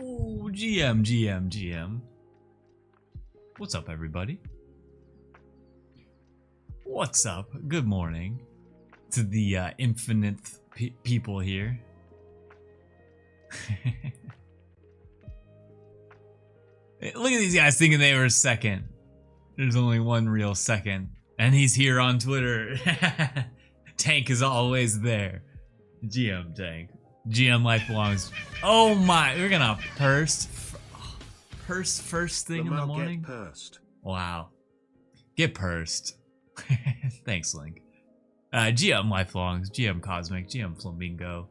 Oh, GM. What's up, everybody? What's up? Good morning to the infinite people here. Look at these guys thinking they were second. There's only one real second. And he's here on Twitter. Tank is always there. GM Tank. GM life belongs. Oh my, we're gonna purse first thing in the morning. Get pursed. Wow. Get pursed. Thanks, Link. GM life belongs. GM Cosmic. GM Flamingo.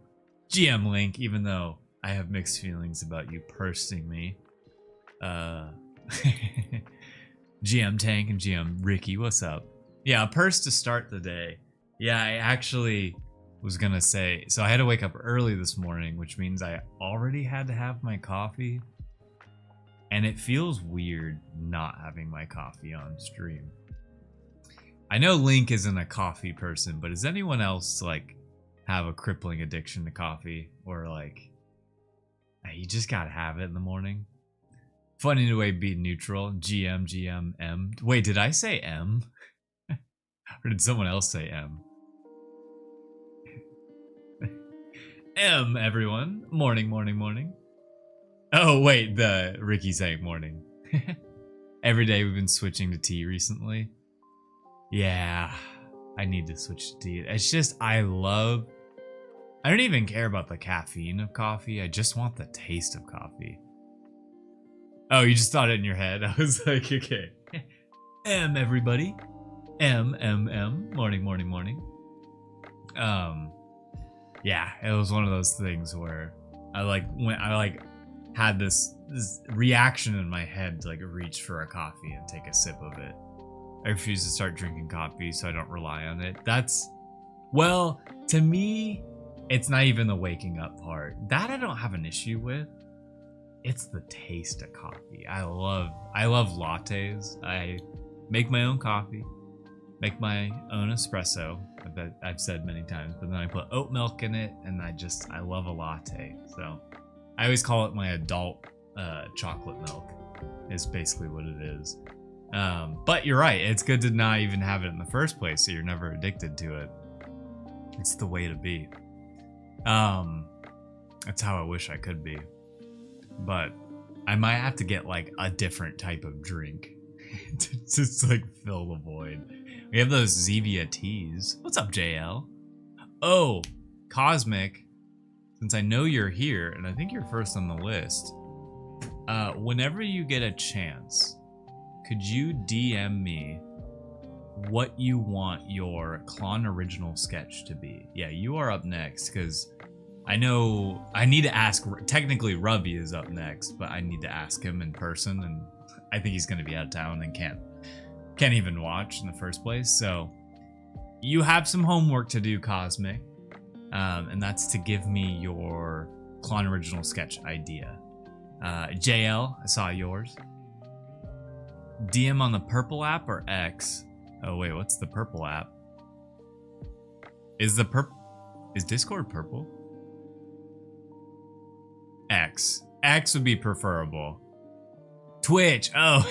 GM Link, even though I have mixed feelings about you pursing me. GM Tank and GM Ricky, what's up? Yeah, a purse to start the day. Yeah, I actually was gonna say, so I had to wake up early this morning, which means I already had to have my coffee. And it feels weird not having my coffee on stream. I know Link isn't a coffee person, but does anyone else like have a crippling addiction to coffee? Or like, you just gotta have it in the morning? Funny way to be neutral. GM, M. Wait, did I say M? Or did someone else say M? Everyone. Morning, morning, morning. Oh, wait, the Ricky saying morning. Every day we've been switching to tea recently. Yeah, I need to switch to tea. It's just, I don't even care about the caffeine of coffee. I just want the taste of coffee. Oh, you just thought it in your head. I was like, okay. Everybody. Morning, morning, morning. Yeah, it was one of those things where I had this reaction in my head to like reach for a coffee and take a sip of it. I refuse to start drinking coffee so I don't rely on it. Well, to me, it's not even the waking up part. That I don't have an issue with. It's the taste of coffee. I love lattes. I make my own coffee, make my own espresso. I've said many times, but then I put oat milk in it, and I love a latte. So I always call it my adult chocolate milk. Is basically what it is. But you're right. It's good to not even have it in the first place, so you're never addicted to it. It's the way to be. That's how I wish I could be. But I might have to get like a different type of drink to just like fill the void. We have those Zevia teas. What's up, JL? Oh, Cosmic. Since I know you're here, and I think you're first on the list, whenever you get a chance, could you DM me what you want your Clon original sketch to be? Yeah, you are up next, because I know I need to ask. Technically, Rubby is up next, but I need to ask him in person, and I think he's going to be out of town and can't even watch in the first place. So you have some homework to do, Cosmic, and that's to give me your Clon original sketch idea. JL, I saw yours. DM on the purple app or X? Oh wait, what's the purple app? Is Discord purple? X would be preferable. Twitch. Oh.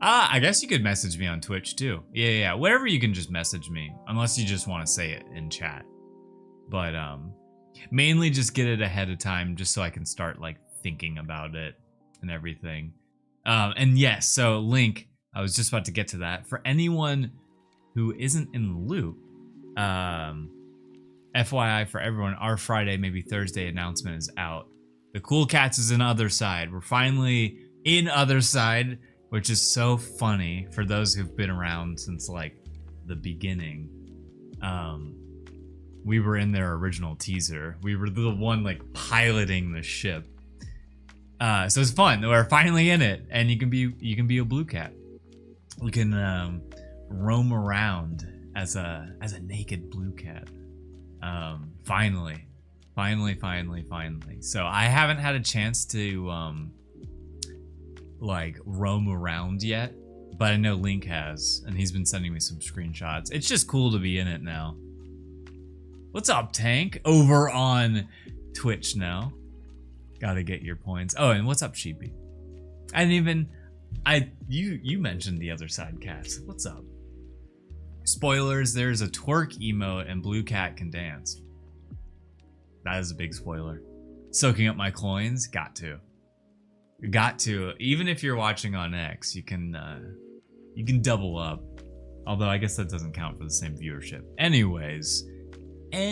I guess you could message me on Twitch too. Yeah. Wherever you can just message me, unless you just want to say it in chat. But mainly just get it ahead of time, just so I can start like thinking about it and everything. And yes, so Link, I was just about to get to that. For anyone who isn't in the loop, FYI for everyone, our Friday, maybe Thursday announcement is out. The Cool Cats is in Other Side. We're finally in Other Side, which is so funny for those who've been around since like the beginning. We were in their original teaser. We were the one like piloting the ship. So it's fun. We're finally in it, and you can be a blue cat. You can roam around as a naked blue cat. Finally. So I haven't had a chance to like roam around yet, but I know Link has, and he's been sending me some screenshots. It's just cool to be in it now. What's up, Tank? Over on Twitch now. Gotta get your points. Oh, and what's up, Sheepy? You mentioned the Other Side cats. What's up? Spoilers, there's a twerk emote and Blue Cat can dance. That is a big spoiler. Soaking up my coins? Got to. Even if you're watching on X, you can double up. Although I guess that doesn't count for the same viewership. Anyways. I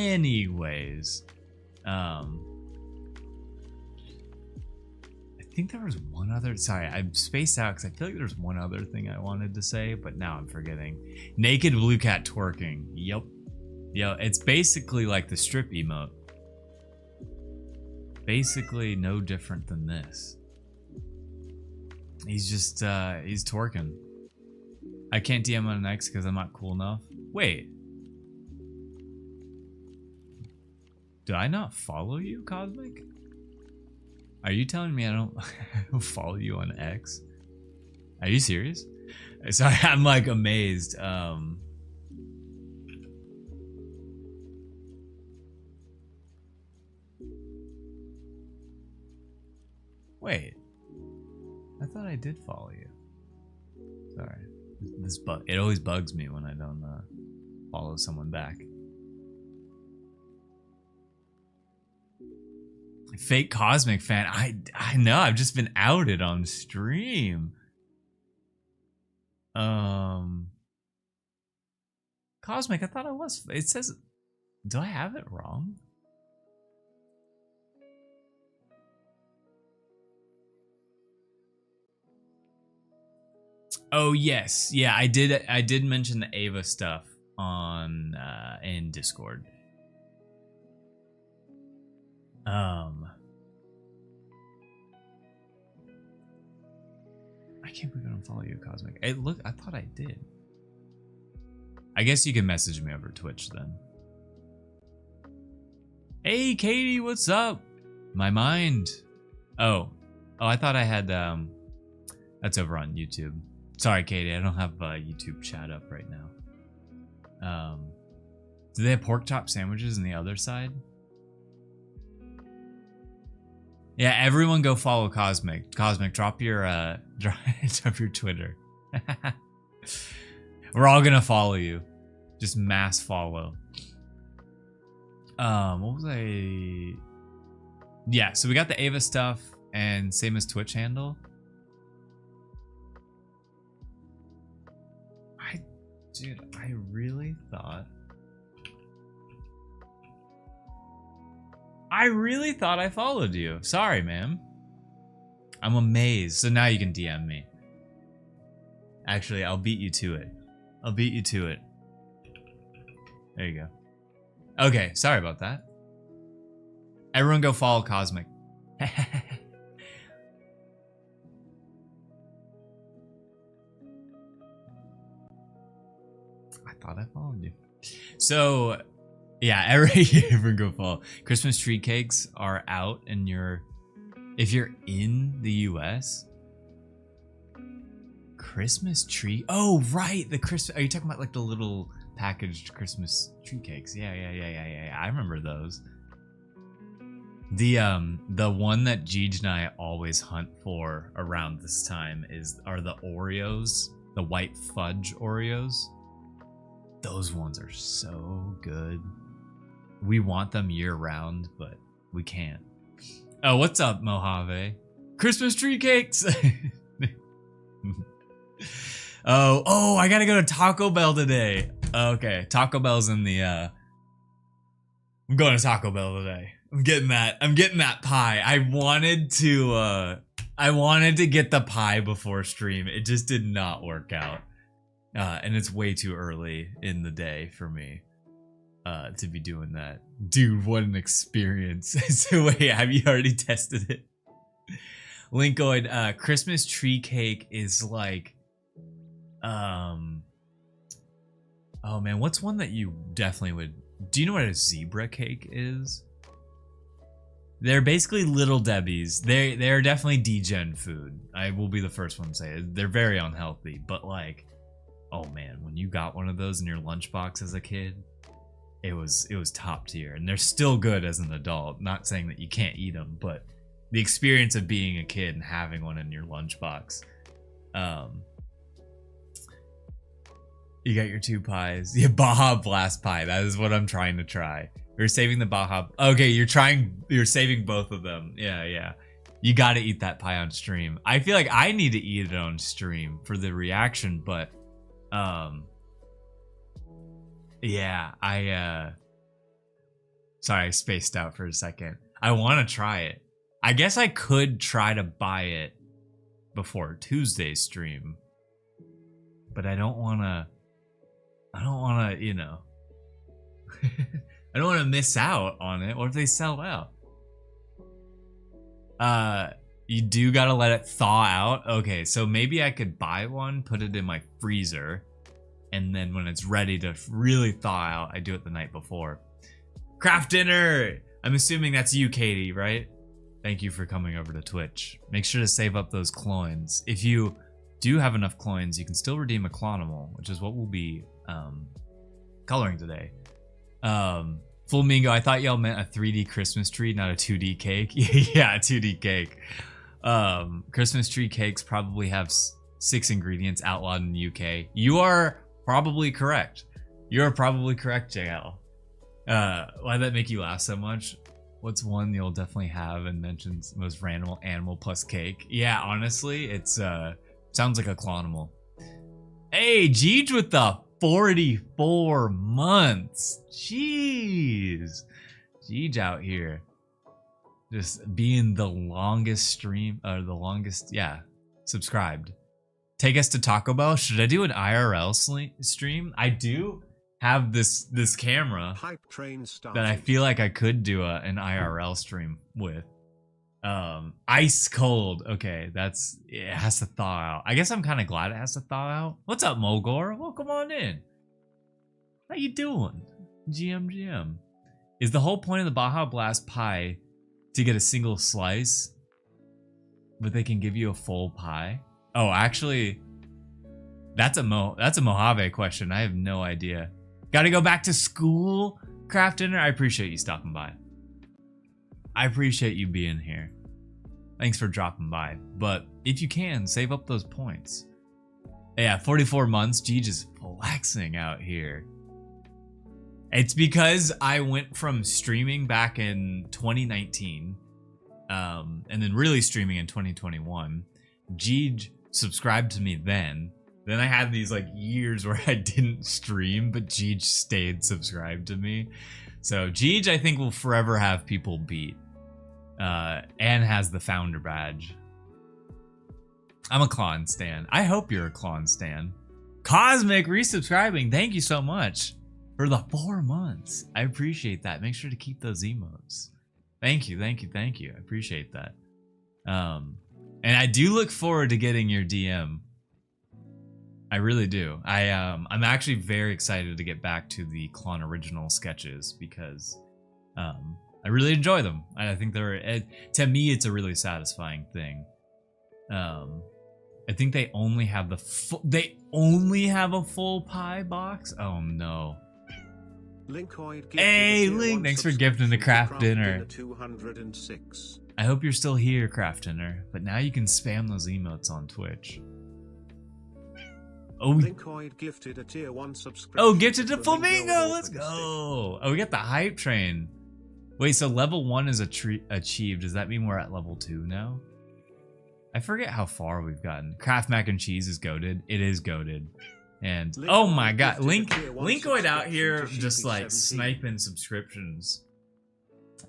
think there was one other. Sorry, I spaced out because I feel like there's one other thing I wanted to say, but now I'm forgetting. Naked blue cat twerking. Yep. Yeah, it's basically like the strip emote. Basically no different than this. He's just he's twerking. I can't DM on an X because I'm not cool enough. Wait. Did I not follow you, Cosmic? Are you telling me I don't follow you on X? Are you serious? Sorry, I'm like amazed. Wait. I thought I did follow you. Sorry. It always bugs me when I don't follow someone back. Fake Cosmic fan. I know. I've just been outed on stream. Cosmic, I thought I was. It says, do I have it wrong? Oh yes, yeah, I did mention the Ava stuff on in Discord. I can't believe I don't follow you, Cosmic. I thought I did. I guess you can message me over Twitch then. Hey Katie, what's up? My mind. Oh, I thought I had that's over on YouTube. Sorry, Katie, I don't have YouTube chat up right now. Do they have pork chop sandwiches on the other side? Yeah, everyone go follow Cosmic. Cosmic, drop your drop your Twitter. We're all gonna follow you. Just mass follow. What was I? Yeah, so we got the Ava stuff and same as Twitch handle. Dude, I really thought I followed you. Sorry, man. I'm amazed. So now you can DM me. Actually, I'll beat you to it. I'll beat you to it. There you go. Okay, sorry about that. Everyone go follow Cosmic. Thought I followed you. So yeah, everyone go follow. Christmas tree cakes are out and if you're in the US. Christmas tree. Oh right, the Christmas. Are you talking about like the little packaged Christmas tree cakes? Yeah. I remember those. The one that Jeej and I always hunt for around this time are the Oreos, the white fudge Oreos. Those ones are so good. We want them year round, but we can't. Oh, what's up, Mojave? Christmas tree cakes! Oh, I gotta go to Taco Bell today. Okay, Taco Bell's in the, I'm going to Taco Bell today. I'm getting that pie. I wanted to get the pie before stream. It just did not work out. And it's way too early in the day for me to be doing that. Dude, what an experience. So wait, have you already tested it? Linkoid, Christmas tree cake is like, oh man, what's one that you definitely would, do you know what a zebra cake is? They're basically Little Debbie's. They're definitely degen food. I will be the first one to say it. They're very unhealthy, but like, oh man, when you got one of those in your lunchbox as a kid, it was top tier, and they're still good as an adult. Not saying that you can't eat them, but the experience of being a kid and having one in your lunchbox. You got your 2 pies. Yeah, Baja Blast pie. That is what I'm trying to try. You're saving the Baja. Okay, you're saving both of them. Yeah. You got to eat that pie on stream. I feel like I need to eat it on stream for the reaction, but yeah, sorry, I spaced out for a second. I want to try it. I guess I could try to buy it before Tuesday's stream, but I don't want to, you know, I don't want to miss out on it. What if they sell out? You do gotta let it thaw out. Okay, so maybe I could buy one, put it in my freezer, and then when it's ready to really thaw out, I do it the night before. Craft dinner! I'm assuming that's you, Katie, right? Thank you for coming over to Twitch. Make sure to save up those coins. If you do have enough coins, you can still redeem a CLONimal, which is what we'll be coloring today. Flamingo, I thought y'all meant a 3D Christmas tree, not a 2D cake. Yeah, a 2D cake. Christmas tree cakes probably have 6 ingredients outlawed in the UK. You are probably correct. You're probably correct, JL. Why'd that make you laugh so much? What's one you'll definitely have and mentions most random animal plus cake? Yeah, honestly, it's sounds like a clonimal. Hey, Jeej with the 44 months. Jeez. Jeej out here. Just being the longest stream, or the longest, yeah, subscribed. Take us to Taco Bell. Should I do an IRL stream? I do have this camera that I feel like I could do an IRL stream with. Ice cold. Okay, it has to thaw out. I guess I'm kind of glad it has to thaw out. What's up, Mogor? Welcome on in. How you doing? GM. Is the whole point of the Baja Blast pie to get a single slice, but they can give you a full pie? Oh, actually, that's a Mojave question. I have no idea. Got to go back to school, Craft Dinner. I appreciate you stopping by. I appreciate you being here. Thanks for dropping by. But if you can, save up those points. Yeah, 44 months. G just flexing out here. It's because I went from streaming back in 2019, and then really streaming in 2021. G subscribed to me then. Then I had these like years where I didn't stream, but Jeej stayed subscribed to me. So Jeej, I think, will forever have people beat. And has the founder badge. I'm a Clon stan. I hope you're a Clon stan. Cosmic resubscribing. Thank you so much for the 4 months. I appreciate that. Make sure to keep those emotes. Thank you. I appreciate that. And I do look forward to getting your DM. I really do. I'm actually very excited to get back to the Clon original sketches because I really enjoy them. I think to me, it's a really satisfying thing. I think they only have a full pie box. Oh no. Hey Link, thanks for gifting the Craft Dinner. 206. I hope you're still here, Craft Dinner. But now you can spam those emotes on Twitch. Oh, Linkoid gifted a tier 1 subscription. Oh, gifted to Flamingo. Let's go. Oh, we got the hype train. Wait, so level 1 is achieved. Does that mean we're at level 2 now? I forget how far we've gotten. Kraft mac and cheese is goated. It is goated. And oh my god, Linkoid out here just like sniping subscriptions.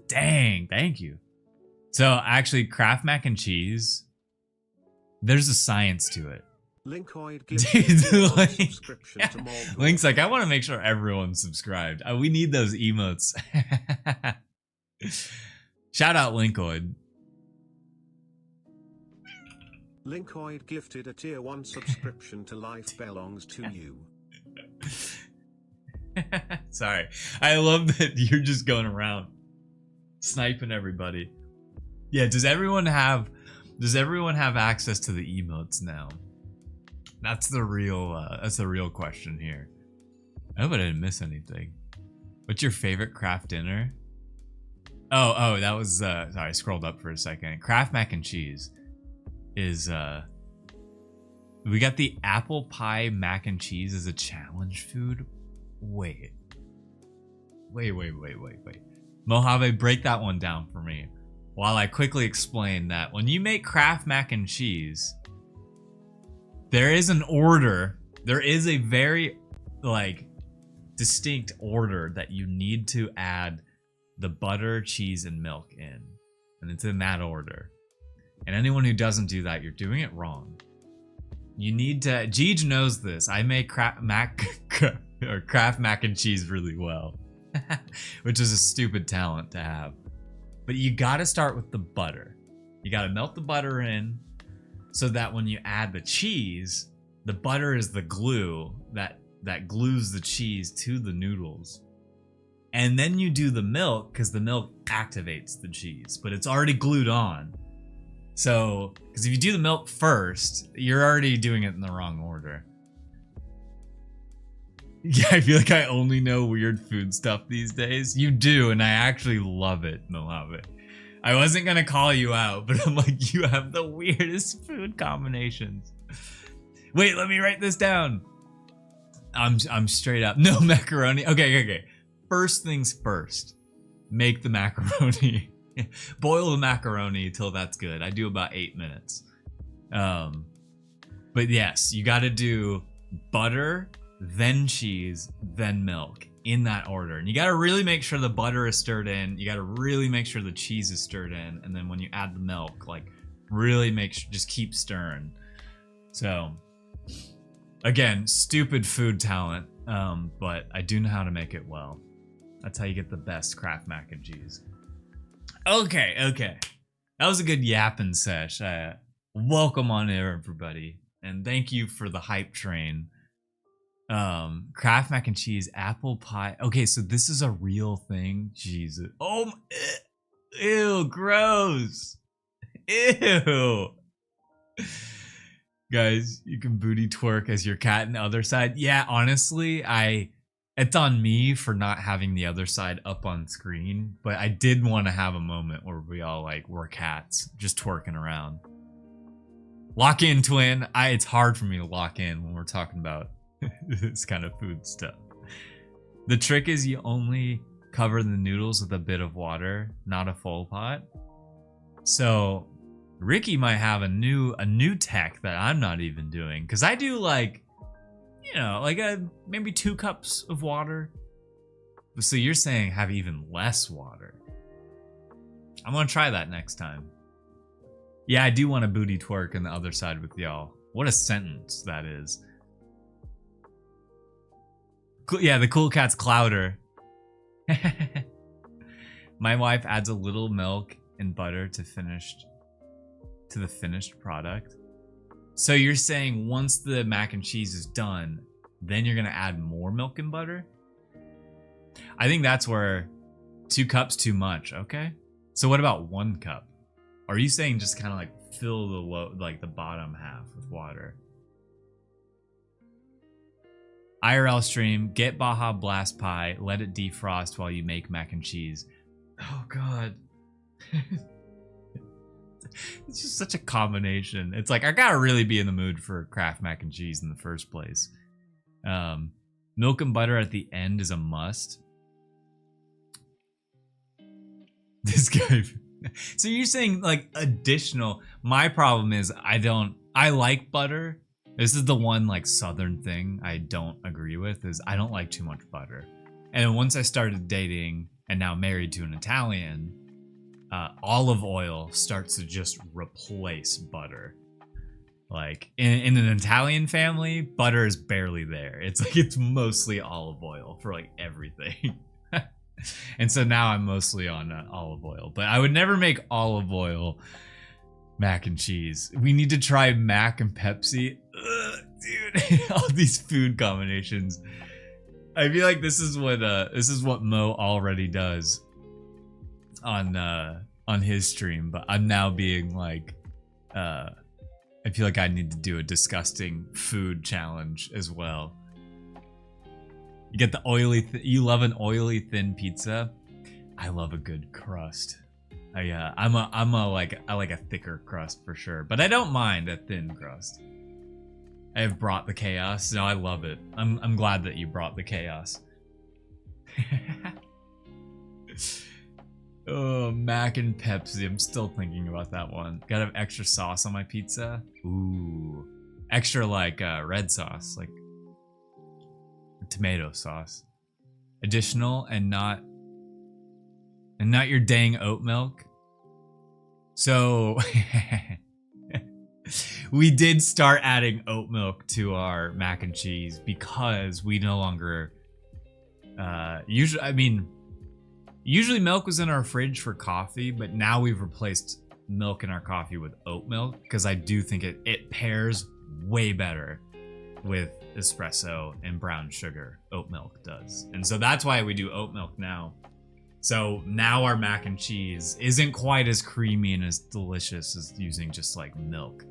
Dang, thank you. So actually, Kraft mac and cheese, there's a science to it. Linkoid Dude, Link's like, I want to make sure everyone's subscribed. We need those emotes. Shout out Linkoid. Linkoid gifted a tier 1 subscription to Life Belongs to You. Sorry. I love that you're just going around sniping everybody. Yeah, does everyone have access to the emotes now? That's the real question here. I hope I didn't miss anything. What's your favorite Kraft dinner? Oh, that was sorry, I scrolled up for a second. Kraft mac and cheese is we got the apple pie mac and cheese as a challenge food. Wait. Mojave, break that one down for me while I quickly explain that when you make Kraft mac and cheese, there is an order. There is a very distinct order that you need to add the butter, cheese, and milk in. And it's in that order. And anyone who doesn't do that, you're doing it wrong. You need to... Jeej knows this. I make Kraft mac and cheese really well. Which is a stupid talent to have. But you gotta start with the butter. You gotta melt the butter in so that when you add the cheese, the butter is the glue that glues the cheese to the noodles. And then you do the milk because the milk activates the cheese, but it's already glued on. So, because if you do the milk first, you're already doing it in the wrong order. Yeah, I feel like I only know weird food stuff these days. You do, and I actually love it, Mojave. I wasn't gonna call you out, but I'm like, you have the weirdest food combinations. Wait, let me write this down. I'm straight up. No macaroni. Okay. First things first. Make the macaroni. Boil the macaroni till that's good. I do about 8 minutes. But yes, you got to do butter, then cheese, then milk in that order. And you got to really make sure the butter is stirred in. You got to really make sure the cheese is stirred in. And then when you add the milk, like really make sure, just keep stirring. So again, stupid food talent. But I do know how to make it well. That's how you get the best Kraft mac and cheese. Okay. That was a good yapping sesh. Welcome on air, everybody. And thank you for the hype train. Kraft mac and cheese, apple pie. Okay, so this is a real thing. Jesus. Oh, ew, gross. Ew. Guys, you can booty twerk as your cat on the other side. Yeah, honestly, it's on me for not having the other side up on screen, but I did want to have a moment where we all like were cats just twerking around. Lock in, twin. It's hard for me to lock in when we're talking about this kind of food stuff. The trick is you only cover the noodles with a bit of water, not a full pot. So Ricky might have a new tech that I'm not even doing, because I do like, you know, like maybe 2 cups of water. So you're saying have even less water. I'm gonna try that next time. Yeah, I do want to booty twerk on the other side with y'all. What a sentence that is. Yeah, the cool cat's Clouder. My wife adds a little milk and butter to the finished product. So you're saying once the mac and cheese is done, then you're gonna add more milk and butter? I think that's where 2 cups too much. Okay. So what about 1 cup? Are you saying just kind of like fill the bottom half with water? IRL stream, get Baja Blast Pie, let it defrost while you make mac and cheese. Oh God. It's just such a combination. It's like, I gotta really be in the mood for Kraft mac and cheese in the first place. Milk and butter at the end is a must. This guy. So you're saying like additional. My problem is I like butter. This is the one like southern thing I don't agree with, is I don't like too much butter. And once I started dating and now married to an Italian, olive oil starts to just replace butter. Like in an Italian family, butter is barely there. It's like it's mostly olive oil for like everything. And so now I'm mostly on olive oil, but I would never make olive oil mac and cheese. We need to try mac and Pepsi. Ugh, dude, all these food combinations. I feel like this is what Mo already does on his stream, but I'm now being like, I feel like I need to do a disgusting food challenge as well. You get the oily. You love an oily thin pizza. I love a good crust. I like a thicker crust for sure, but I don't mind a thin crust. I have brought the chaos. No, I love it. I'm glad that you brought the chaos. Oh, mac and Pepsi. I'm still thinking about that one. Gotta have extra sauce on my pizza. Ooh, extra like red sauce, like tomato sauce. Additional and not your dang oat milk. So we did start adding oat milk to our mac and cheese because we no longer usually milk was in our fridge for coffee, but now we've replaced milk in our coffee with oat milk because I do think it pairs way better with espresso and brown sugar. Oat milk does. And so that's why we do oat milk now. So now our mac and cheese isn't quite as creamy and as delicious as using just like milk.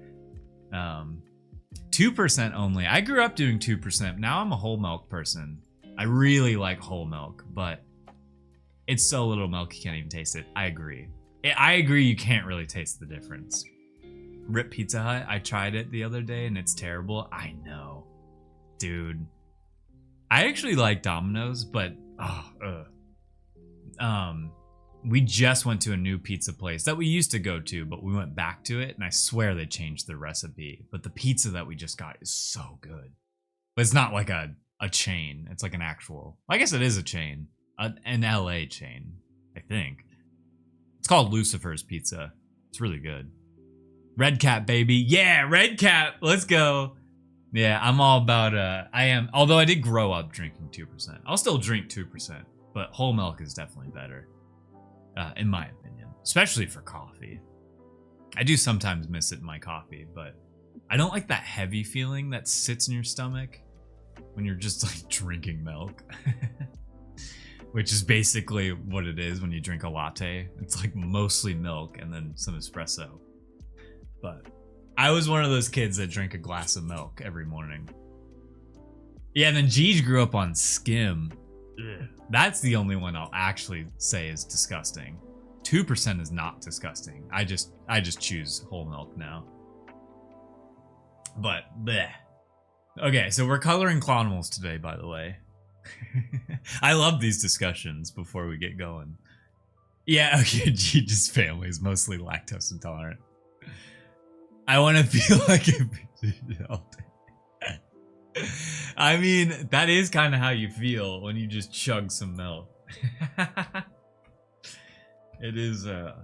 2% only. I grew up doing 2%. Now I'm a whole milk person. I really like whole milk, but it's so little milk you can't even taste it. I agree. You can't really taste the difference. Rip Pizza Hut. I tried it the other day and it's terrible. I know. Dude. I actually like Domino's, but we just went to a new pizza place that we used to go to, but we went back to it, and I swear they changed the recipe. But the pizza that we just got is so good. But it's not like a chain. It's like an actual, I guess it is a chain. An LA chain, I think. It's called Lucifer's Pizza. It's really good. Red Cap, baby. Yeah, Red Cap. Let's go. Yeah, I'm all about, although I did grow up drinking 2%. I'll still drink 2%, but whole milk is definitely better. In my opinion, especially for coffee. I do sometimes miss it in my coffee, but I don't like that heavy feeling that sits in your stomach when you're just like drinking milk. Which is basically what it is when you drink a latte. It's like mostly milk and then some espresso. But I was one of those kids that drank a glass of milk every morning. Yeah, and then Gigi grew up on skim. Ugh. That's the only one I'll actually say is disgusting. 2% is not disgusting. I just choose whole milk now. But bleh. Okay, so we're coloring CLONimals today, by the way. I love these discussions before we get going. Yeah, okay, Gigi's family is mostly lactose intolerant. I want to feel like a I mean, that is kind of how you feel when you just chug some milk. It is, I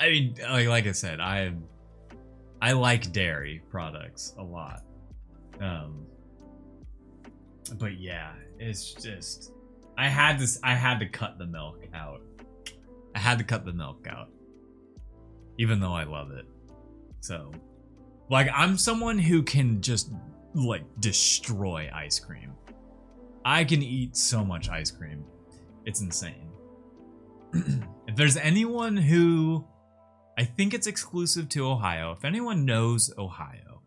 mean, like I said, I like dairy products a lot. But yeah, it's just, I had to cut the milk out. I had to cut the milk out. Even though I love it. So, like, I'm someone who can just like destroy ice cream. I can eat so much ice cream. It's insane. If there's anyone who, I think it's exclusive to Ohio. If anyone knows Ohio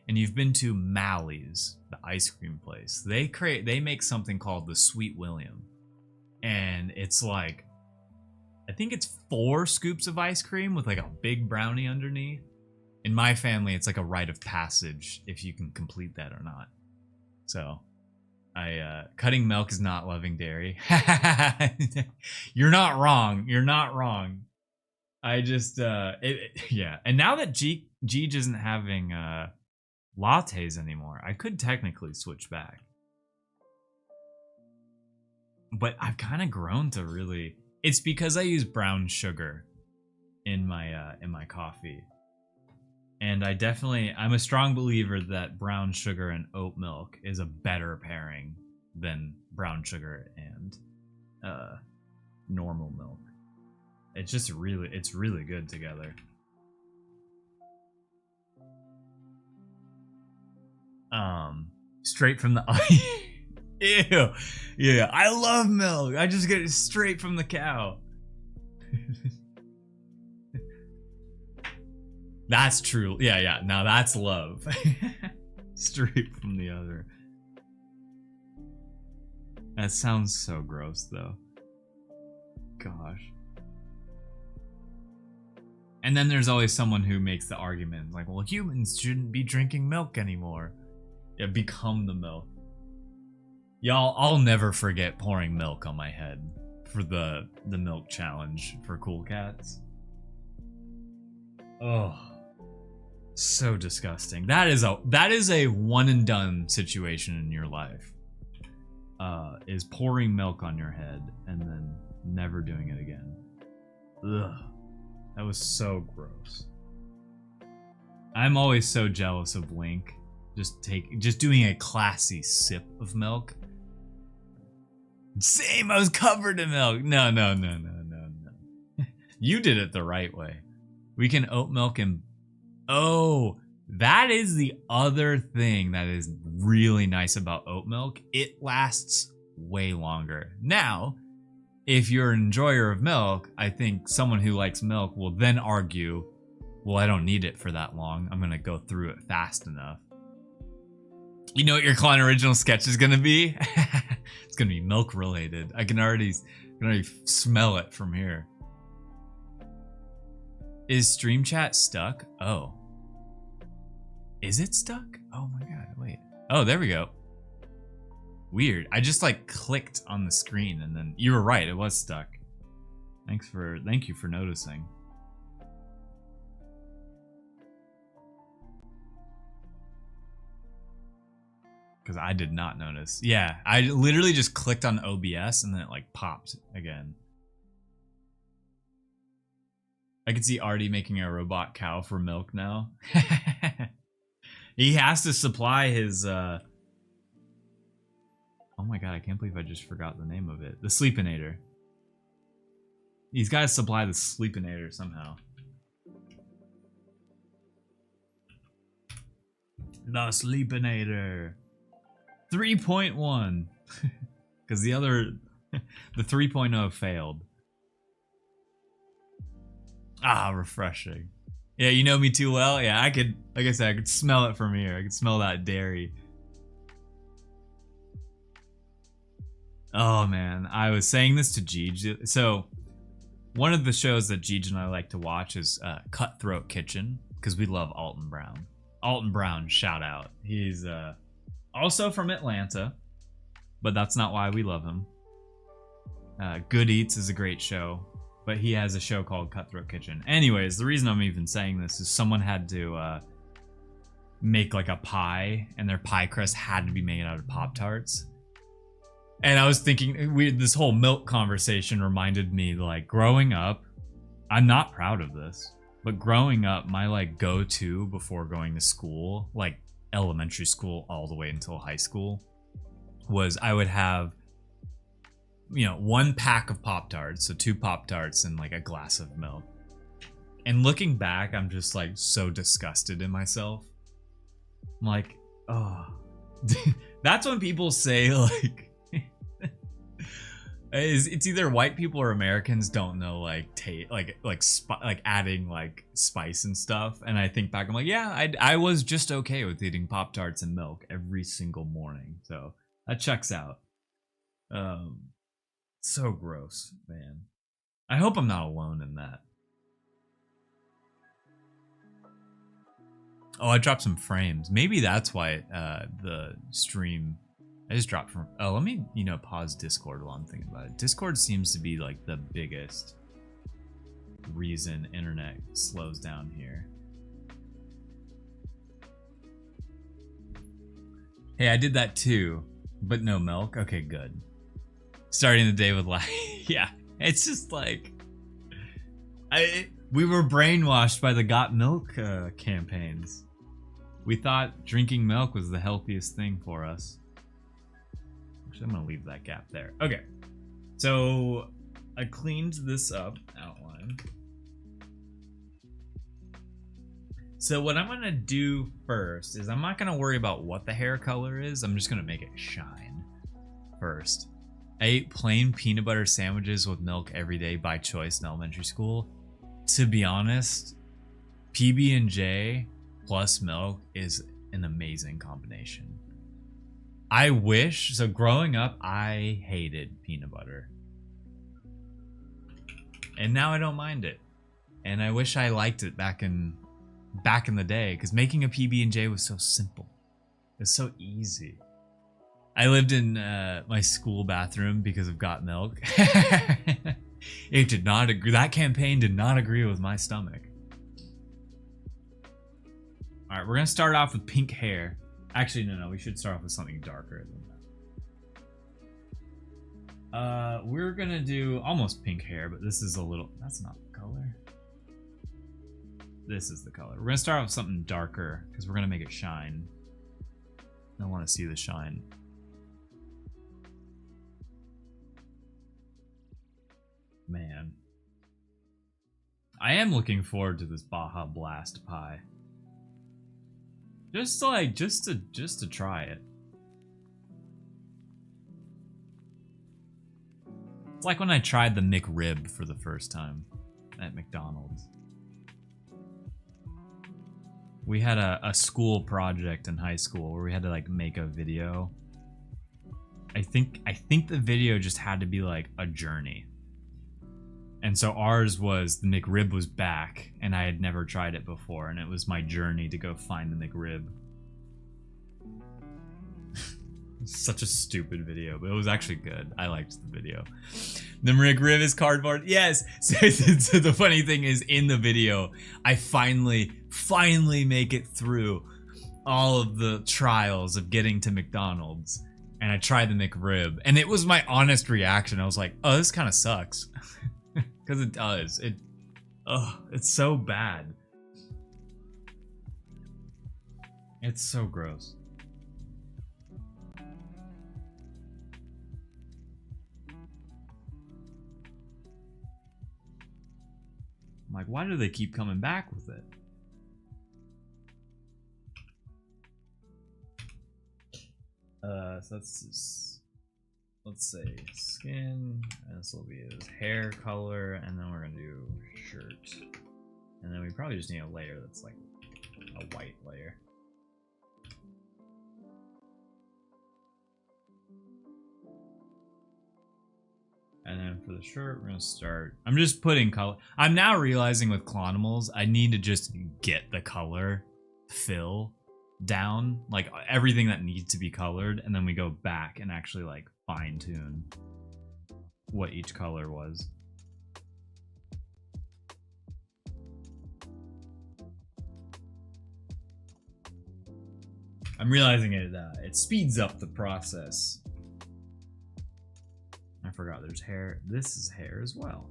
and you've been to Mally's, the ice cream place, they make something called the Sweet William. And it's like, I think it's 4 scoops of ice cream with like a big brownie underneath. In my family, it's like a rite of passage if you can complete that or not. So, cutting milk is not loving dairy. You're not wrong. You're not wrong. I just, yeah. And now that Gigi isn't having lattes anymore, I could technically switch back. But I've kind of grown to really. It's because I use brown sugar in my coffee. And I'm a strong believer that brown sugar and oat milk is a better pairing than brown sugar and normal milk. It's really good together. Straight from the ew. Yeah, I love milk. I just get it straight from the cow. That's true. Yeah. Now that's love. Straight from the other. That sounds so gross, though. Gosh. And then there's always someone who makes the argument, like, well, humans shouldn't be drinking milk anymore. Yeah, become the milk. Y'all, I'll never forget pouring milk on my head for the milk challenge for Cool Cats. Oh. So disgusting. That is a one and done situation in your life. Is pouring milk on your head and then never doing it again. Ugh. That was so gross. I'm always so jealous of Link. Just doing a classy sip of milk. Same, I was covered in milk. No. You did it the right way. We can oat milk and oh, that is the other thing that is really nice about oat milk. It lasts way longer. Now, if you're an enjoyer of milk, I think someone who likes milk will then argue, well, I don't need it for that long. I'm going to go through it fast enough. You know what your Clon original sketch is going to be? It's going to be milk related. I can already smell it from here. Is stream chat stuck? Oh. Is it stuck? Oh my god, wait. Oh, there we go. Weird. I just like clicked on the screen and then you were right, it was stuck. Thank you for noticing. Because I did not notice. Yeah, I literally just clicked on OBS and then it like popped again. I can see Artie making a robot cow for milk now. He has to supply his oh my god, I can't believe I just forgot the name of it. The Sleepinator. He's got to supply the Sleepinator somehow. The Sleepinator. 3.1. Because the other, the 3.0 failed. Ah, refreshing. Yeah, you know me too well. Yeah, I could, like I said, I could smell it from here. I could smell that dairy. Oh man, I was saying this to Jeej. So, one of the shows that Jeej and I like to watch is Cutthroat Kitchen, because we love Alton Brown. Alton Brown, shout out. He's also from Atlanta, but that's not why we love him. Good Eats is a great show, but he has a show called Cutthroat Kitchen. Anyways, the reason I'm even saying this is someone had to make like a pie, and their pie crust had to be made out of Pop-Tarts. And I was thinking, this whole milk conversation reminded me, like, growing up, I'm not proud of this, but growing up, my, like, go-to before going to school, like, elementary school all the way until high school, was I would have, you know, 1 pack of Pop-Tarts, so 2 Pop-Tarts and, like, a glass of milk. And looking back, I'm just, like, so disgusted in myself. I'm like, oh. That's when people say, like, it's either white people or Americans don't know like like adding like spice and stuff. And I think back, I'm like, yeah, I was just okay with eating Pop-Tarts and milk every single morning, so that checks out. So gross, man. I hope I'm not alone in that. Oh, I dropped some frames. Maybe that's why the stream. I just dropped from. Oh, let me, pause Discord while I'm thinking about it. Discord seems to be like the biggest reason internet slows down here. Hey, I did that too, but no milk. Okay, good. Starting the day with light. Yeah, it's just like we were brainwashed by the Got Milk campaigns. We thought drinking milk was the healthiest thing for us. I'm gonna leave that gap there. Okay, so I cleaned this up outline. So what I'm gonna do first is I'm not gonna worry about what the hair color is. I'm just gonna make it shine first. I ate plain peanut butter sandwiches with milk every day by choice in elementary school. To be honest, PB&J plus milk is an amazing combination. I wish, so growing up, I hated peanut butter. And now I don't mind it. And I wish I liked it back in the day, because making a PB&J was so simple. It was so easy. I lived in my school bathroom because of Got Milk. It did not agree. That campaign did not agree with my stomach. All right, we're gonna start off with pink hair. Actually, no, we should start off with something darker than that. We're gonna do almost pink hair, but this is a little, that's not the color. This is the color. We're gonna start off with something darker because we're gonna make it shine. I want to see the shine. Man. I am looking forward to this Baja Blast pie. Just to try it. It's like when I tried the McRib for the first time at McDonald's. We had a school project in high school where we had to like make a video. I think the video just had to be like a journey. And so ours was the McRib was back, and I had never tried it before, and it was my journey to go find the McRib. Such a stupid video, but it was actually good. I liked the video. The McRib is cardboard. Yes. So the funny thing is, in the video, I finally make it through all of the trials of getting to McDonald's, and I tried the McRib, and it was my honest reaction. I was like, "Oh, this kind of sucks," because it does. It's so bad. It's so gross. I'm like, why do they keep coming back with it? So that's just, let's say skin, and this will be his hair color, and then we're gonna do shirt, and then we probably just need a layer that's like a white layer. And then for the shirt, we're gonna start. I'm just putting color. I'm now realizing with CLONimals, I need to just get the color fill down, like everything that needs to be colored, and then we go back and actually like fine tune what each color was. I'm realizing it speeds up the process. I forgot there's hair. This is hair as well.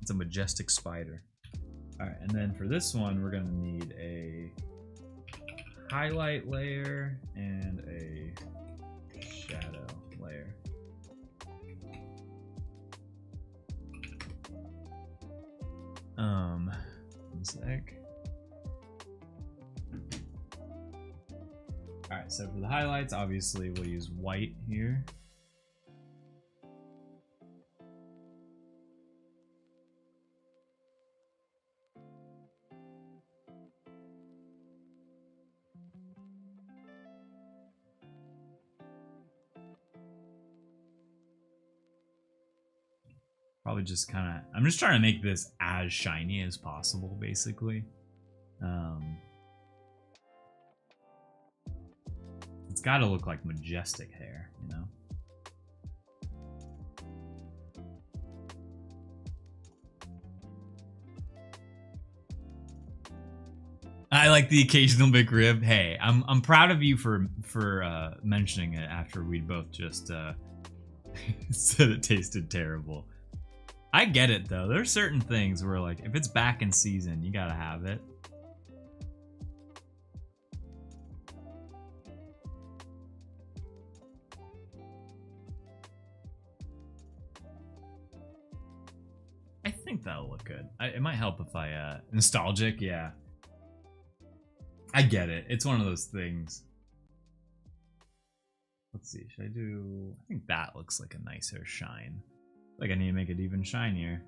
It's a majestic spider. All right, and then for this one, we're gonna need a highlight layer and a shadow layer. One sec. All right, so for the highlights, obviously we'll use white here. Probably just kind of, I'm just trying to make this as shiny as possible, basically. It's got to look like majestic hair, you know? I like the occasional McRib. Hey, I'm proud of you for mentioning it after we both just said it tasted terrible. I get it though. There's certain things where like if it's back in season, you gotta have it. I think that'll look good. It might help if I nostalgic, yeah. I get it. It's one of those things. Let's see. Should I do? I think that looks like a nicer shine. Like I need to make it even shinier.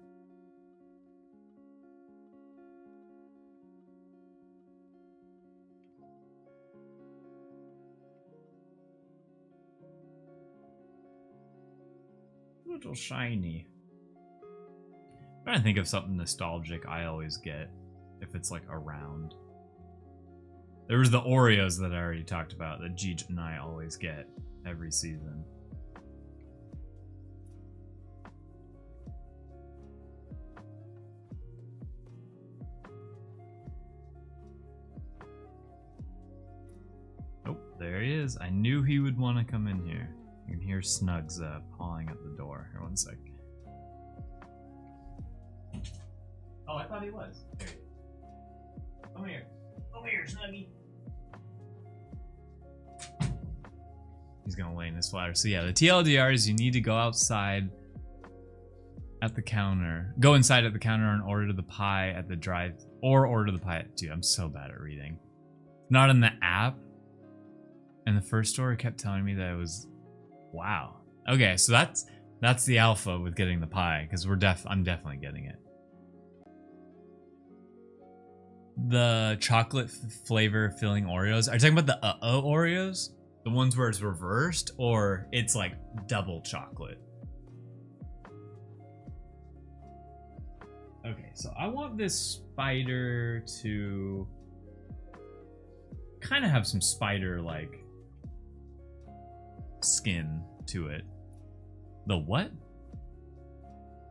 A little shiny. I'm trying to think of something nostalgic I always get if it's like around. There was the Oreos that I already talked about that Jeej and I always get every season. Oh, there he is. I knew he would want to come in here. You can hear Snugs pawing at the door. Here, one sec. Oh, I thought he was. There he is. Come here. Come here, Snuggy. He's gonna lay in his flatter. So yeah, the TLDR is you need to go outside at the counter. Go inside at the counter and order the pie at the drive, or order the pie at, dude, I'm so bad at reading. Not in the app. And the first store kept telling me that it was, wow. Okay, so that's the alpha with getting the pie, because I'm definitely getting it. The chocolate flavor filling Oreos. Are you talking about the uh-oh Oreos? The ones where it's reversed, or it's like double chocolate? Okay, so I want this spider to kind of have some spider like skin to it. The what?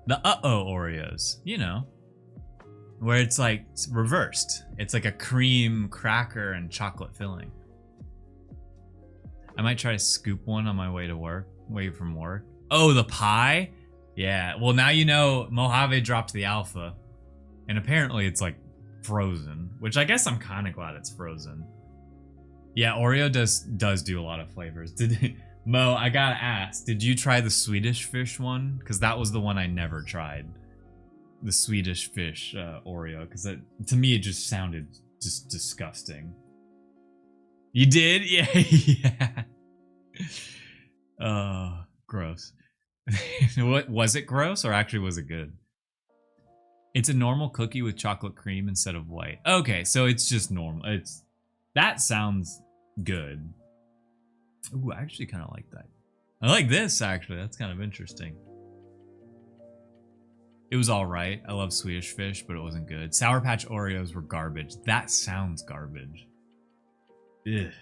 The uh-oh Oreos, you know, where it's like it's reversed. It's like a cream cracker and chocolate filling. I might try to scoop one on my way from work. Oh, the pie? Yeah, well now you know Mojave dropped the alpha. And apparently it's like frozen, which I guess I'm kind of glad it's frozen. Yeah, Oreo does do a lot of flavors. Mo, I gotta ask, did you try the Swedish fish one? Because that was the one I never tried. The Swedish fish Oreo, because to me it just sounded just disgusting. You did? Yeah, yeah. Gross. What was it gross or actually was it good? It's a normal cookie with chocolate cream instead of white. Okay, so it's just normal. That sounds good. Ooh, I actually kind of like that. I like this, actually. That's kind of interesting. It was all right. I love Swedish fish, but it wasn't good. Sour Patch Oreos were garbage. That sounds garbage. Ugh.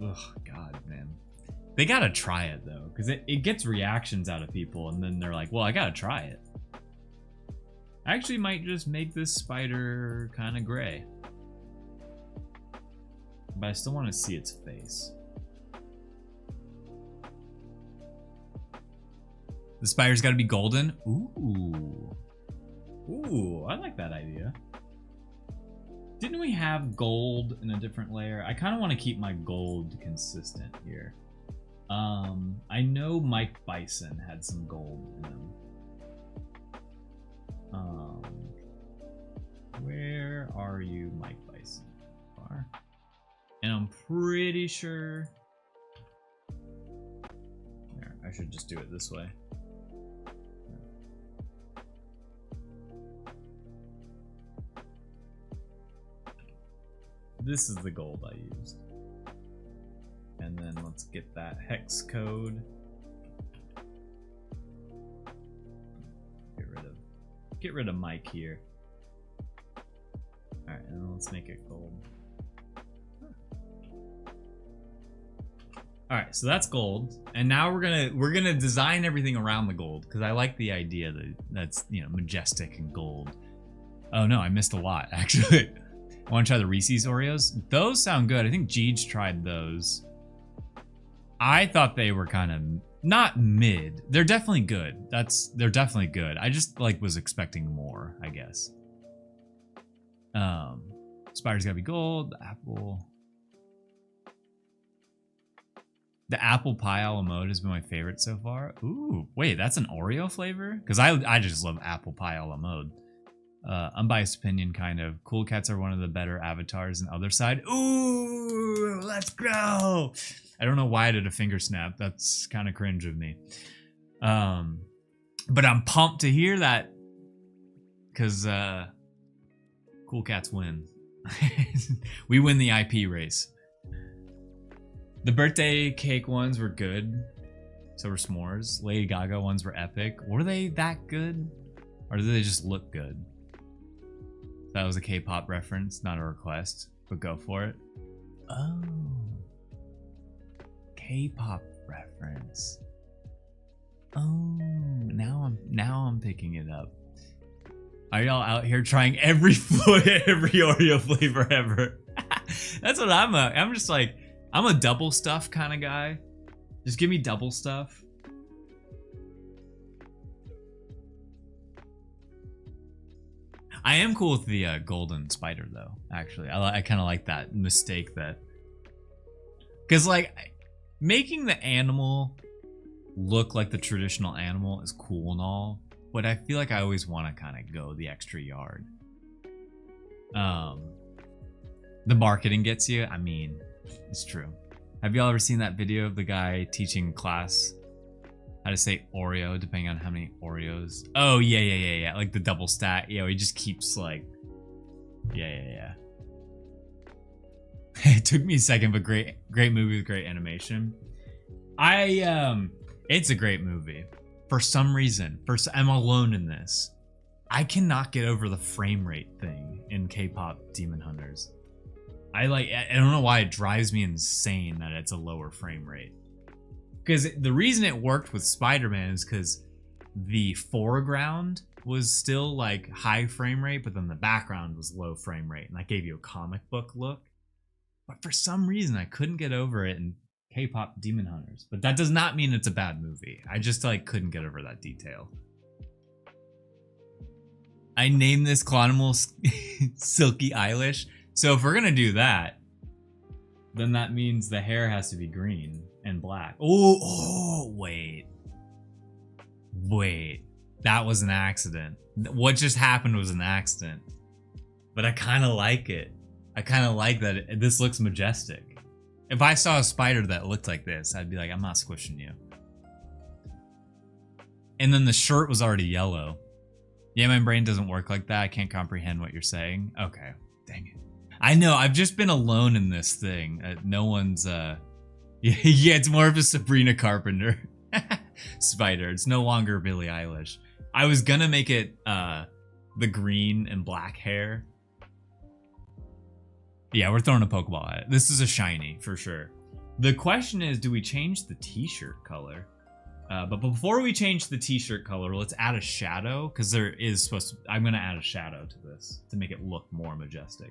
Ugh, God, man. They gotta try it, though, because it gets reactions out of people, and then they're like, well, I gotta try it. I actually might just make this spider kind of gray. But I still want to see its face. The spider's got to be golden. Ooh. Ooh, I like that idea. Didn't we have gold in a different layer? I kind of want to keep my gold consistent here. I know Mike Bison had some gold in him. Where are you, Mike Bison? And I'm pretty sure... There, I should just do it this way. This is the gold I used. And then let's get that hex code. Get rid of Mike here. Alright, and then let's make it gold. Alright, so that's gold. And now we're gonna design everything around the gold, because I like the idea that that's, you know, majestic and gold. Oh no, I missed a lot, actually. I want to try the Reese's Oreos. Those sound good. I think Jeej tried those. I thought they were kind of not mid. They're definitely good. They're definitely good. I just like was expecting more, I guess. Spider's gotta be gold. Apple. The apple pie a la mode has been my favorite so far. Ooh, wait, that's an Oreo flavor? Because I just love apple pie a la mode. Unbiased opinion, kind of. Cool Cats are one of the better avatars in Other Side. Ooh, let's go. I don't know why I did a finger snap. That's kind of cringe of me. But I'm pumped to hear that because Cool Cats win. We win the IP race. The birthday cake ones were good. So were s'mores. Lady Gaga ones were epic. Were they that good? Or did they just look good? That was a K-pop reference, not a request, but go for it. Oh. K-pop reference. Oh, now I'm picking it up. Are y'all out here trying every Oreo flavor ever? That's what I'm just like, I'm a double stuff kind of guy. Just give me double stuff. I am cool with the golden spider though, actually. I kind of like that mistake that... Because like, making the animal look like the traditional animal is cool and all, but I feel like I always want to kind of go the extra yard. The marketing gets you. I mean, it's true. Have y'all ever seen that video of the guy teaching class how to say Oreo depending on how many Oreos? Oh, yeah. Like the double stack. Yeah, he just keeps like... Yeah. It took me a second, but great movie with great animation. It's a great movie. For some reason, I'm alone in this. I cannot get over the frame rate thing in K-pop Demon Hunters. I don't know why it drives me insane that it's a lower frame rate. Because the reason it worked with Spider-Man is because the foreground was still like high frame rate, but then the background was low frame rate, and that gave you a comic book look. But for some reason, I couldn't get over it in K-pop Demon Hunters. But that does not mean it's a bad movie. I just like couldn't get over that detail. I named this CLONimals Silky Eilish. So if we're gonna do that, then that means the hair has to be green and black. Oh, wait. That was an accident. What just happened was an accident. But I kind of like it. I kind of like that this looks majestic. If I saw a spider that looked like this, I'd be like, I'm not squishing you. And then the shirt was already yellow. Yeah, my brain doesn't work like that. I can't comprehend what you're saying. Okay, dang it. I know, I've just been alone in this thing. No one's, yeah, it's more of a Sabrina Carpenter spider. It's no longer Billie Eilish. I was gonna make it the green and black hair. Yeah, we're throwing a Pokeball at it. This is a shiny, for sure. The question is, do we change the t-shirt color? But before we change the t-shirt color, let's add a shadow, because there is supposed to... I'm going to add a shadow to this to make it look more majestic.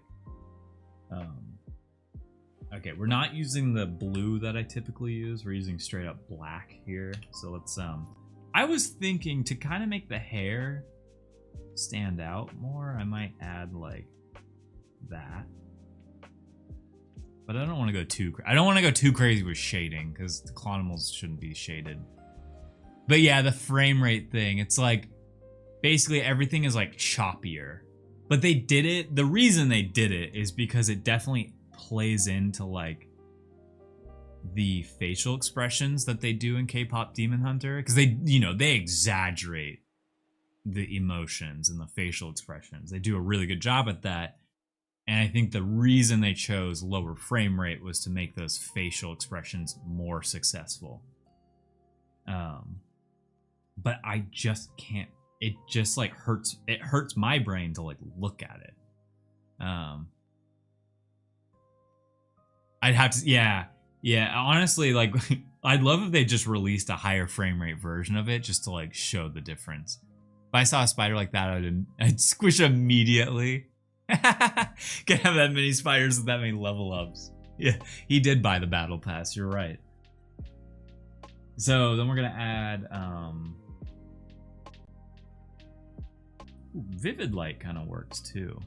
Okay, we're not using the blue that I typically use. We're using straight up black here. So let's... I was thinking to kind of make the hair stand out more, I might add, like, that. But I don't want to go too... I don't want to go too crazy with shading, because the CLONimals shouldn't be shaded. But yeah, the frame rate thing, it's like basically everything is like choppier. But they did it, the reason they did it is because it definitely plays into like the facial expressions that they do in K-pop Demon Hunter. Because they, you know, they exaggerate the emotions and the facial expressions. They do a really good job at that. And I think the reason they chose lower frame rate was to make those facial expressions more successful. But I just can't, it just like hurts, it hurts my brain to like look at it. I'd have to, yeah, honestly, like, I'd love if they just released a higher frame rate version of it just to like show the difference. If I saw a spider like that, I'd squish immediately. Can't have that many spiders with that many level ups. Yeah, he did buy the battle pass, you're right. So then we're gonna add vivid light kind of works too.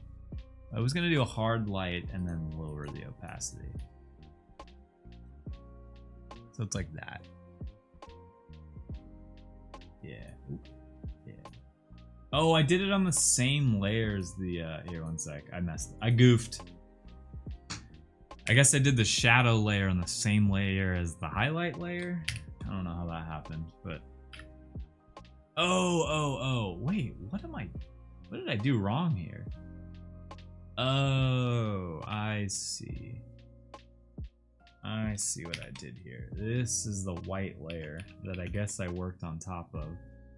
I was gonna do a hard light and then lower the opacity. So it's like that. Yeah. Ooh. Yeah. Oh, I did it on the same layer as the here, one sec. I goofed. I guess I did the shadow layer on the same layer as the highlight layer. I don't know how that happened, but oh, wait, what did I do wrong here? Oh, I see what I did here. This is the white layer that I guess I worked on top of.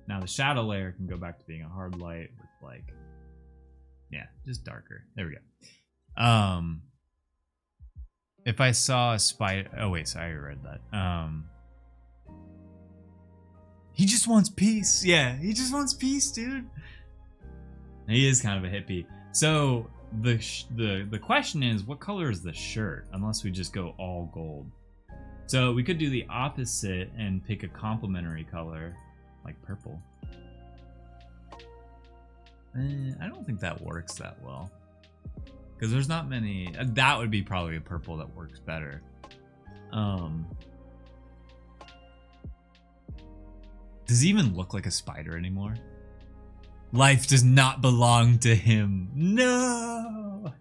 Now the shadow layer can go back to being a hard light with like, yeah, just darker. There we go. If I saw a spider, oh wait, sorry, I read that. He just wants peace. Yeah, he just wants peace, dude. He is kind of a hippie. So the question is, what color is the shirt? Unless we just go all gold. So we could do the opposite and pick a complementary color, like purple. I don't think that works that well. Because there's not many. That would be probably a purple that works better. Does he even look like a spider anymore? Life does not belong to him. No!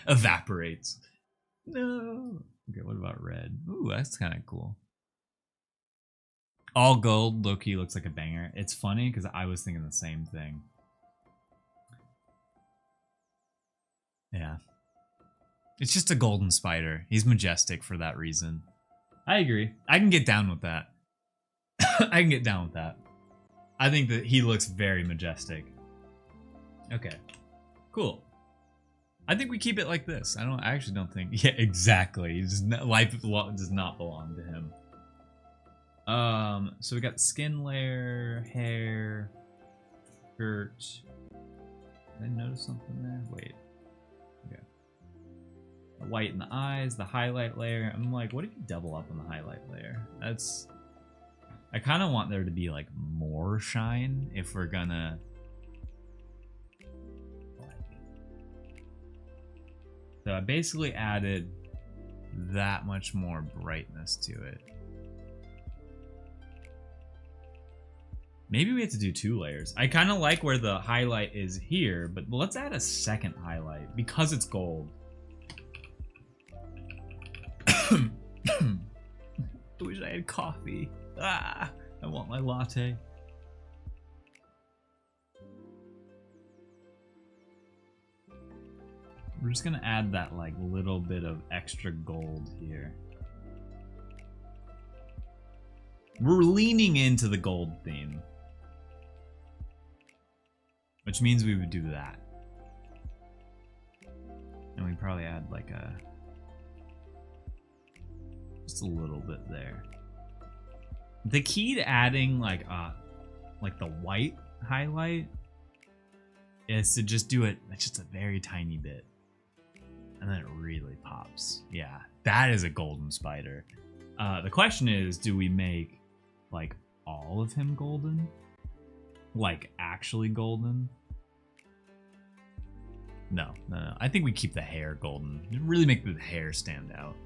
Evaporates. No. Okay, what about red? Ooh, that's kind of cool. All gold, low-key looks like a banger. It's funny because I was thinking the same thing. Yeah. It's just a golden spider. He's majestic for that reason. I agree. I can get down with that. I can get down with that. I think that he looks very majestic. Okay. Cool. I think we keep it like this. I actually don't think. Yeah, exactly. Life does not belong to him. So we got skin layer, hair, shirt. Did I notice something there? Wait. Okay. The white in the eyes, the highlight layer. I'm like, what if you double up on the highlight layer? I kind of want there to be like more shine if we're gonna. So I basically added that much more brightness to it. Maybe we have to do 2 layers. I kind of like where the highlight is here, but let's add a second highlight because it's gold. I wish I had coffee. I want my latte. We're just gonna add that like little bit of extra gold here. We're leaning into the gold theme, which means we would do that. And we'd probably add like just a little bit there. The key to adding like the white highlight is to just do it just a very tiny bit. And then it really pops. Yeah, that is a golden spider. The question is, do we make like all of him golden? Like actually golden? No. I think we keep the hair golden. Really make the hair stand out.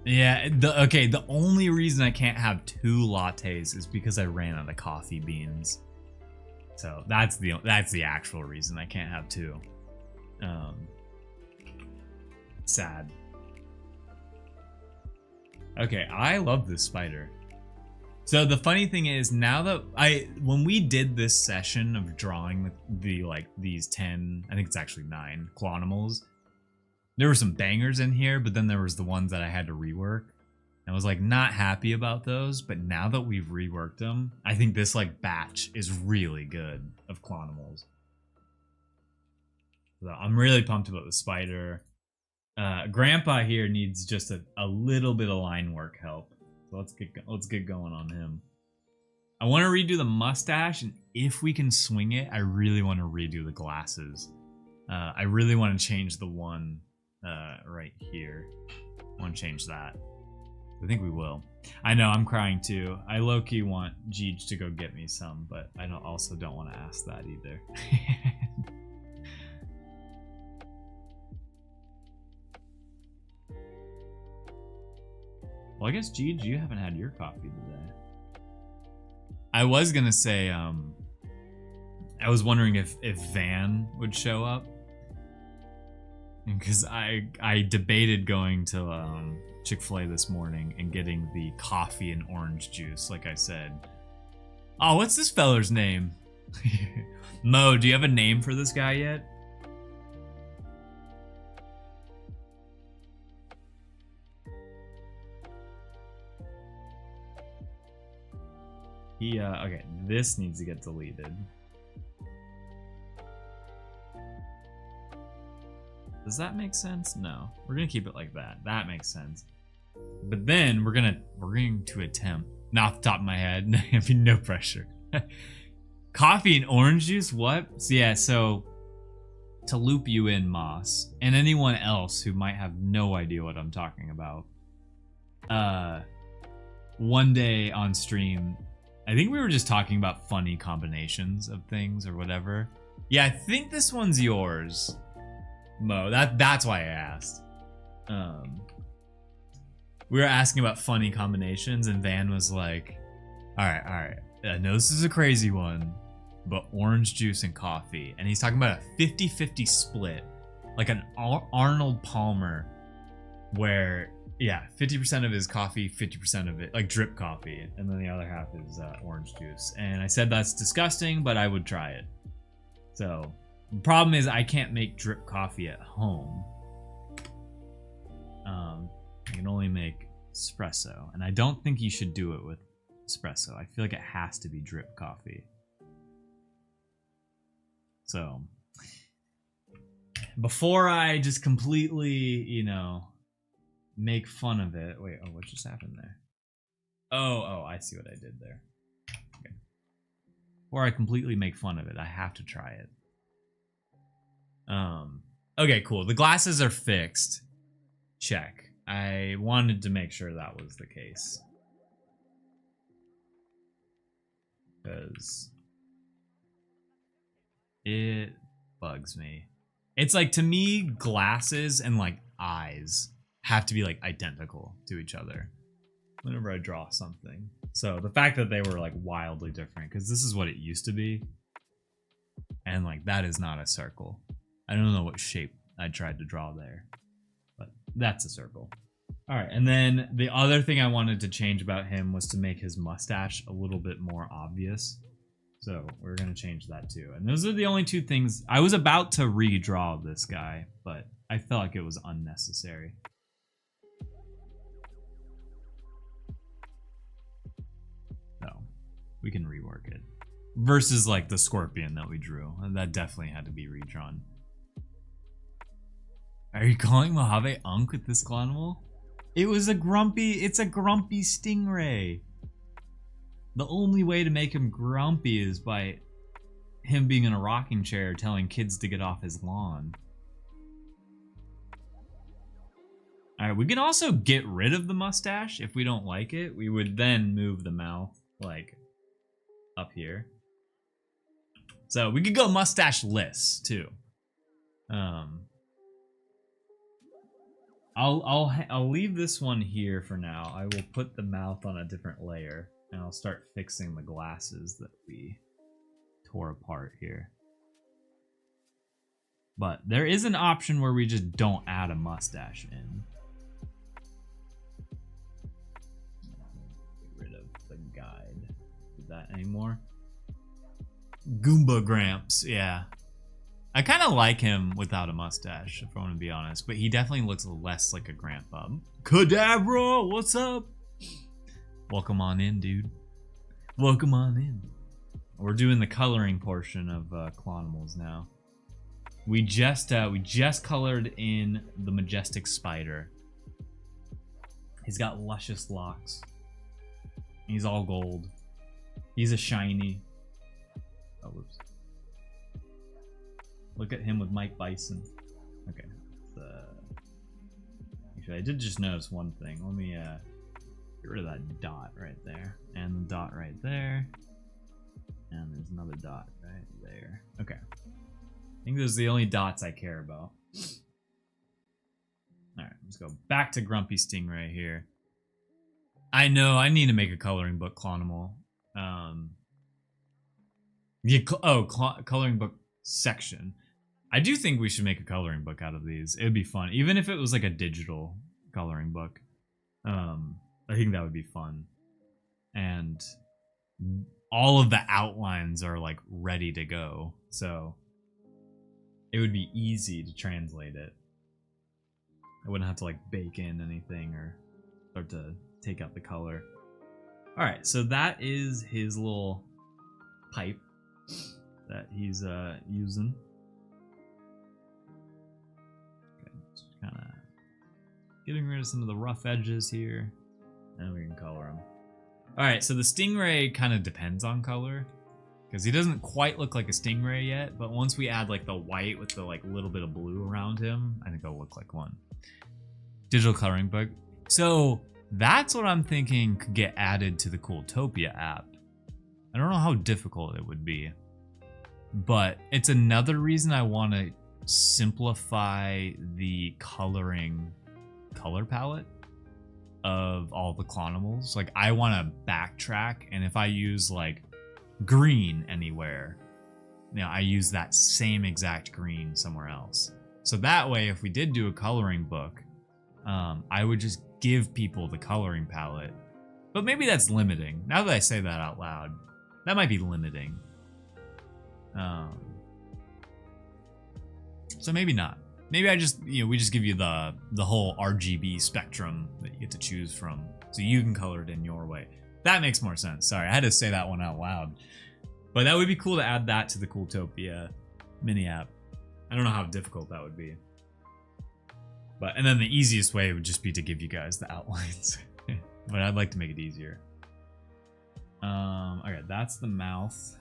Yeah, the only reason I can't have 2 lattes is because I ran out of coffee beans. So that's the actual reason I can't have 2. Sad. Okay, I love this spider. So the funny thing is, now that when we did this session of drawing the like these 10, I think it's actually 9 CLONimals, there were some bangers in here, but then there was the ones that I had to rework. And I was like not happy about those, but now that we've reworked them, I think this like batch is really good of CLONimals. So I'm really pumped about the spider. Grandpa here needs just a little bit of line work help. So let's get going on him. I want to redo the mustache, and if we can swing it, I really want to redo the glasses. I really want to change the one right here. I want to change that. I think we will. I know, I'm crying too. I low-key want Jeej to go get me some, but I also don't want to ask that either. Well, I guess, Jeej, you haven't had your coffee today. I was gonna say, I was wondering if Van would show up. Because I debated going to Chick-fil-A this morning and getting the coffee and orange juice, like I said. Oh, what's this feller's name? Mo, do you have a name for this guy yet? Okay, this needs to get deleted. Does that make sense? No. We're gonna keep it like that. That makes sense. But then we're going to attempt, not off the top of my head, I mean, no pressure. Coffee and orange juice? What? So yeah, so to loop you in, Moss, and anyone else who might have no idea what I'm talking about. One day on stream, I think we were just talking about funny combinations of things or whatever. Yeah, I think this one's yours, Mo. That's why I asked. We were asking about funny combinations, and Van was like, all right. I know this is a crazy one, but orange juice and coffee. And he's talking about a 50-50 split, like an Arnold Palmer, where, yeah, 50% of his coffee, 50% of it, like drip coffee, and then the other half is orange juice. And I said that's disgusting, but I would try it. So the problem is I can't make drip coffee at home. I can only make espresso, and I don't think you should do it with espresso. I feel like it has to be drip coffee. So before I just completely, you know, make fun of it. Wait, oh, what just happened there? Oh, I see what I did there. Okay. Before I completely make fun of it, I have to try it. Okay, cool. The glasses are fixed. Check. I wanted to make sure that was the case. Because it bugs me. It's like, to me, glasses and like eyes have to be like identical to each other whenever I draw something. So the fact that they were like wildly different, because this is what it used to be, and like that is not a circle. I don't know what shape I tried to draw there, but that's a circle. All right, and then the other thing I wanted to change about him was to make his mustache a little bit more obvious. So we're gonna change that too. And those are the only two things. I was about to redraw this guy, but I felt like it was unnecessary. So we can rework it. Versus like the scorpion that we drew. And that definitely had to be redrawn. Are you calling Mojave Unk with this CLONimal? It's a grumpy stingray. The only way to make him grumpy is by him being in a rocking chair telling kids to get off his lawn. Alright, we can also get rid of the mustache if we don't like it. We would then move the mouth, like, up here. So we could go mustache-less, too. I'll leave this one here for now. I will put the mouth on a different layer, and I'll start fixing the glasses that we tore apart here. But there is an option where we just don't add a mustache in. Get rid of the guide. Do that anymore? Goomba Gramps, yeah. I kind of like him without a mustache, if I want to be honest, but he definitely looks less like a grandpa. Kadabra, what's up? Welcome on in, dude. Welcome on in. We're doing the coloring portion of CLONimals now. We just colored in the majestic spider. He's got luscious locks. He's all gold. He's a shiny. Oh, whoops. Look at him with Mike Bison. Okay. Actually, I did just notice one thing. Let me get rid of that dot right there. And the dot right there. And there's another dot right there. Okay. I think those are the only dots I care about. Alright, let's go back to Grumpy Stingray here. I know, I need to make a coloring book CLONimal. Coloring book section. I do think we should make a coloring book out of these. It would be fun. Even if it was like a digital coloring book. I think that would be fun. And all of the outlines are like ready to go. So it would be easy to translate it. I wouldn't have to like bake in anything or start to take out the color. Alright, so that is his little pipe that he's using. Okay, just kind of getting rid of some of the rough edges here, and we can color him. Alright, so the stingray kind of depends on color, because he doesn't quite look like a stingray yet, but once we add like the white with the like little bit of blue around him, I think it'll look like one. Digital coloring book. So that's what I'm thinking could get added to the Cooltopia app. I don't know how difficult it would be, but it's another reason I want to simplify the coloring color palette of all the CLONimals. Like, I want to backtrack, and if I use like green anywhere, you know, I use that same exact green somewhere else. So that way, if we did do a coloring book, I would just give people the coloring palette. But maybe that's limiting. Now that I say that out loud, that might be limiting. So maybe not. Maybe I just, you know, we just give you the whole RGB spectrum that you get to choose from, so you can color it in your way. That makes more sense. Sorry, I had to say that one out loud. But that would be cool to add that to the Cooltopia. Mini app. I don't know how difficult that would be. And then the easiest way would just be to give you guys the outlines. But I'd like to make it easier. Okay, that's the mouth.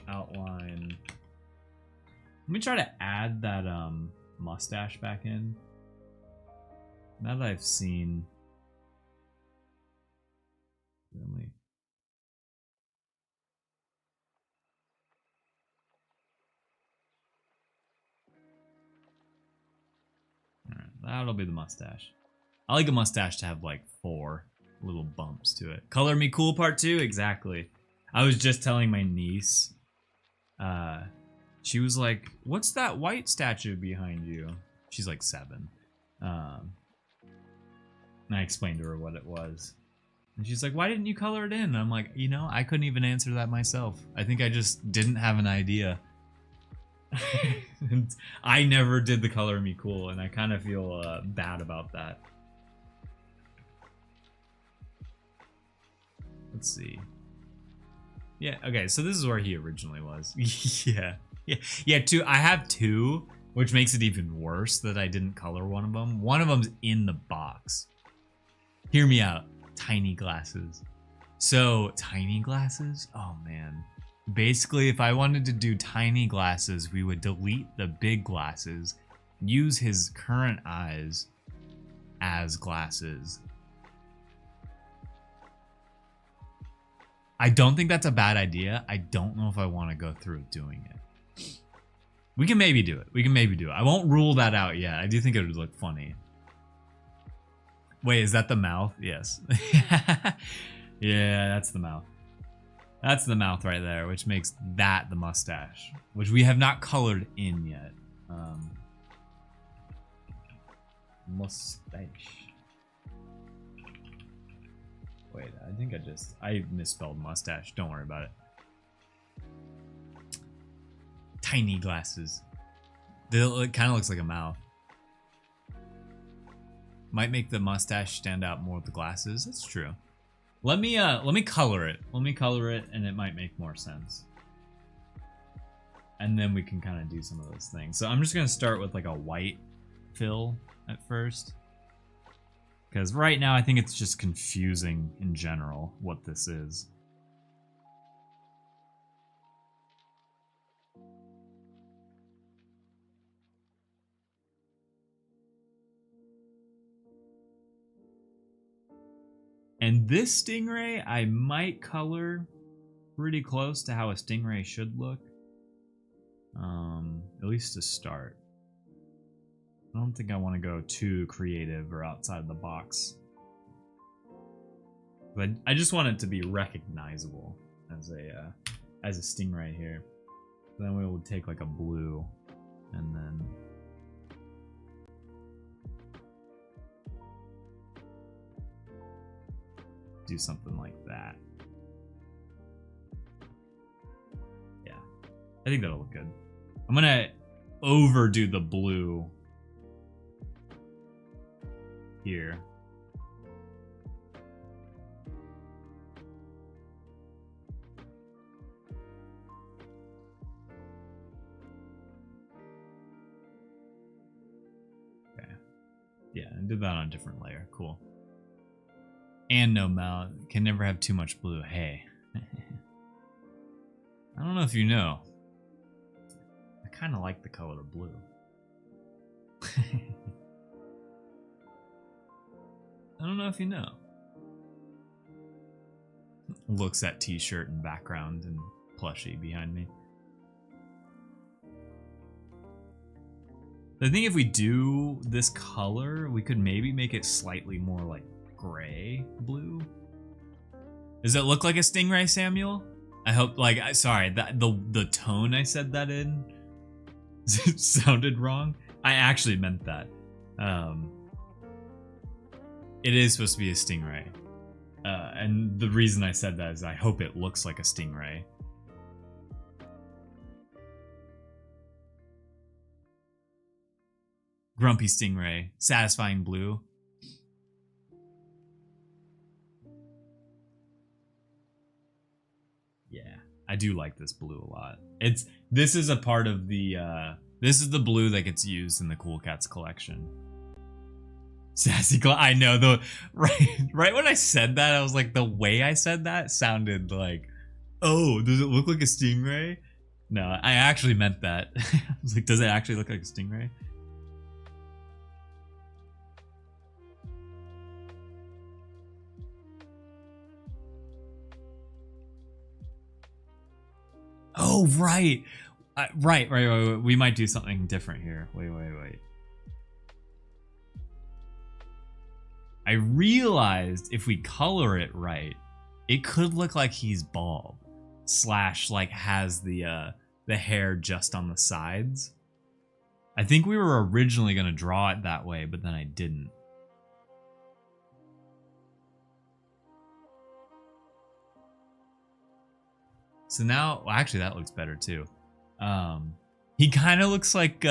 Outline. Let me try to add that mustache back in. Now that I've seen. Really. Alright, that'll be the mustache. I like a mustache to have like 4 little bumps to it. Color Me Cool Part 2? Exactly. I was just telling my niece. She was like, "What's that white statue behind you?" She's like 7. And I explained to her what it was. And she's like, "Why didn't you color it in?" And I'm like, you know, I couldn't even answer that myself. I think I just didn't have an idea. And I never did the Color Me Cool, and I kind of feel bad about that. Let's see. Yeah, okay, so this is where he originally was. Yeah, 2. I have 2, which makes it even worse that I didn't color one of them. One of them's in the box. Hear me out. Tiny glasses. So, tiny glasses? Oh, man. Basically, if I wanted to do tiny glasses, we would delete the big glasses, use his current eyes as glasses. I don't think that's a bad idea. I don't know if I want to go through doing it. We can maybe do it. I won't rule that out yet. I do think it would look funny. Wait, is that the mouth? Yes. Yeah, that's the mouth. That's the mouth right there, which makes that the mustache, which we have not colored in yet. Mustache. Wait, I think I misspelled mustache. Don't worry about it. Tiny glasses. It kind of looks like a mouth. Might make the mustache stand out more with the glasses. That's true. Let me color it. Let me color it, and it might make more sense. And then we can kind of do some of those things. So I'm just gonna start with like a white fill at first. Because right now I think it's just confusing in general what this is. And this stingray I might color pretty close to how a stingray should look. At least to start. I don't think I want to go too creative or outside the box. But I just want it to be recognizable as a stingray here. Then we will take like a blue and then do something like that. Yeah, I think that'll look good. I'm gonna overdo the blue here. Okay. Yeah, I did that on a different layer. Cool. And no mouth. Can never have too much blue. Hey. I don't know if you know. I kind of like the color blue. I don't know if you know. Looks at t-shirt and background and plushie behind me. I think if we do this color, we could maybe make it slightly more like gray blue. Does it look like a stingray, Samuel? I hope, like, sorry, that the tone I said that in sounded wrong. I actually meant that. It is supposed to be a stingray. And the reason I said that is I hope it looks like a stingray. Grumpy stingray. Satisfying blue. Yeah. I do like this blue a lot. This is a part of the this is the blue that gets used in the Cool Cats collection. Sassy I know the right when I said that, I was like, the way I said that sounded like, oh, does it look like a stingray? No, I actually meant that. I was like, does it actually look like a stingray? Oh, right. Right. We might do something different here. Wait. I realized if we color it right, it could look like he's bald. / like has the hair just on the sides. I think we were originally going to draw it that way, but then I didn't. So now, well, actually that looks better too. He kind of looks like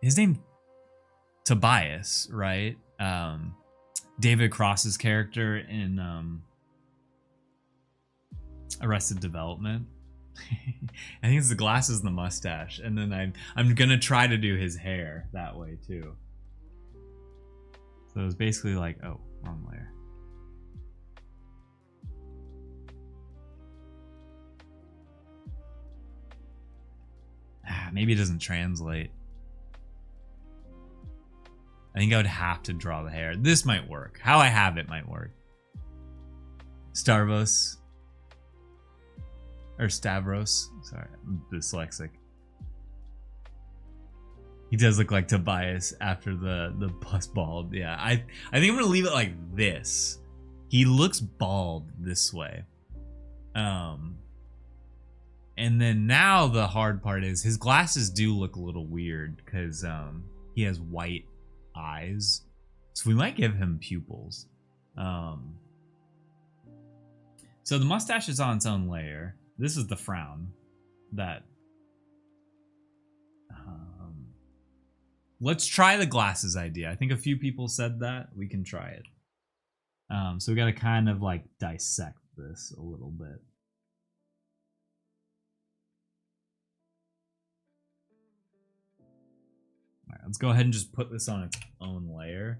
his name Tobias, right? David Cross's character in Arrested Development. I think it's the glasses and the mustache, and then I'm gonna try to do his hair that way too. So it's basically like, oh, wrong layer. Maybe it doesn't translate. I think I would have to draw the hair. This might work. How I have it might work. Starvos. Or Stavros. Sorry, I'm dyslexic. He does look like Tobias after the plus bald. Yeah, I think I'm gonna leave it like this. He looks bald this way. And then now the hard part is his glasses do look a little weird because he has white eyes. So we might give him pupils. So the mustache is on its own layer. This is the frown that let's try the glasses idea. I think a few people said that. We can try it. So we got to kind of like dissect this a little bit. All right, let's go ahead and just put this on its own layer.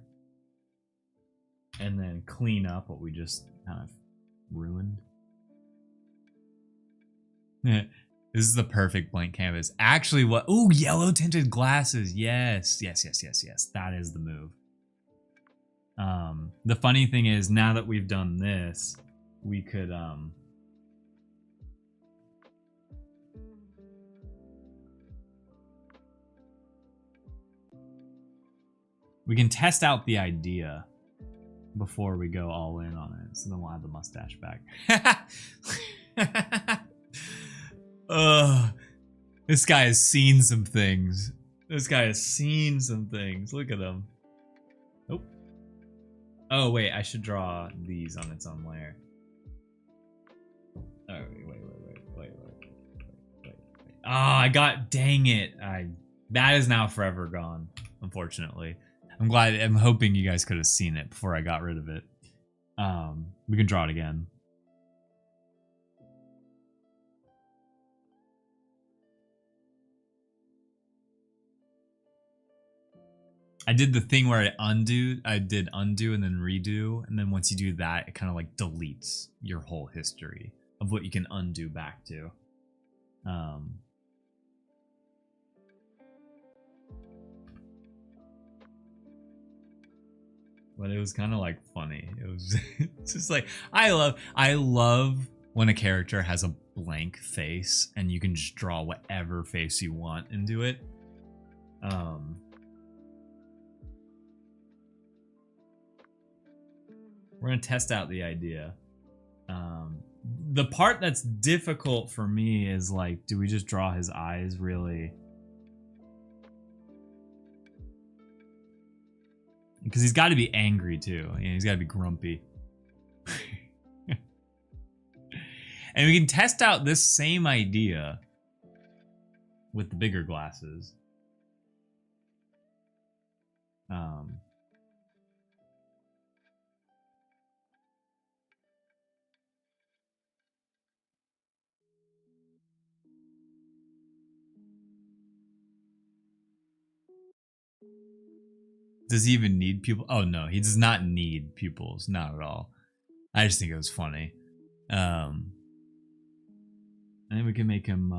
And then clean up what we just kind of ruined. This is the perfect blank canvas. Actually, what? Ooh, yellow tinted glasses. Yes. That is the move. The funny thing is, now that we've done this, we could we can test out the idea before we go all in on it. So then we'll have the mustache back. This guy has seen some things. Look at him. Nope. Oh, wait. I should draw these on its own layer. Oh, wait. Ah, I got... Dang it. That is now forever gone, unfortunately. I'm hoping you guys could have seen it before I got rid of it. We can draw it again. I did the thing where I did undo and then redo, and then once you do that, it kind of like deletes your whole history of what you can undo back to. But it was kind of like funny. It was just like I love when a character has a blank face and you can just draw whatever face you want into it. We're gonna test out the idea. The part that's difficult for me is like, do we just draw his eyes really? Because he's got to be angry too. Yeah, he's got to be grumpy. And we can test out this same idea with the bigger glasses. Does he even need pupils? Oh no, he does not need pupils. Not at all. I just think it was funny. And then we can make him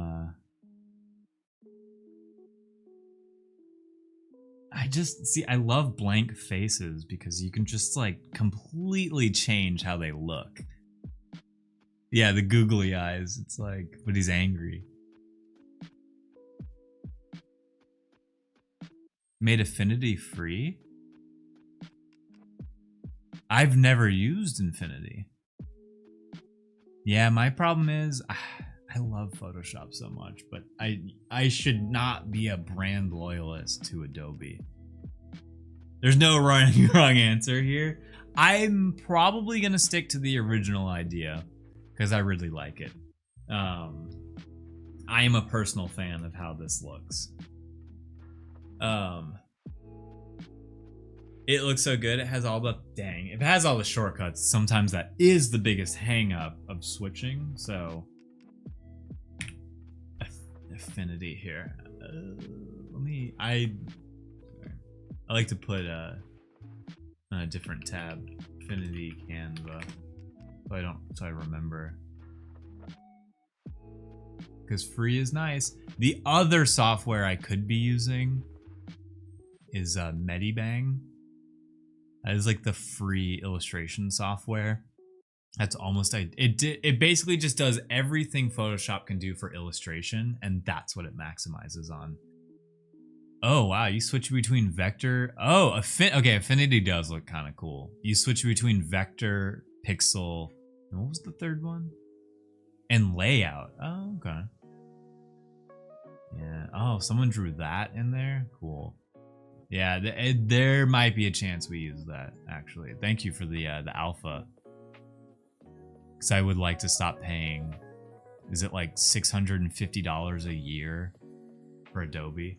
I love blank faces because you can just like completely change how they look. Yeah, the googly eyes. It's like, but he's angry. Made Affinity free? I've never used Infinity. Yeah, my problem is I love Photoshop so much, but I should not be a brand loyalist to Adobe. There's no wrong answer here. I'm probably gonna stick to the original idea because I really like it. I am a personal fan of how this looks. It looks so good. It has all the if it has all the shortcuts, sometimes that is the biggest hang up of switching. So Affinity here. I like to put on a different tab, Affinity Canva, so I remember. Because free is nice. The other software I could be using is Medibang. That is like the free illustration software. That's almost it basically just does everything Photoshop can do for illustration, and that's what it maximizes on. Oh wow, you switch between vector. Oh, okay, Affinity does look kind of cool. You switch between vector, pixel, and what was the third one? And layout. Oh, okay. Yeah. Oh, someone drew that in there. Cool. Yeah, there might be a chance we use that, actually. Thank you for the alpha. Because I would like to stop paying, is it like $650 a year for Adobe?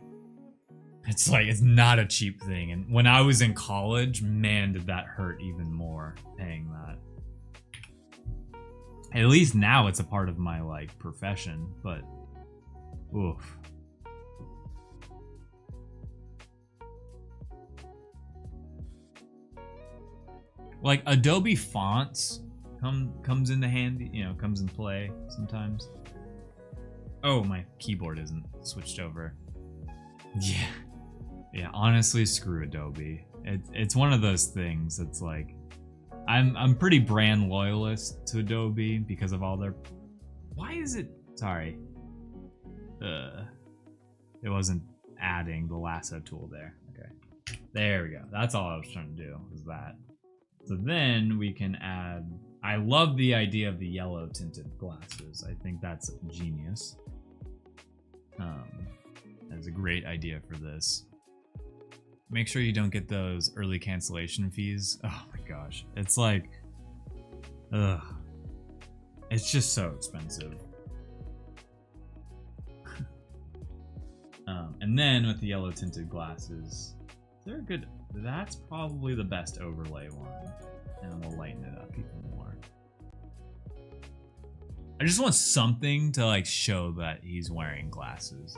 It's like, it's not a cheap thing. And when I was in college, man, did that hurt even more, paying that. At least now it's a part of my like profession, but oof. Like Adobe fonts comes into handy, comes in play sometimes. Oh, my keyboard isn't switched over. Yeah, honestly, screw Adobe. It's one of those things that's like, I'm pretty brand loyalist to Adobe because of all their. Why is it? Sorry. It wasn't adding the lasso tool there. Okay, there we go. That's all I was trying to do, was that. So then we can add, I love the idea of the yellow tinted glasses. I think that's genius. That's a great idea for this. Make sure you don't get those early cancellation fees. Oh my gosh. It's like, ugh. It's just so expensive. And then with the yellow tinted glasses, they're good. That's probably the best overlay one. And we'll lighten it up even more. I just want something to like show that he's wearing glasses.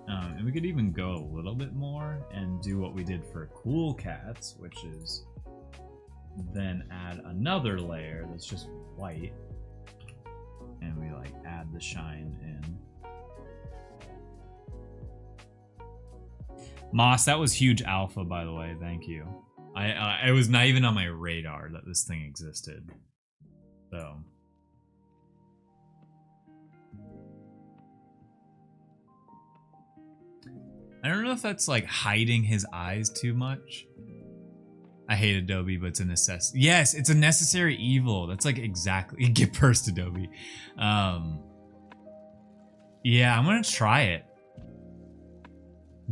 And we could even go a little bit more and do what we did for Cool Cats, which is then add another layer that's just white. And we like add the shine in. Moss, that was huge alpha, by the way. Thank you. I was not even on my radar that this thing existed. So. I don't know if that's like hiding his eyes too much. I hate Adobe, but it's a necessity. Yes, it's a necessary evil. That's like exactly. Get pursed, Adobe. Yeah, I'm gonna try it.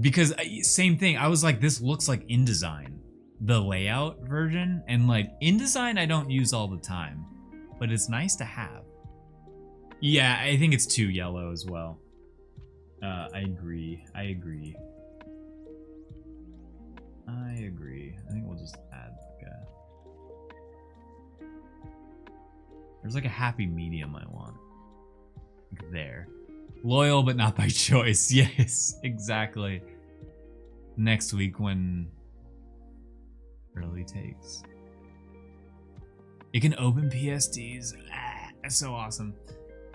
Because same thing, I was like, this looks like InDesign, the layout version, and like InDesign I don't use all the time, but it's nice to have. Yeah, I think it's too yellow as well. I agree. I think we'll just add like there's like a happy medium I want. Like there. Loyal but not by choice. Yes, exactly. Next week when Early takes. It can open PSDs. That's so awesome.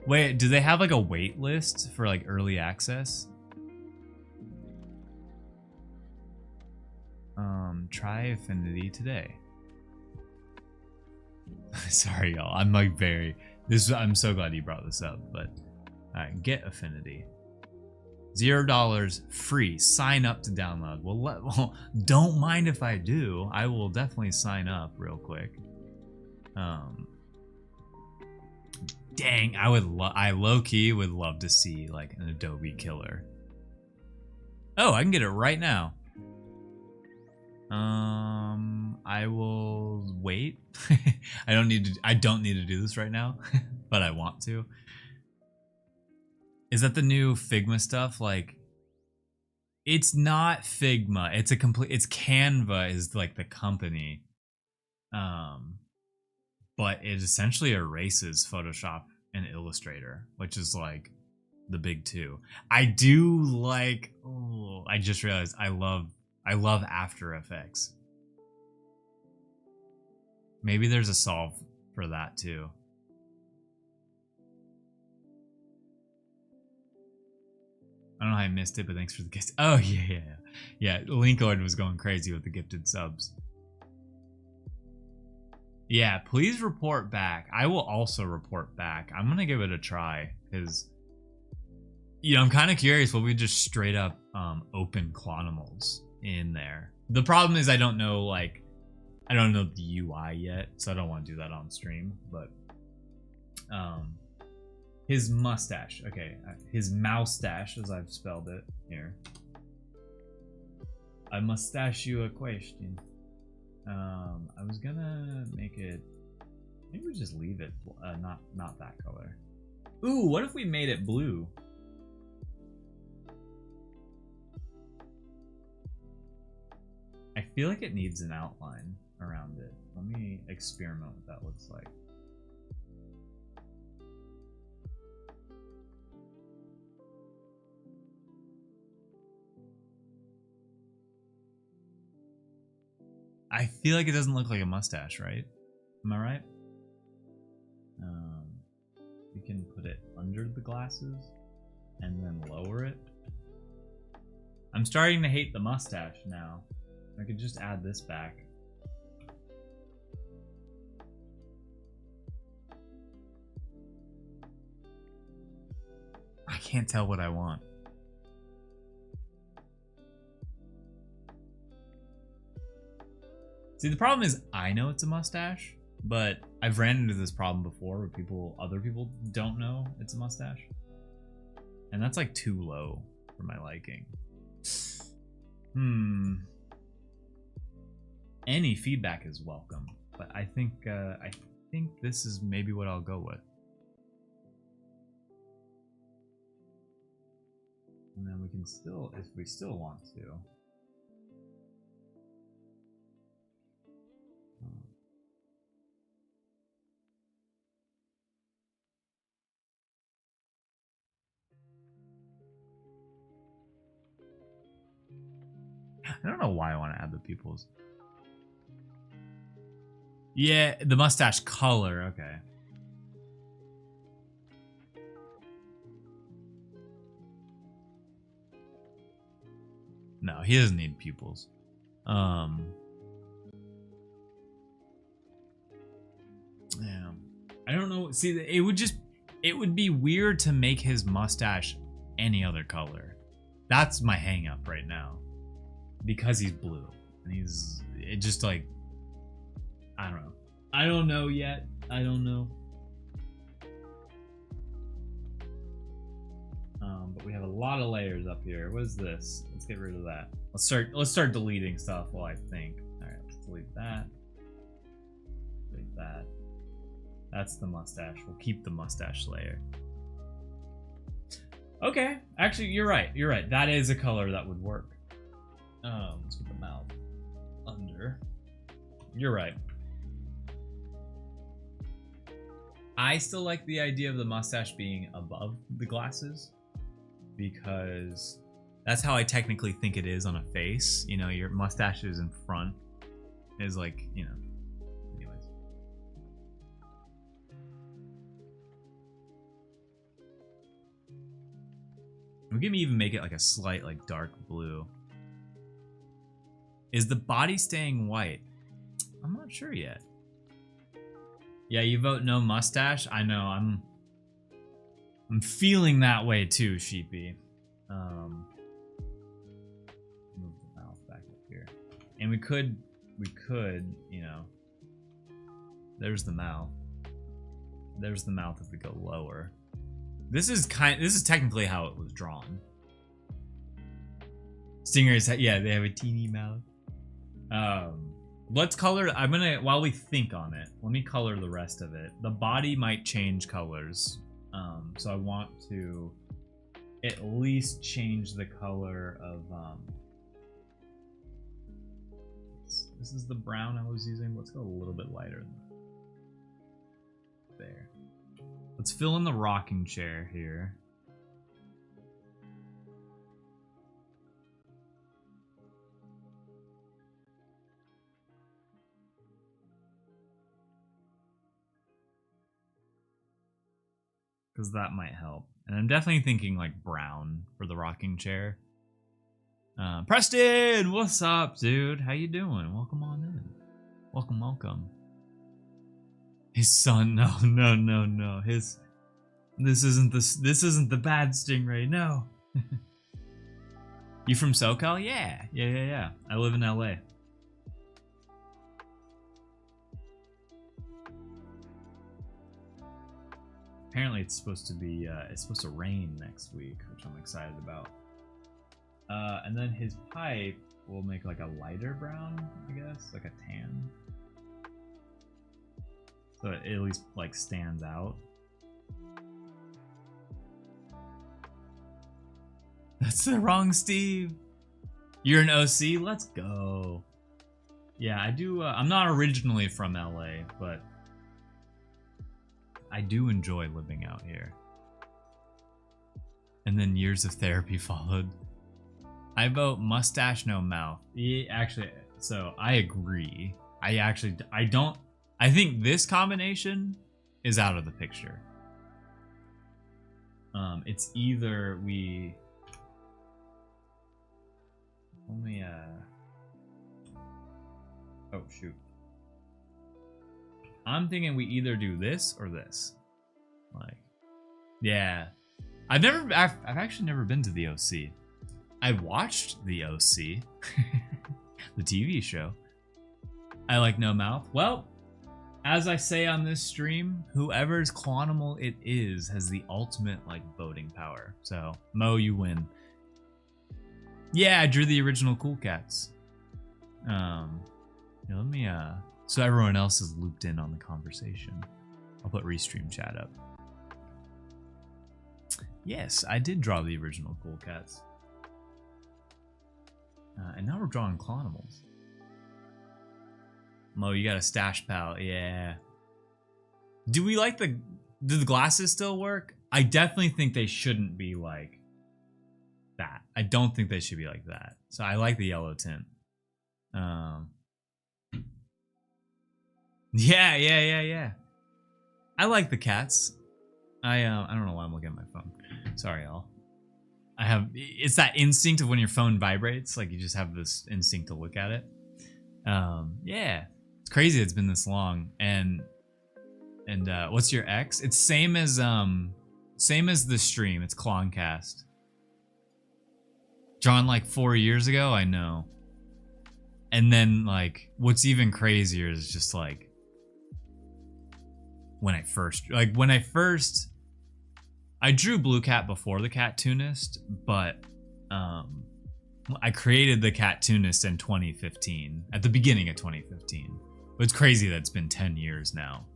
Wait, do they have like a wait list for like early access? Try Affinity today. Sorry, y'all. I'm like I'm so glad you brought this up, but alright, get Affinity. $0 free. Sign up to download. Well, don't mind if I do. I will definitely sign up real quick. Dang, I low-key would love to see like an Adobe killer. Oh, I can get it right now. I will wait. I don't need to do this right now, but I want to. Is that the new Figma stuff? Like, it's not Figma. It's Canva is like the company. But it essentially erases Photoshop and Illustrator, which is like the big two. I do like, I just realized I love After Effects. Maybe there's a solve for that too. I don't know how I missed it, but thanks for the gift. Oh yeah. Linkoid was going crazy with the gifted subs. Yeah, please report back. I will also report back. I'm gonna give it a try because, I'm kind of curious. Will we just straight up open CLONimals in there? The problem is I don't know the UI yet, so I don't want to do that on stream. But his mustache. Okay, his moustache, as I've spelled it here. I mustache you a question. I was gonna make it. Maybe we just leave it not that color. Ooh, what if we made it blue? I feel like it needs an outline around it. Let me experiment what that looks like. I feel like it doesn't look like a mustache, right? Am I right? We can put it under the glasses and then lower it. I'm starting to hate the mustache now. I could just add this back. I can't tell what I want. See, the problem is I know it's a mustache, but I've ran into this problem before where other people don't know it's a mustache. And that's like too low for my liking. Any feedback is welcome, but I think this is maybe what I'll go with. And then we can still, if we still want to. I don't know why I want to add the pupils. Yeah, the mustache color, okay. No, he doesn't need pupils. Yeah. I don't know. See, it would be weird to make his mustache any other color. That's my hang up right now. Because he's blue. And it just like, I don't know. I don't know yet. I don't know. But we have a lot of layers up here. What is this? Let's get rid of that. Let's start deleting stuff while I think. Alright, let's delete that. Delete that. That's the mustache. We'll keep the mustache layer. Okay. Actually, you're right. You're right. That is a color that would work. Let's put the mouth under. You're right. I still like the idea of the mustache being above the glasses because that's how I technically think it is on a face. You know, your mustache is in front is like, you know. Anyways. We can even make it like a slight like dark blue. Is the body staying white? I'm not sure yet. Yeah, you vote no mustache. I know. I'm feeling that way too, Sheepy. Move the mouth back up here, and we could, you know. There's the mouth. There's the mouth if we go lower. This is technically how it was drawn. Stingrays, yeah, they have a teeny mouth. Let's color. I'm gonna, while we think on it, let me color the rest of it. The body might change colors. So I want to at least change the color of, this is the brown I was using. Let's go a little bit lighter than that. There. Let's fill in the rocking chair here. Because that might help. And I'm definitely thinking like brown for the rocking chair. Preston, what's up, dude? How you doing? Welcome on in. Welcome, welcome. His son, no. This isn't the bad Stingray, no. You from SoCal? Yeah. I live in LA. Apparently it's supposed to be, it's supposed to rain next week, which I'm excited about. And then his pipe will make like a lighter brown, I guess, like a tan. So it at least like stands out. That's the wrong Steve. You're an OC? Let's go. Yeah, I do, I'm not originally from LA, but I do enjoy living out here. And then years of therapy followed. I vote mustache, no mouth. Yeah, actually, so I agree. I think this combination is out of the picture. It's either we only, oh shoot. I'm thinking we either do this or this. Like, yeah. I've actually never been to the OC. I watched the OC, the TV show. I like no mouth. Well, as I say on this stream, whoever's CLONimal it is has the ultimate like voting power. So Mo, you win. Yeah, I drew the original Cool Cats. Yeah, let me so everyone else is looped in on the conversation. I'll put restream chat up. Yes, I did draw the original Cool Cats. And now we're drawing CLONimals. Mo, you got a stash pal. Yeah. Do the glasses still work? I definitely think they shouldn't be like that. I don't think they should be like that. So I like the yellow tint. Yeah. I like the cats. I don't know why I'm looking at my phone. Sorry, y'all. It's that instinct of when your phone vibrates, like you just have this instinct to look at it. Yeah. It's crazy it's been this long. And what's your X? It's same as the stream. It's Cloncast. Drawn like 4 years ago, I know. And then like what's even crazier is just like when I drew Blue Cat before the Cattoonist, but I created the Cattoonist in 2015, at the beginning of 2015. But it's crazy that it's been 10 years now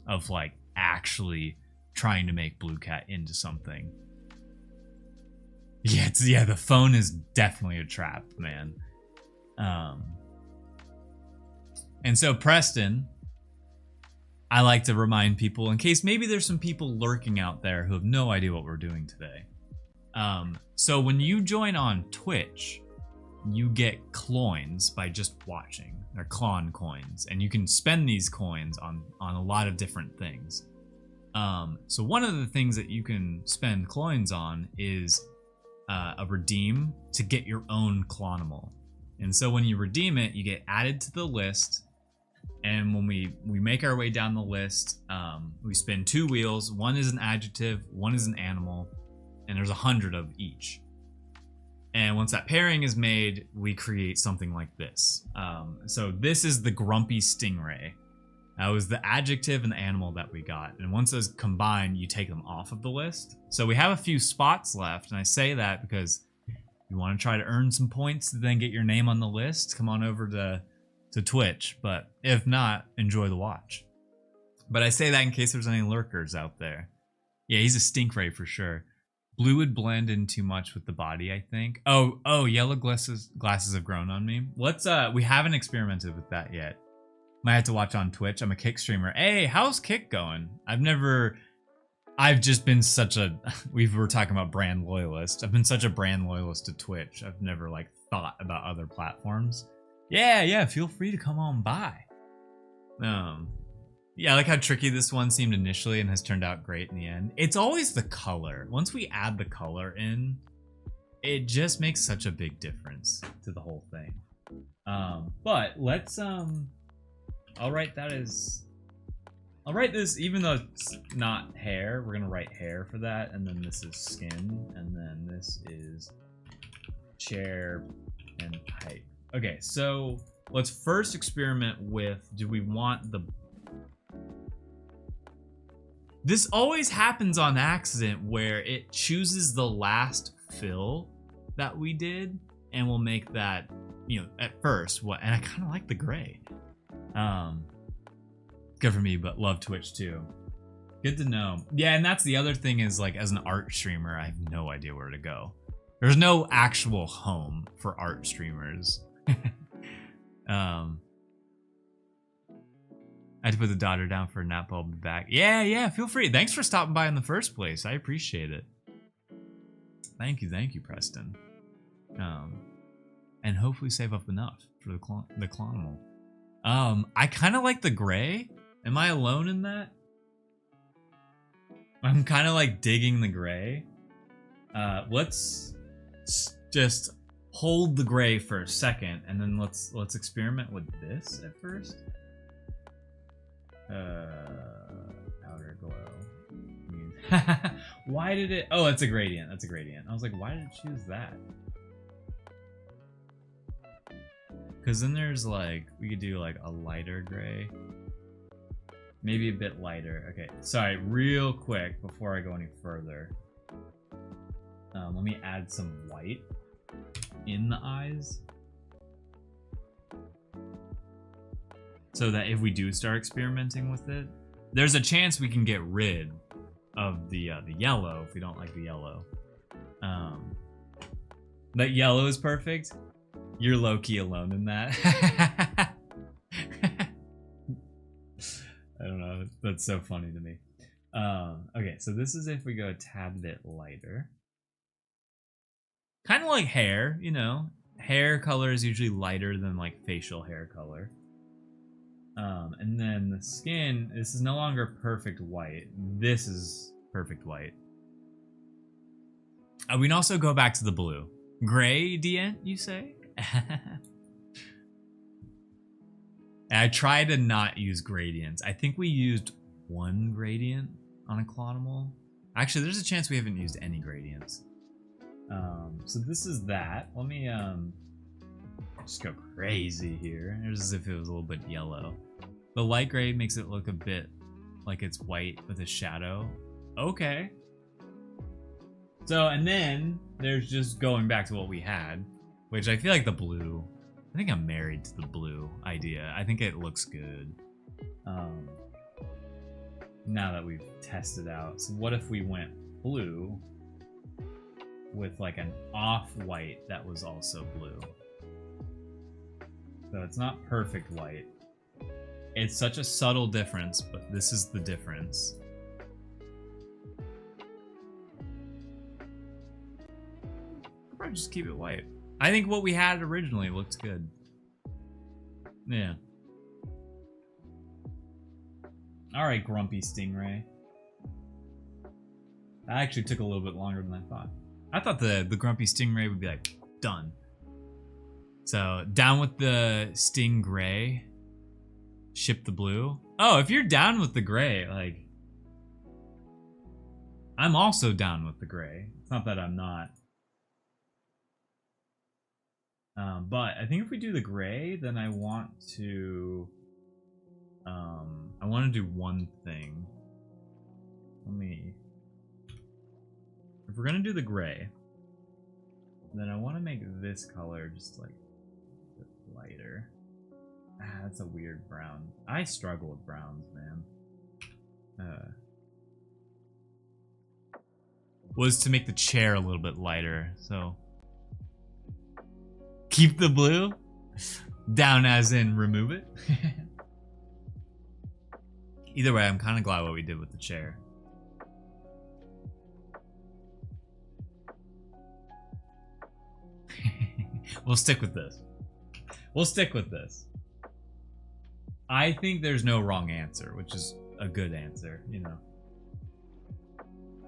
of like actually trying to make Blue Cat into something. Yeah, the phone is definitely a trap, man. And so Preston, I like to remind people, in case maybe there's some people lurking out there who have no idea what we're doing today. So when you join on Twitch, you get cloins by just watching. They're clon coins, and you can spend these coins on a lot of different things. So one of the things that you can spend coins on is a redeem to get your own CLONimal. And so when you redeem it, you get added to the list. And when we make our way down the list, we spin 2 wheels. One is an adjective, one is an animal, and there's 100 of each. And once that pairing is made, we create something like this. So this is the grumpy stingray. That was the adjective and the animal that we got. And once those combine, you take them off of the list. So we have a few spots left. And I say that because you want to try to earn some points to then get your name on the list, come on over to Twitch. But if not, enjoy the watch. But I say that in case there's any lurkers out there. Yeah, he's a stinkray for sure. Blue would blend in too much with the body, I think. Oh, yellow glasses have grown on me. Let's we haven't experimented with that yet. Might have to watch on Twitch. I'm a Kick streamer. Hey, how's Kick going? I've just been such a we were talking about brand loyalist. I've been such a brand loyalist to Twitch. I've never like thought about other platforms. Yeah, feel free to come on by. Yeah, I like how tricky this one seemed initially and has turned out great in the end. It's always the color. Once we add the color in, it just makes such a big difference to the whole thing. But let's I'll write this, even though it's not hair, we're gonna write hair for that, and then this is skin, and then this is chair and pipe. Okay, so let's first experiment with, do we want the... This always happens on accident where it chooses the last fill that we did, and we'll make that, you know, at first, and I kind of like the gray. Good for me, but love Twitch too. Good to know. Yeah, and that's the other thing is, like, as an art streamer, I have no idea where to go. There's no actual home for art streamers. I had to put the daughter down for a nap. I'll be back. Yeah, feel free. Thanks for stopping by in the first place. I appreciate it. Thank you, Preston. And hopefully save up enough for the CLONimal. I kind of like the gray. Am I alone in that? I'm kind of like digging the gray. Let's just hold the gray for a second, and then let's experiment with this at first. Outer glow. Why did it? Oh, that's a gradient. That's a gradient. I was like, why did it choose that? Because then there's like, we could do like a lighter gray. Maybe a bit lighter. Okay, sorry, real quick before I go any further. Let me add some white in the eyes. So that if we do start experimenting with it, there's a chance we can get rid of the yellow if we don't like the yellow. That yellow is perfect. You're low-key alone in that. I don't know. That's so funny to me. Okay, so this is if we go a tad bit lighter. Kind of like hair, you know. Hair color is usually lighter than like facial hair color. And then the skin, this is no longer perfect white. This is perfect white. We can also go back to the blue. Gradient, you say? I try to not use gradients. I think we used one gradient on a CLONimal. Actually, there's a chance we haven't used any gradients. So this is that. Let me just go crazy here. It's as if it was a little bit yellow. The light gray makes it look a bit like it's white with a shadow. Okay. So, and then there's just going back to what we had, which I feel like the blue, I think I'm married to the blue idea. I think it looks good. Now that we've tested out. So what if we went blue with like an off-white that was also blue? So it's not perfect white. It's such a subtle difference, but this is the difference. I'll probably just keep it white. I think what we had originally looked good. Yeah. Alright, Grumpy Stingray. That actually took a little bit longer than I thought. I thought the Grumpy Stingray would be like, done. So, down with the Stingray. Ship the blue. Oh, if you're down with the gray, like... I'm also down with the gray. It's not that I'm not. But I think if we do the gray, then I want to... I want to do one thing. Let me... If we're gonna do the gray, then I want to make this color just like a bit lighter. Ah, that's a weird brown. I struggle with browns, man. Was to make the chair a little bit lighter, so keep the blue down, as in remove it. Either way, I'm kind of glad what we did with the chair. We'll stick with this. We'll stick with this. I think there's no wrong answer, which is a good answer, you know.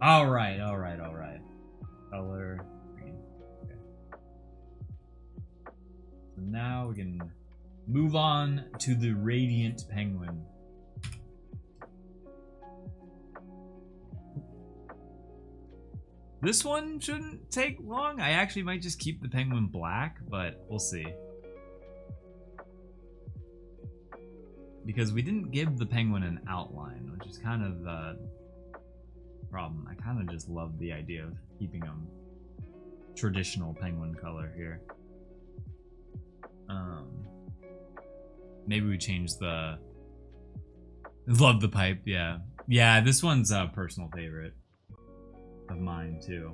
Alright, alright, alright. Color green. Okay. So now we can move on to the Radiant Penguin. This one shouldn't take long. I actually might just keep the penguin black, but we'll see. Because we didn't give the penguin an outline, which is kind of the problem. I kind of just love the idea of keeping them traditional penguin color here. Maybe we change the... Love the pipe, yeah. Yeah, this one's a personal favorite of mine too.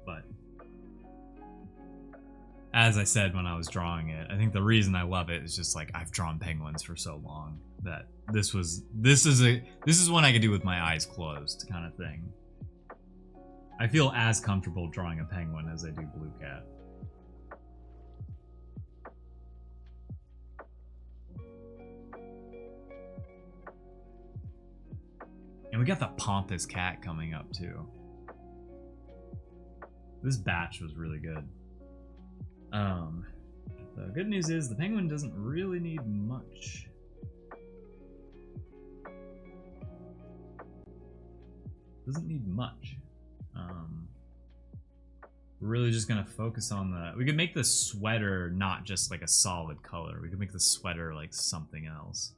But as I said when I was drawing it, I think the reason I love it is just like I've drawn penguins for so long that this is one I could do with my eyes closed kind of thing. I feel as comfortable drawing a penguin as I do Blue Cat. And we got the pompous cat coming up too. This batch was really good. The good news is the penguin doesn't really need much. Doesn't need much. We're really just gonna focus on the... We could make the sweater not just like a solid color. We could make the sweater like something else.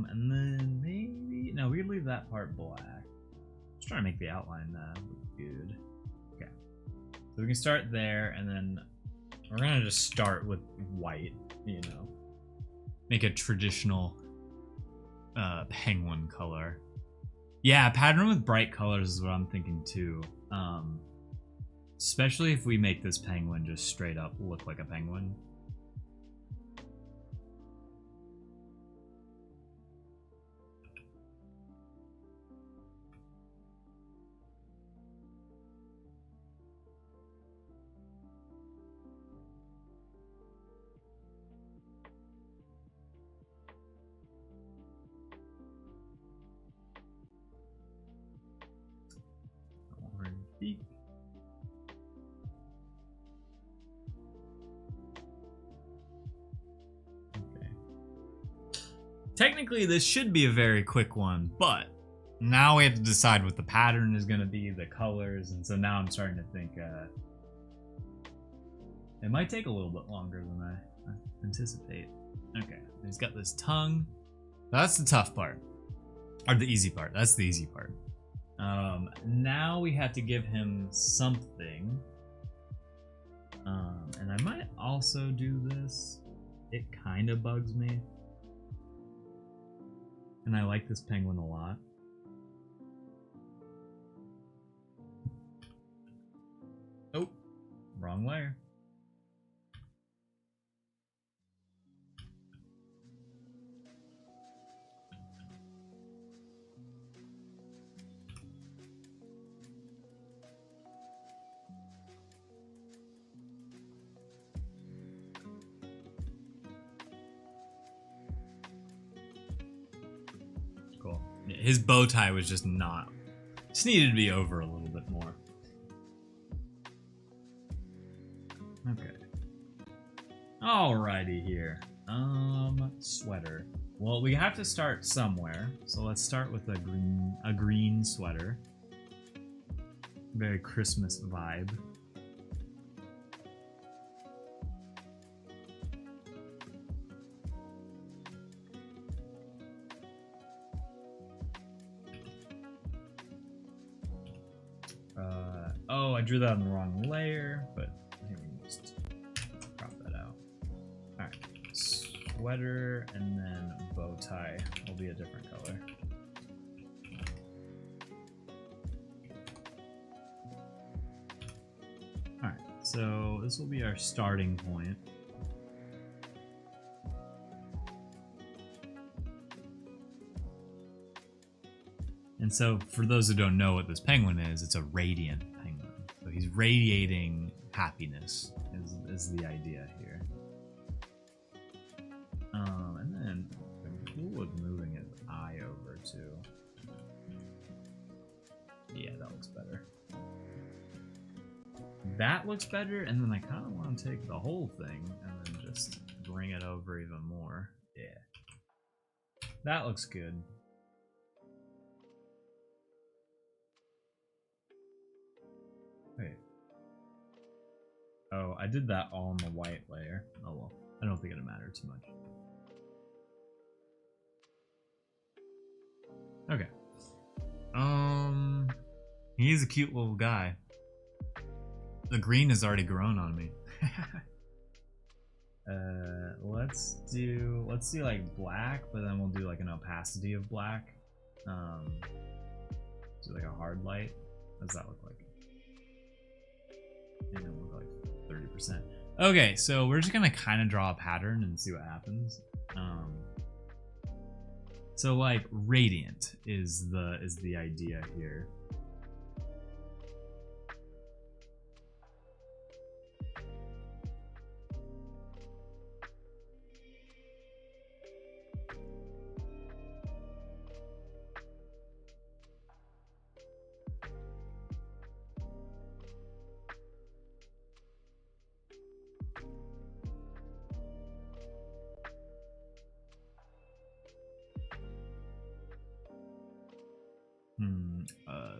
And then maybe... No, we could leave that part black. Just trying to make the outline look good. Okay. So we can start there, and then we're gonna just start with white, you know. Make a traditional penguin color. Yeah, pattern with bright colors is what I'm thinking too. Especially if we make this penguin just straight up look like a penguin. Okay. Technically, this should be a very quick one, but now we have to decide what the pattern is going to be, the colors, and so now I'm starting to think it might take a little bit longer than I anticipate. Okay, he's got this tongue. That's the tough part. Or the easy part. That's the easy part. Now we have to give him something. And I might also do this. It kind of bugs me. And I like this penguin a lot. Oh, wrong layer. Cool. His bow tie was just not. Just needed to be over a little bit more. Okay. Alrighty here. Sweater. Well, we have to start somewhere, so let's start with a green sweater. Very Christmas vibe. Oh, I drew that on the wrong layer, but here we can just crop that out. Alright, sweater and then bow tie will be a different color. Alright, so this will be our starting point. And so, for those who don't know what this penguin is, it's a radiant penguin. So he's radiating happiness, is the idea here. And then, I'm cool with moving his eye over too. Yeah, that looks better. That looks better, and then I kind of want to take the whole thing and then just bring it over even more. Yeah. That looks good. Wait. Oh, I did that all on the white layer. Oh well. I don't think it'll matter too much. Okay. He's a cute little guy. The green has already grown on me. Let's do like black, but then we'll do like an opacity of black. Do like a hard light. What does that look like? And then we'll go like 30%. Okay, so we're just gonna kind of draw a pattern and see what happens. So like radiant is the idea here.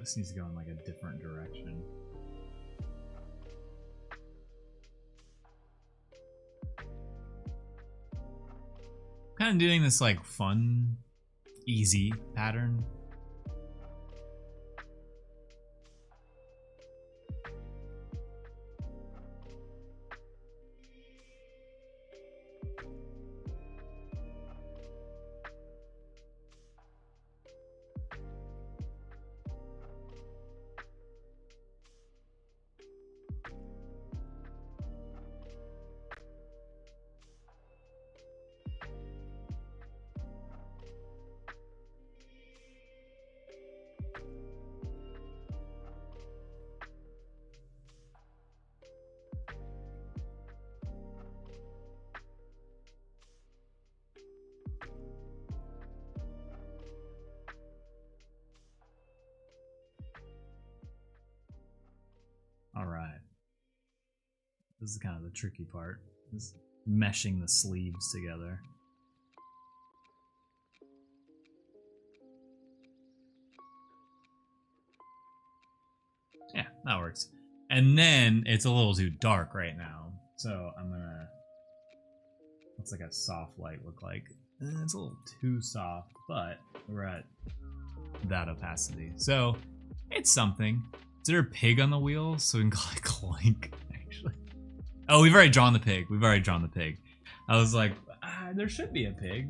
This needs to go in like a different direction. Kind of doing this like fun, easy pattern. All right. This is kind of the tricky part, is meshing the sleeves together. Yeah, that works. And then it's a little too dark right now, so I'm gonna. What's like a soft light look like? It's a little too soft, but we're at that opacity. So It's something. Is there a pig on the wheel so we can call it Cloink? Actually. Oh, we've already drawn the pig. I was like, there should be a pig.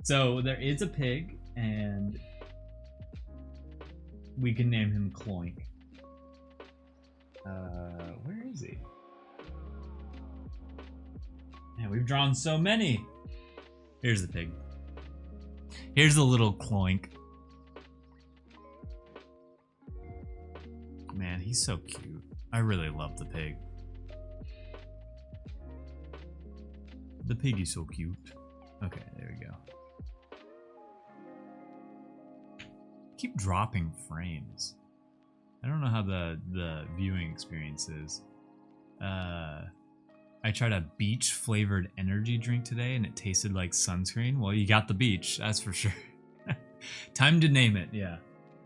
So there is a pig, and we can name him Cloink. Where is he? Man, we've drawn so many. Here's the pig. Here's the little Cloink. Man, he's so cute. I really love the pig. The pig is so cute. Okay, there we go. Keep dropping frames. I don't know how the viewing experience is. I tried a beach flavored energy drink today and it tasted like sunscreen. Well, you got the beach, that's for sure. Time to name it, yeah.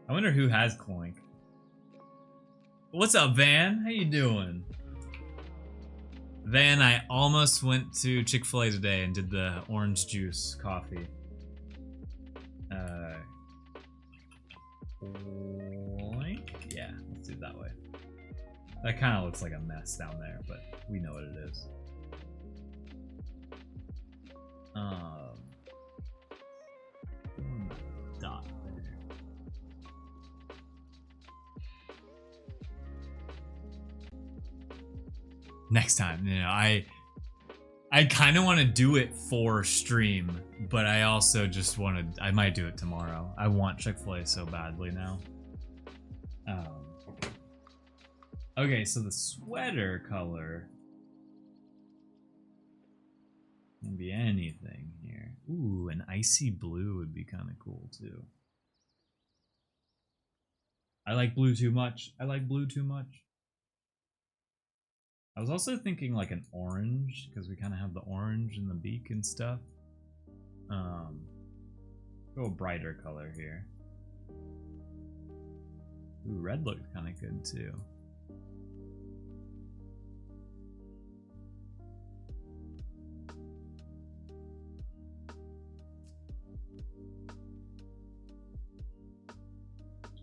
I wonder who has Cloink. What's up, Van? How you doing? Van, I almost went to Chick-fil-A today and did the orange juice coffee. Cloink? Yeah, let's do it that way. That kind of looks like a mess down there, but we know what it is. Dot there. Next time, you know, I kind of want to do it for stream, but I also just want to. I might do it tomorrow. I want Chick-fil-A so badly now. Okay, so the sweater color can be anything here. Ooh, an icy blue would be kind of cool too. I like blue too much. I was also thinking like an orange, because we kind of have the orange in the beak and stuff. Go a brighter color here. Ooh, red looks kind of good too.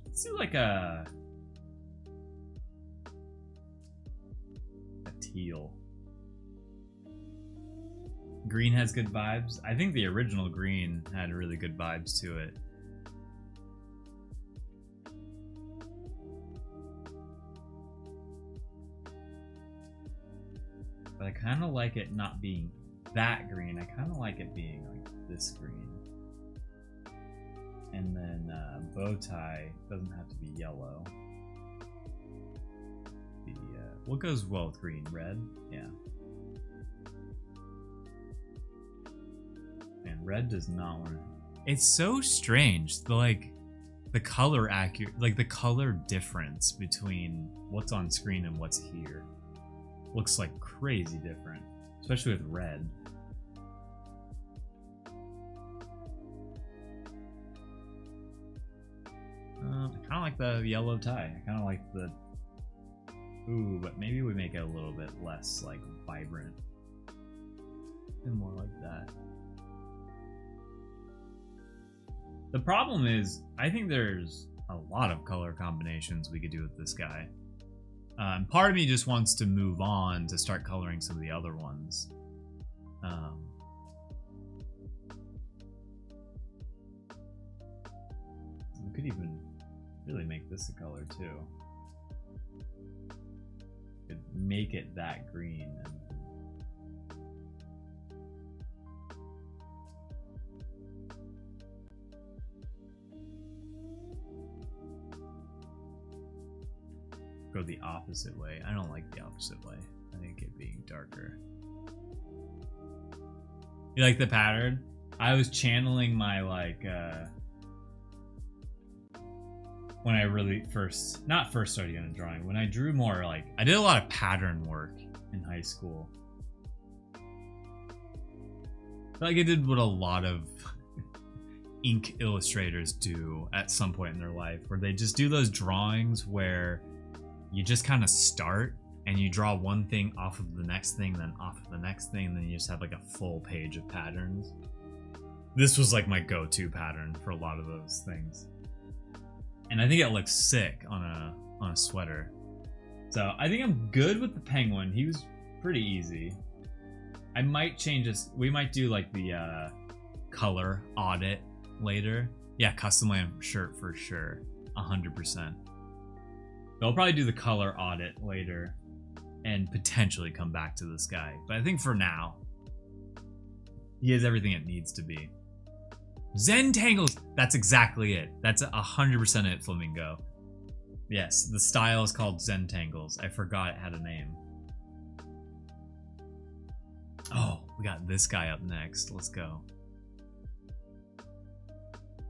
Let's do like a teal. Green has good vibes. I think the original green had really good vibes to it. But I kind of like it not being that green. I kind of like it being like this green. And then bow tie doesn't have to be yellow. What goes well with green? Red? Yeah. And red does not want to. It's so strange. The color accurate, like the color difference between what's on screen and what's here looks like crazy different, especially with red. I kind of like the yellow tie. I kind of like the. Ooh, but maybe we make it a little bit less like vibrant and more like that. The problem is, I think there's a lot of color combinations we could do with this guy. Part of me just wants to move on to start coloring some of the other ones. We could even really make this a color too. Could make it that green and go the opposite way. I don't like the opposite way. I think it being darker. You like the pattern? I was channeling my like when I really not first started getting into drawing, when I drew more, like I did a lot of pattern work in high school. Like I did what a lot of ink illustrators do at some point in their life, where they just do those drawings where you just kind of start and you draw one thing off of the next thing, then off of the next thing, and then you just have like a full page of patterns. This was like my go-to pattern for a lot of those things. And I think it looks sick on a sweater. So I think I'm good with the penguin. He was pretty easy. I might change this. We might do like the color audit later. Yeah, custom lamp shirt for sure. 100%. I'll probably do the color audit later and potentially come back to this guy. But I think for now, he has everything it needs to be. Zentangles! That's exactly it. That's 100% it, Flamingo. Yes, the style is called Zentangles. I forgot it had a name. Oh, we got this guy up next. Let's go.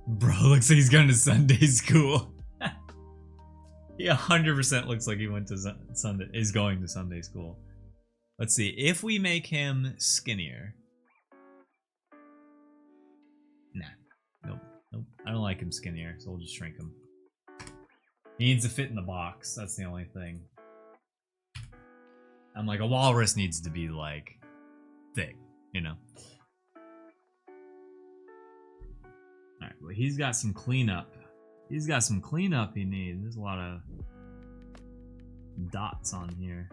Bro, looks like he's going to Sunday school. He 100% looks like he went to Sunday. Is going to Sunday school. Let's see if we make him skinnier. Nah, nope. I don't like him skinnier, so we'll just shrink him. He needs to fit in the box. That's the only thing. I'm like, a walrus needs to be like thick, you know. All right, well, he's got some cleanup. He's got some cleanup he needs. There's a lot of dots on here.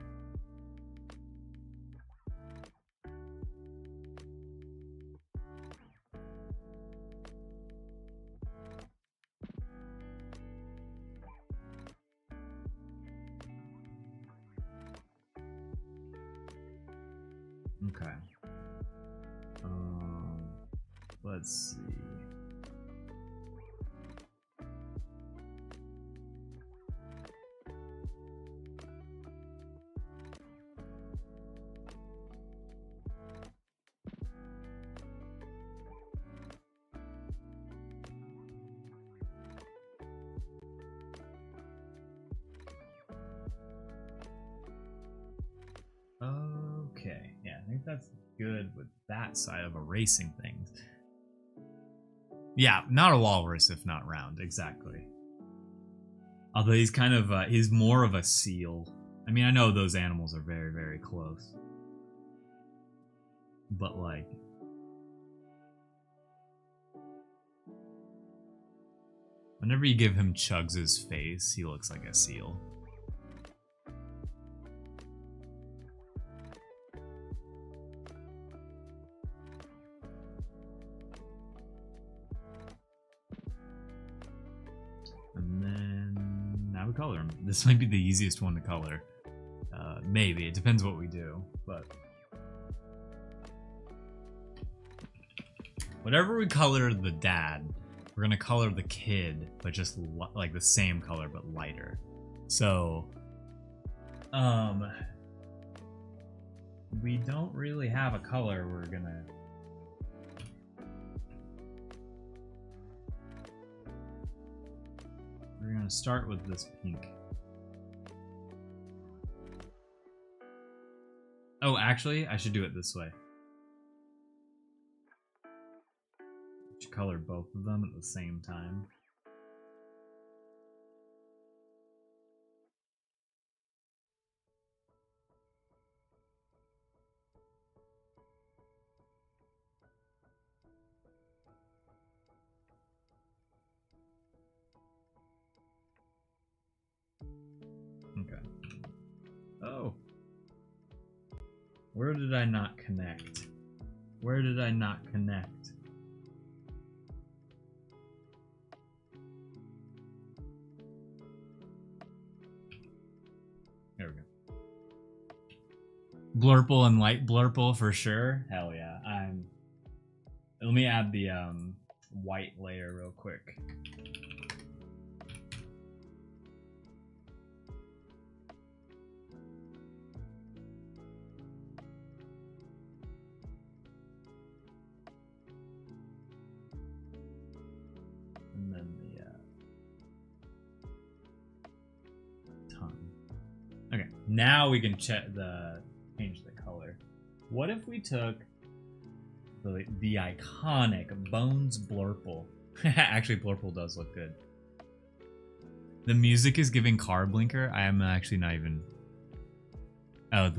Okay. Let's see. Okay, yeah, I think that's good with that side of erasing things. Yeah, not a walrus if not round, exactly. Although he's kind of, he's more of a seal. I mean, I know those animals are very, very close. But like... whenever you give him Chugs' face, he looks like a seal. And then now we color him. This might be the easiest one to color. Maybe. It depends what we do, but... whatever we color the dad, we're gonna color the kid, but just like the same color, but lighter. So, we don't really have a color we're gonna... we're gonna start with this pink. Oh, actually, I should do it this way. Should color both of them at the same time. Okay. Oh. Where did I not connect? Where did I not connect? There we go. Blurple and light blurple for sure. Hell yeah. Let me add the white layer real quick. And then the tongue. Okay, now we can change the color. What if we took the iconic Bones Blurple? Actually, Blurple does look good. The music is giving car blinker. I am actually not even... oh,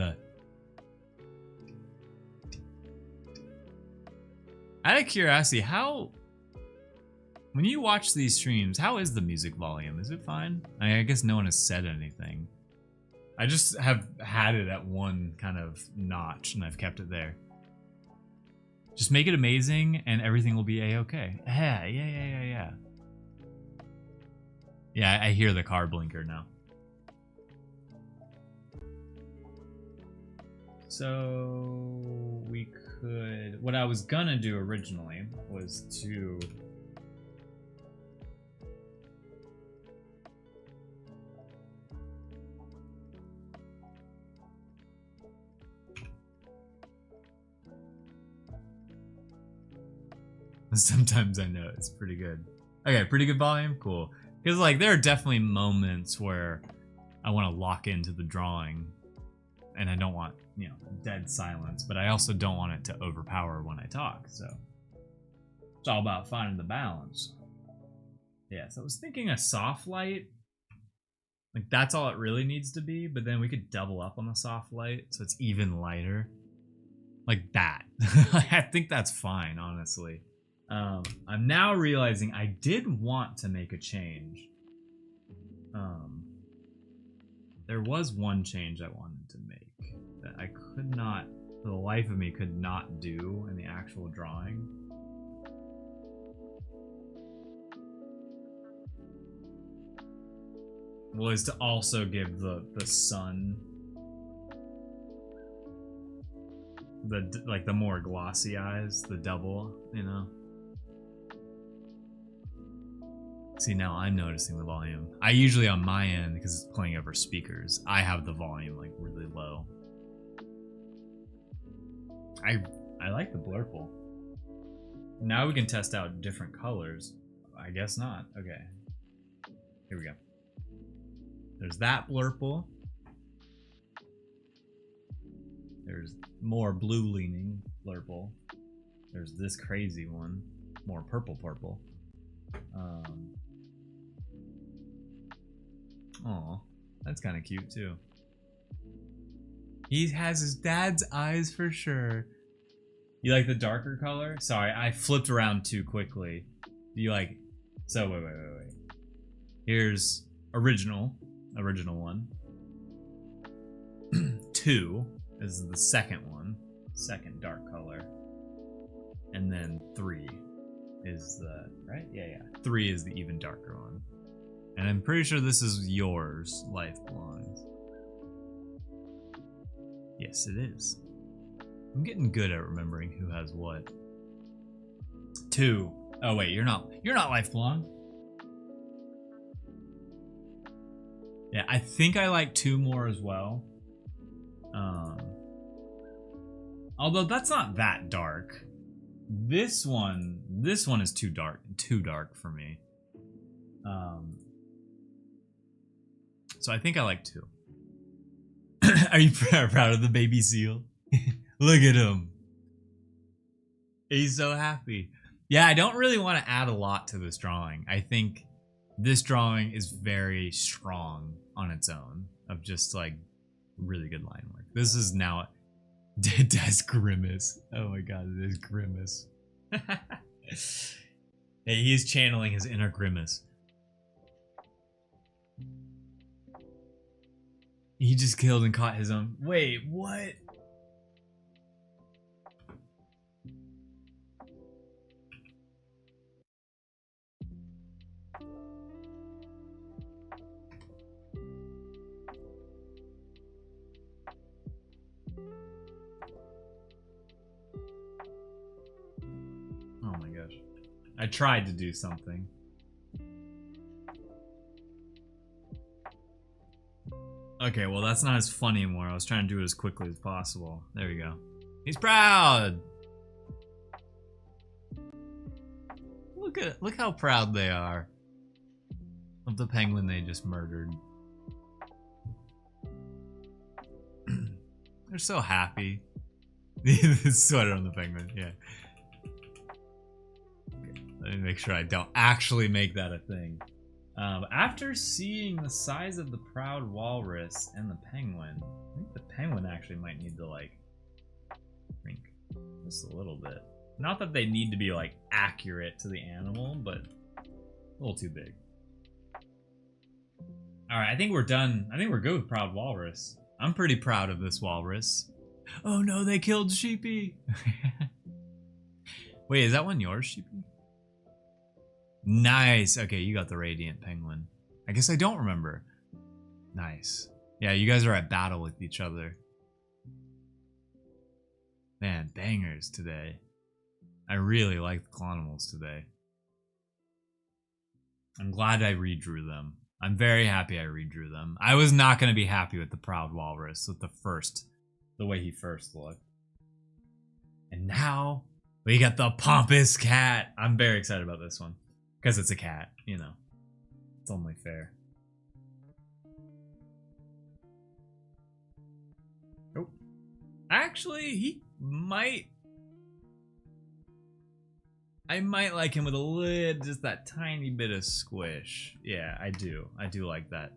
out of curiosity, how When you watch these streams, how is the music volume? Is it fine? I guess no one has said anything. I just have had it at one kind of notch and I've kept it there. Just make it amazing and everything will be a-okay. Yeah. Yeah, I hear the car blinker now. So we could, what I was gonna do originally was to sometimes I know it's pretty good. Okay, pretty good volume, cool. Because like there are definitely moments where I want to lock into the drawing and I don't want, you know, dead silence, but I also don't want it to overpower when I talk, so it's all about finding the balance. Yeah, so I was thinking a soft light, like that's all it really needs to be, but then we could double up on the soft light so it's even lighter, like that. I think that's fine, honestly. I'm now realizing I did want to make a change. There was one change I wanted to make that I could not, for the life of me, could not do in the actual drawing. Was to also give the sun the more glossy eyes, the double, you know. See, now I'm noticing the volume. I usually on my end, because it's playing over speakers, I have the volume like really low. I like the blurple. Now we can test out different colors. I guess not. Okay. Here we go. There's that blurple. There's more blue leaning blurple. There's this crazy one, more purple. Oh, that's kind of cute too. He has his dad's eyes for sure. You like the darker color? Sorry, I flipped around too quickly. You like, so wait. Here's original one. 2 is the second one, second dark color. And then 3 is the, right? Yeah. 3 is the even darker one. And I'm pretty sure this is yours, Life Belongs. Yes, it is. I'm getting good at remembering who has what. 2. Oh wait, you're not Life Belong. Yeah, I think I like 2 more as well. Although that's not that dark. This one is too dark for me. So I think I like 2. Are you proud of the baby seal? Look at him. He's so happy. Yeah, I don't really want to add a lot to this drawing. I think this drawing is very strong on its own, of just like really good line work. This is now Dad's grimace. Oh my god, it is Grimace. Hey, he's channeling his inner Grimace. He just killed and caught his own. Wait, what? Oh my gosh. I tried to do something. Okay, well that's not as funny anymore. I was trying to do it as quickly as possible. There we go. He's proud! Look how proud they are of the penguin they just murdered. They're so happy. The sweater on the penguin, yeah. Okay, let me make sure I don't actually make that a thing. After seeing the size of the proud walrus and the penguin, I think the penguin actually might need to like shrink just a little bit. Not that they need to be like accurate to the animal, but A little too big. Alright, I think we're done. I think we're good with Proud Walrus. I'm pretty proud of this walrus. Oh no, they killed Sheepy! Wait, is that one yours, Sheepy? Nice! Okay, you got the Radiant Penguin. I guess I don't remember. Nice. Yeah, you guys are at battle with each other. Man, bangers today. I really like the CLONimals today. I'm glad I redrew them. I'm very happy I redrew them. I was not going to be happy with the Proud Walrus, with the way he first looked. And now, we got the Pompous Cat. I'm very excited about this one. Because it's a cat, you know. It's only fair. Oh. Actually, he might... I might like him with a lid, just that tiny bit of squish. Yeah, I do. I do like that.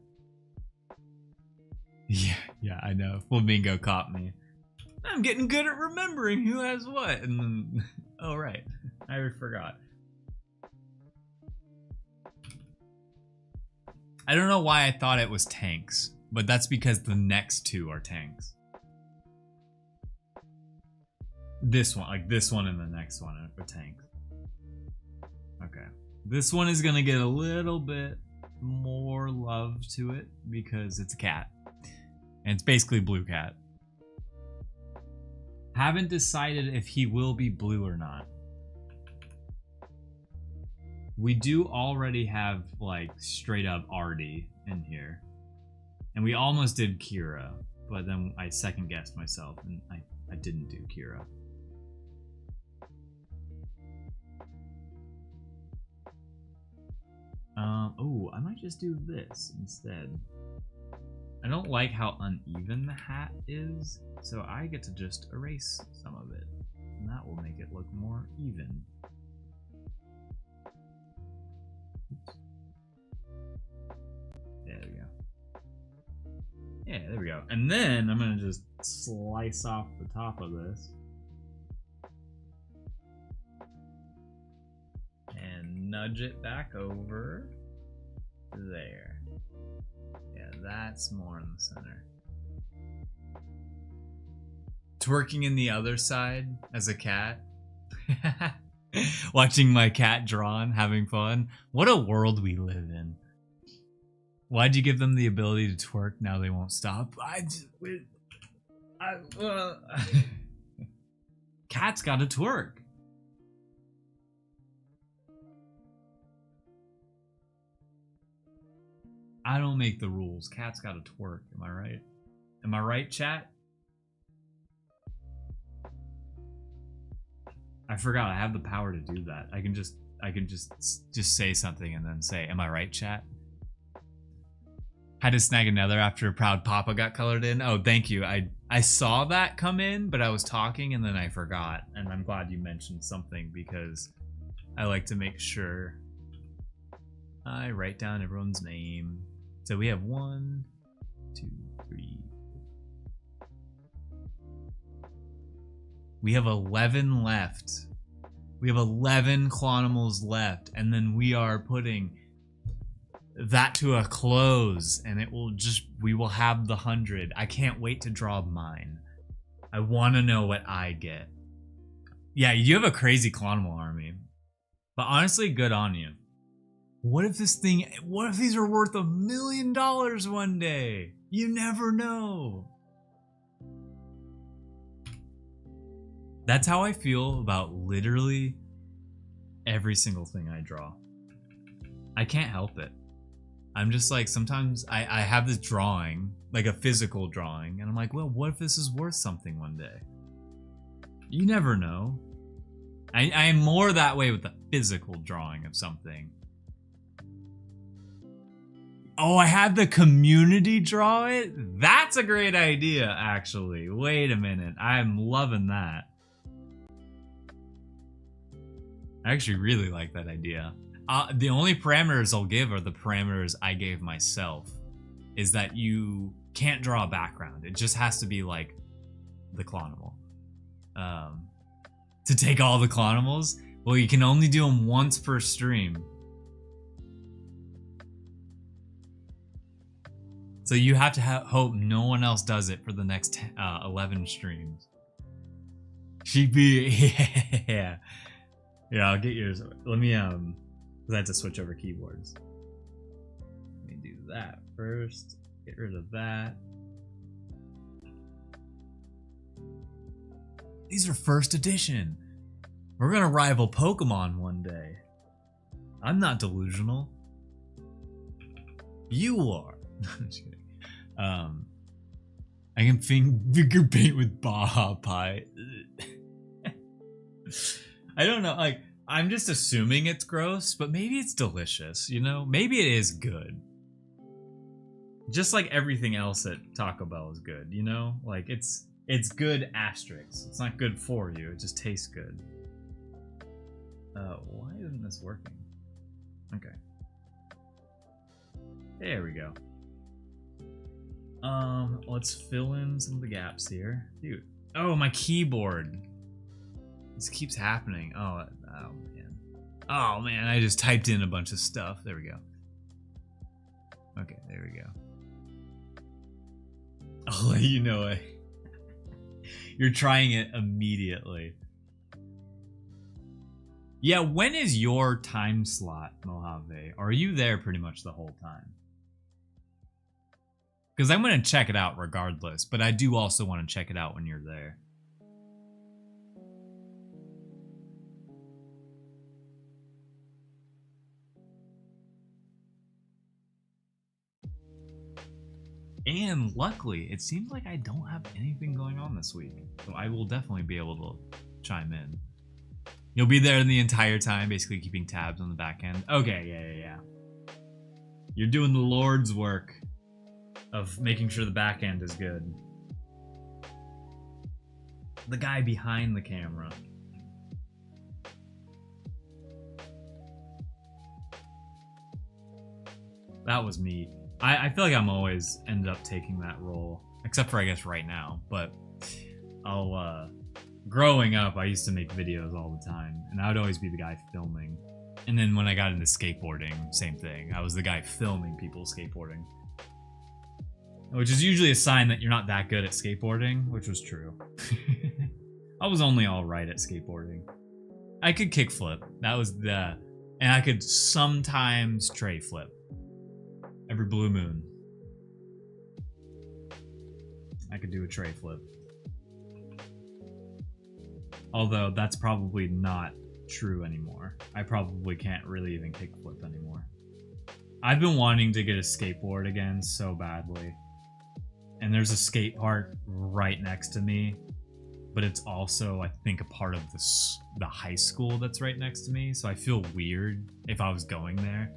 Yeah, I know. Flamingo caught me. I'm getting good at remembering who has what. And then, oh right, I forgot. I don't know why I thought it was tanks, but that's because the next two are tanks. This one, like this one and the next one are tanks. Okay. This one is gonna get a little bit more love to it because it's a cat. And it's basically blue cat. Haven't decided if he will be blue or not. We do already have like straight up Artie in here. And we almost did Kira, but then I second guessed myself and I didn't do Kira. Oh, I might just do this instead. I don't like how uneven the hat is, so I get to just erase some of it. And that will make it look more even. Oops. There we go. Yeah, there we go. And then I'm gonna just slice off the top of this. And nudge it back over there. Yeah, that's more in the center. Twerking in the other side as a cat. Watching my cat drawn, having fun. What a world we live in. Why'd you give them the ability to twerk? Now they won't stop. Cat's gotta twerk. I don't make the rules. Cat's gotta twerk. Am I right? Am I right, chat? I forgot. I have the power to do that. I can just say something and then say, "Am I right, chat?" Had to snag another after Proud Papa got colored in. Oh, thank you. I saw that come in, but I was talking and then I forgot. And I'm glad you mentioned something because I like to make sure I write down everyone's name. So we have 1, 2, 3. We have 11 left. We have 11 CLONimals left, and then we are putting that to a close, and it will just, we will have the 100. I can't wait to draw mine. I want to know what I get. Yeah, you have a crazy CLONimal army, but honestly, good on you. What if these are worth $1 million one day? You never know. That's how I feel about literally every single thing I draw. I can't help it. I'm just like, sometimes I have this drawing, like a physical drawing, and I'm like, well, what if this is worth something one day? You never know. I am more that way with the physical drawing of something. Oh, I had the community draw it? That's a great idea, actually. Wait a minute. I'm loving that. I actually really like that idea. The only parameters I'll give are the parameters I gave myself. Is that you can't draw a background. It just has to be like the CLONimal. To take all the CLONimals, well, you can only do them once per stream. So you have to hope no one else does it for the next 11 streams. She'd be yeah. Yeah, I'll get yours. Let me because I have to switch over keyboards. Let me do that first. Get rid of that. These are first edition. We're gonna rival Pokemon one day. I'm not delusional. You are. I'm just kidding. I can finger paint with Baja Pie. I don't know. Like, I'm just assuming it's gross, but maybe it's delicious. You know, maybe it is good. Just like everything else at Taco Bell is good. You know, like it's good asterisk. It's not good for you. It just tastes good. Why isn't this working? Okay. There we go. Let's fill in some of the gaps here. Dude. Oh, my keyboard. This keeps happening. Oh man. Oh man, I just typed in a bunch of stuff. There we go. Okay, there we go. I'll let you know it. You're trying it immediately. Yeah, when is your time slot, Mojave? Are you there pretty much the whole time? Because I'm going to check it out regardless, but I do also want to check it out when you're there. And luckily, it seems like I don't have anything going on this week. So I will definitely be able to chime in. You'll be there the entire time, basically keeping tabs on the back end. Okay, yeah. You're doing the Lord's work of making sure the back end is good. The guy behind the camera. That was me. I feel like I'm always ended up taking that role, except for I guess right now, but growing up I used to make videos all the time and I would always be the guy filming. And then when I got into skateboarding, same thing. I was the guy filming people skateboarding. Which is usually a sign that you're not that good at skateboarding, which was true. I was only alright at skateboarding. I could kickflip. That was and I could sometimes tray flip. Every blue moon. I could do a tray flip. Although that's probably not true anymore. I probably can't really even kickflip anymore. I've been wanting to get a skateboard again so badly. And there's a skate park right next to me. But it's also, I think, a part of the high school that's right next to me. So I feel weird if I was going there.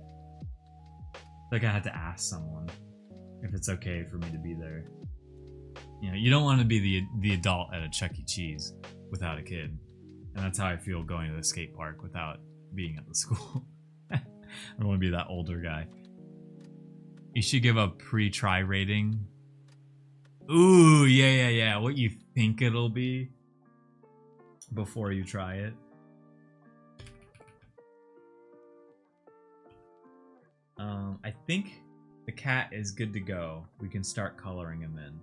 Like I had to ask someone if it's okay for me to be there. You know, you don't want to be the adult at a Chuck E. Cheese without a kid. And that's how I feel going to the skate park without being at the school. I don't want to be that older guy. You should give a pre-try rating. Ooh, yeah. What you think it'll be before you try it. I think the cat is good to go. We can start coloring him in.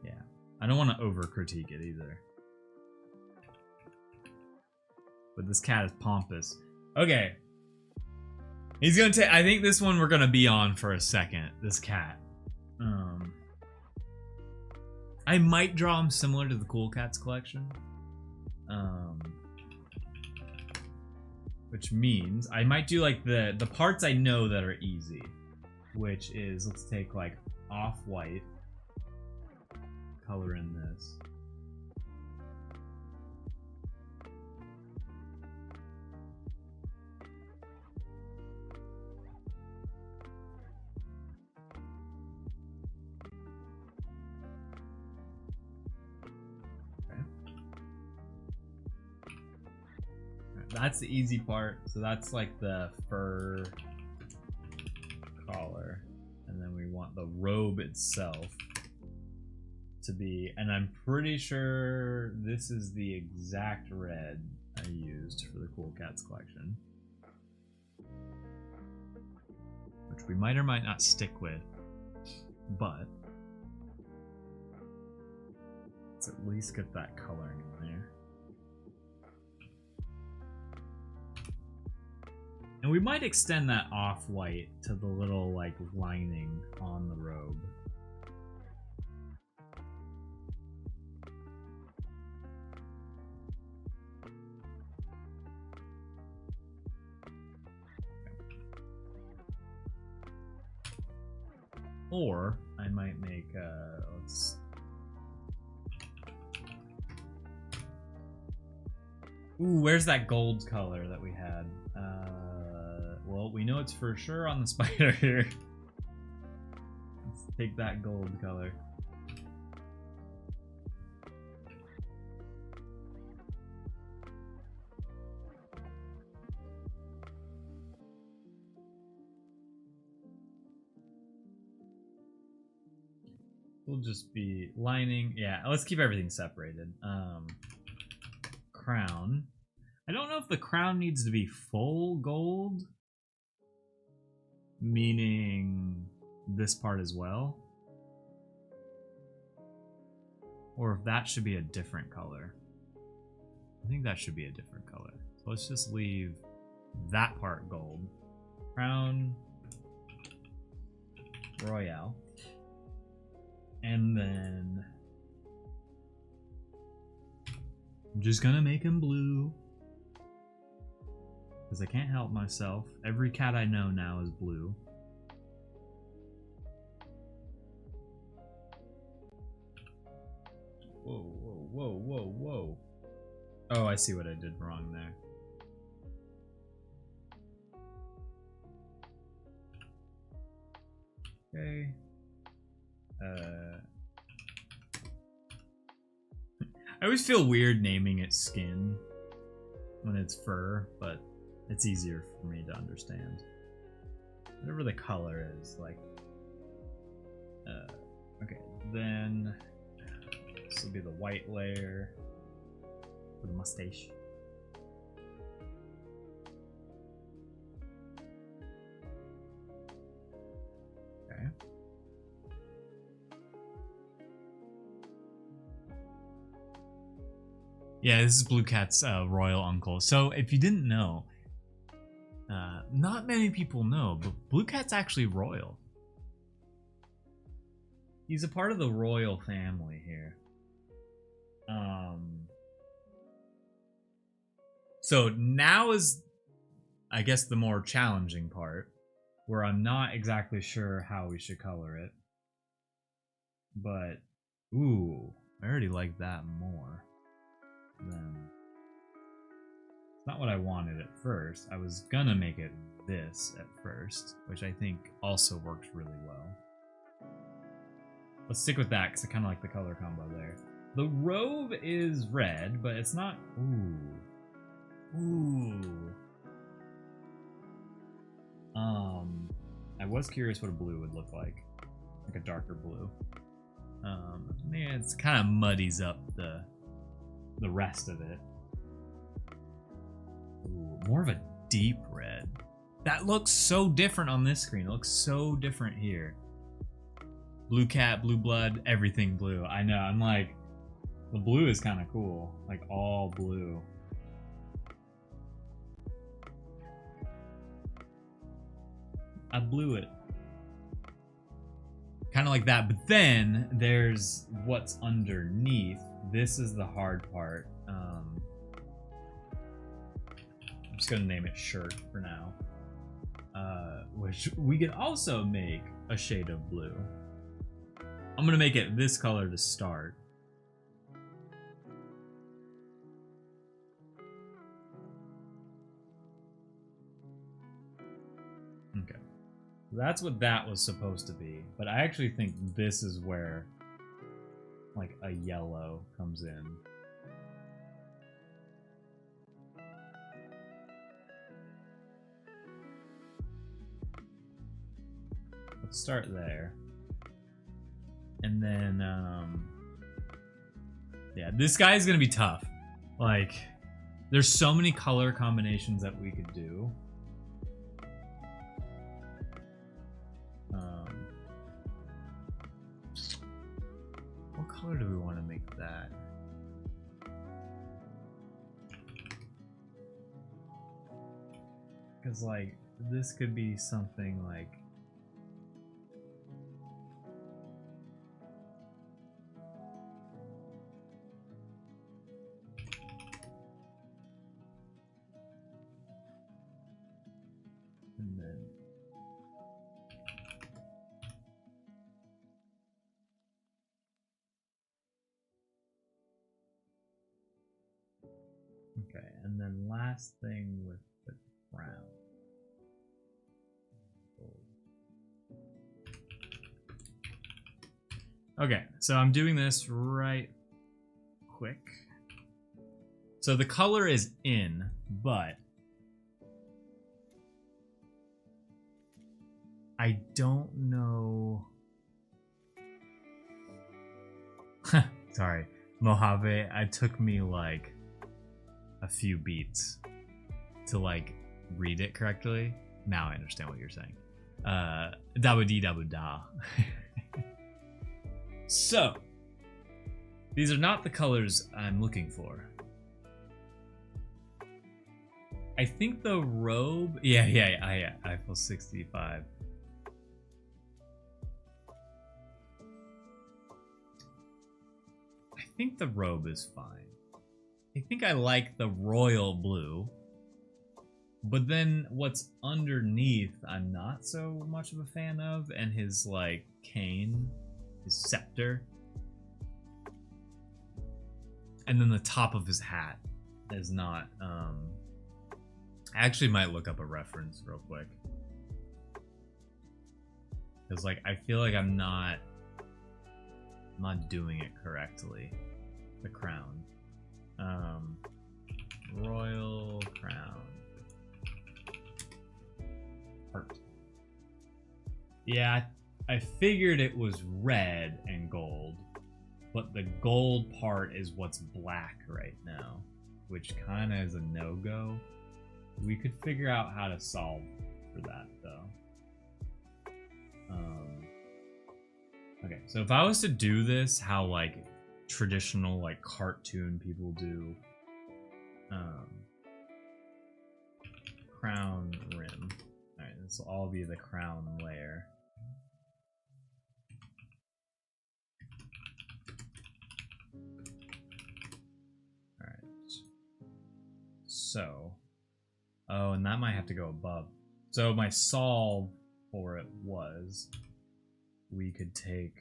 Yeah. I don't want to over critique it either. But this cat is pompous. Okay. He's gonna take, I think this one we're gonna be on for a second. This cat. I might draw him similar to the Cool Cats collection. Which means I might do like the parts I know that are easy. Which is, let's take like off-white. Color in this. That's the easy part. So that's like the fur collar. And then we want the robe itself to be, and I'm pretty sure this is the exact red I used for the Cool Cats collection. which we might or might not stick with, but let's at least get that coloring in there. And we might extend that off-white to the little, like, lining on the robe. Or I might make, let's... Ooh, where's that gold color that we had? Well, we know it's for sure on the spider here. Let's take that gold color. We'll just be lining. Yeah, let's keep everything separated. Crown. I don't know if the crown needs to be full gold, meaning this part as well, or if that should be a different color. I think that should be a different color. So let's just leave that part gold. Crown Royale. And then I'm just gonna make him blue, because I can't help myself. Every cat I know now is blue. Whoa, whoa, whoa, whoa, whoa. Oh, I see what I did wrong there. Okay. I always feel weird naming it skin when it's fur, but it's easier for me to understand. Whatever the color is, like. Okay, then this will be the white layer for the mustache. Okay. Yeah, this is Blue Cat's royal uncle. So if you didn't know, not many people know, but Blue Cat's actually royal. He's a part of the royal family here. So now is, I guess, the more challenging part, where I'm not exactly sure how we should color it. But, ooh, I already like that more. Then it's not what I wanted at first. I was gonna make it this at first, which I think also works really well. Let's stick with that because I kind of like the color combo there. The robe is red, but it's not. Ooh. I was curious what a blue would look like a darker blue. Yeah, it's kind of muddies up the rest of it. Ooh, more of a deep red. That looks so different on this screen. It looks so different here. Blue cat, blue blood, everything blue. I know, I'm like, the blue is kind of cool. Like all blue. I blew it. Kind of like that, but then there's what's underneath. This is the hard part. I'm just gonna name it shirt for now. Which we could also make a shade of blue. I'm gonna make it this color to start. Okay. That's what that was supposed to be, but I actually think this is where like a yellow comes in. Let's start there. And then yeah, this guy is gonna be tough. Like, there's so many color combinations that we could do. What do we want to make that? Because, like, this could be something like... And then... Okay, and then last thing with the crown. Okay, so I'm doing this right quick. So the color is in, but I don't know. Sorry, Mojave, it took me like a few beats to like read it correctly. Now I understand what you're saying. Dabu-dee dabu-da. So, these are not the colors I'm looking for. I think the robe... Yeah, Eiffel 65. I think the robe is fine. I think I like the royal blue. But then what's underneath I'm not so much of a fan of, and his like cane, his scepter. And then the top of his hat is not I actually might look up a reference real quick. Cause like I feel like I'm not doing it correctly. The crown. Royal crown. Heart. Yeah, I figured it was red and gold, but the gold part is what's black right now, which kind of is a no-go. We could figure out how to solve for that, though. Okay, so if I was to do this, how like traditional like cartoon people do, crown rim. All right, this will all be the crown layer. All right. So, oh, and that might have to go above. So my solve for it was, we could take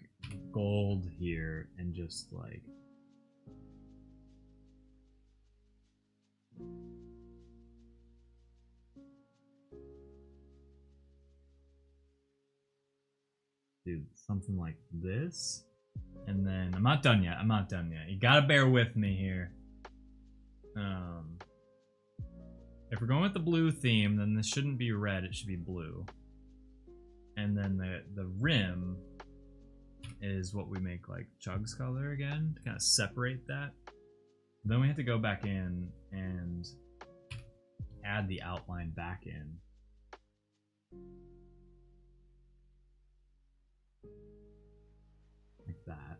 gold here and just like do something like this, and then I'm not done yet. You gotta bear with me here. If we're going with the blue theme, then this shouldn't be red, it should be blue. And then the rim is what we make like Chug's color again, to kind of separate that. Then we have to go back in and add the outline back in. Like that.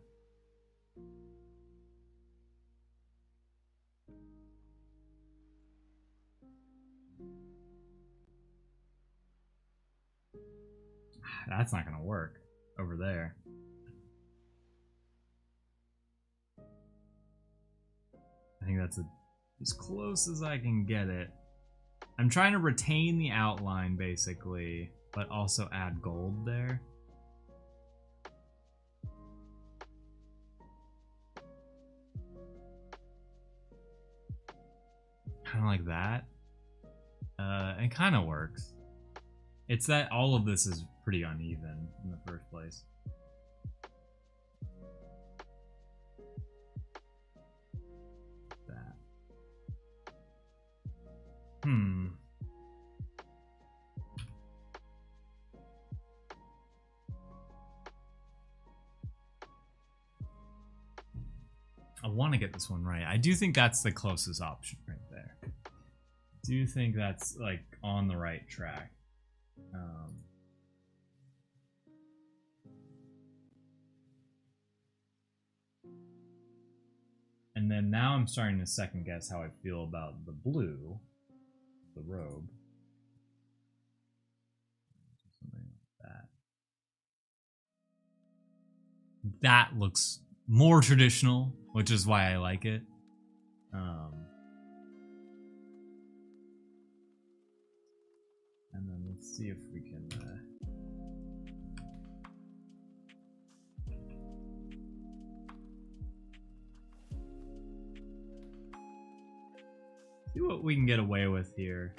That's not gonna work over there. I think that's as close as I can get it. I'm trying to retain the outline basically, but also add gold there. Kind of like that. It kind of works. It's that all of this is pretty uneven in the first place. That. I want to get this one right. I do think that's the closest option right there. I do think that's like on the right track. then now I'm starting to second guess how I feel about the blue, the robe. Something like that. That looks more traditional, which is why I like it. And then let's see if we can see what we can get away with here.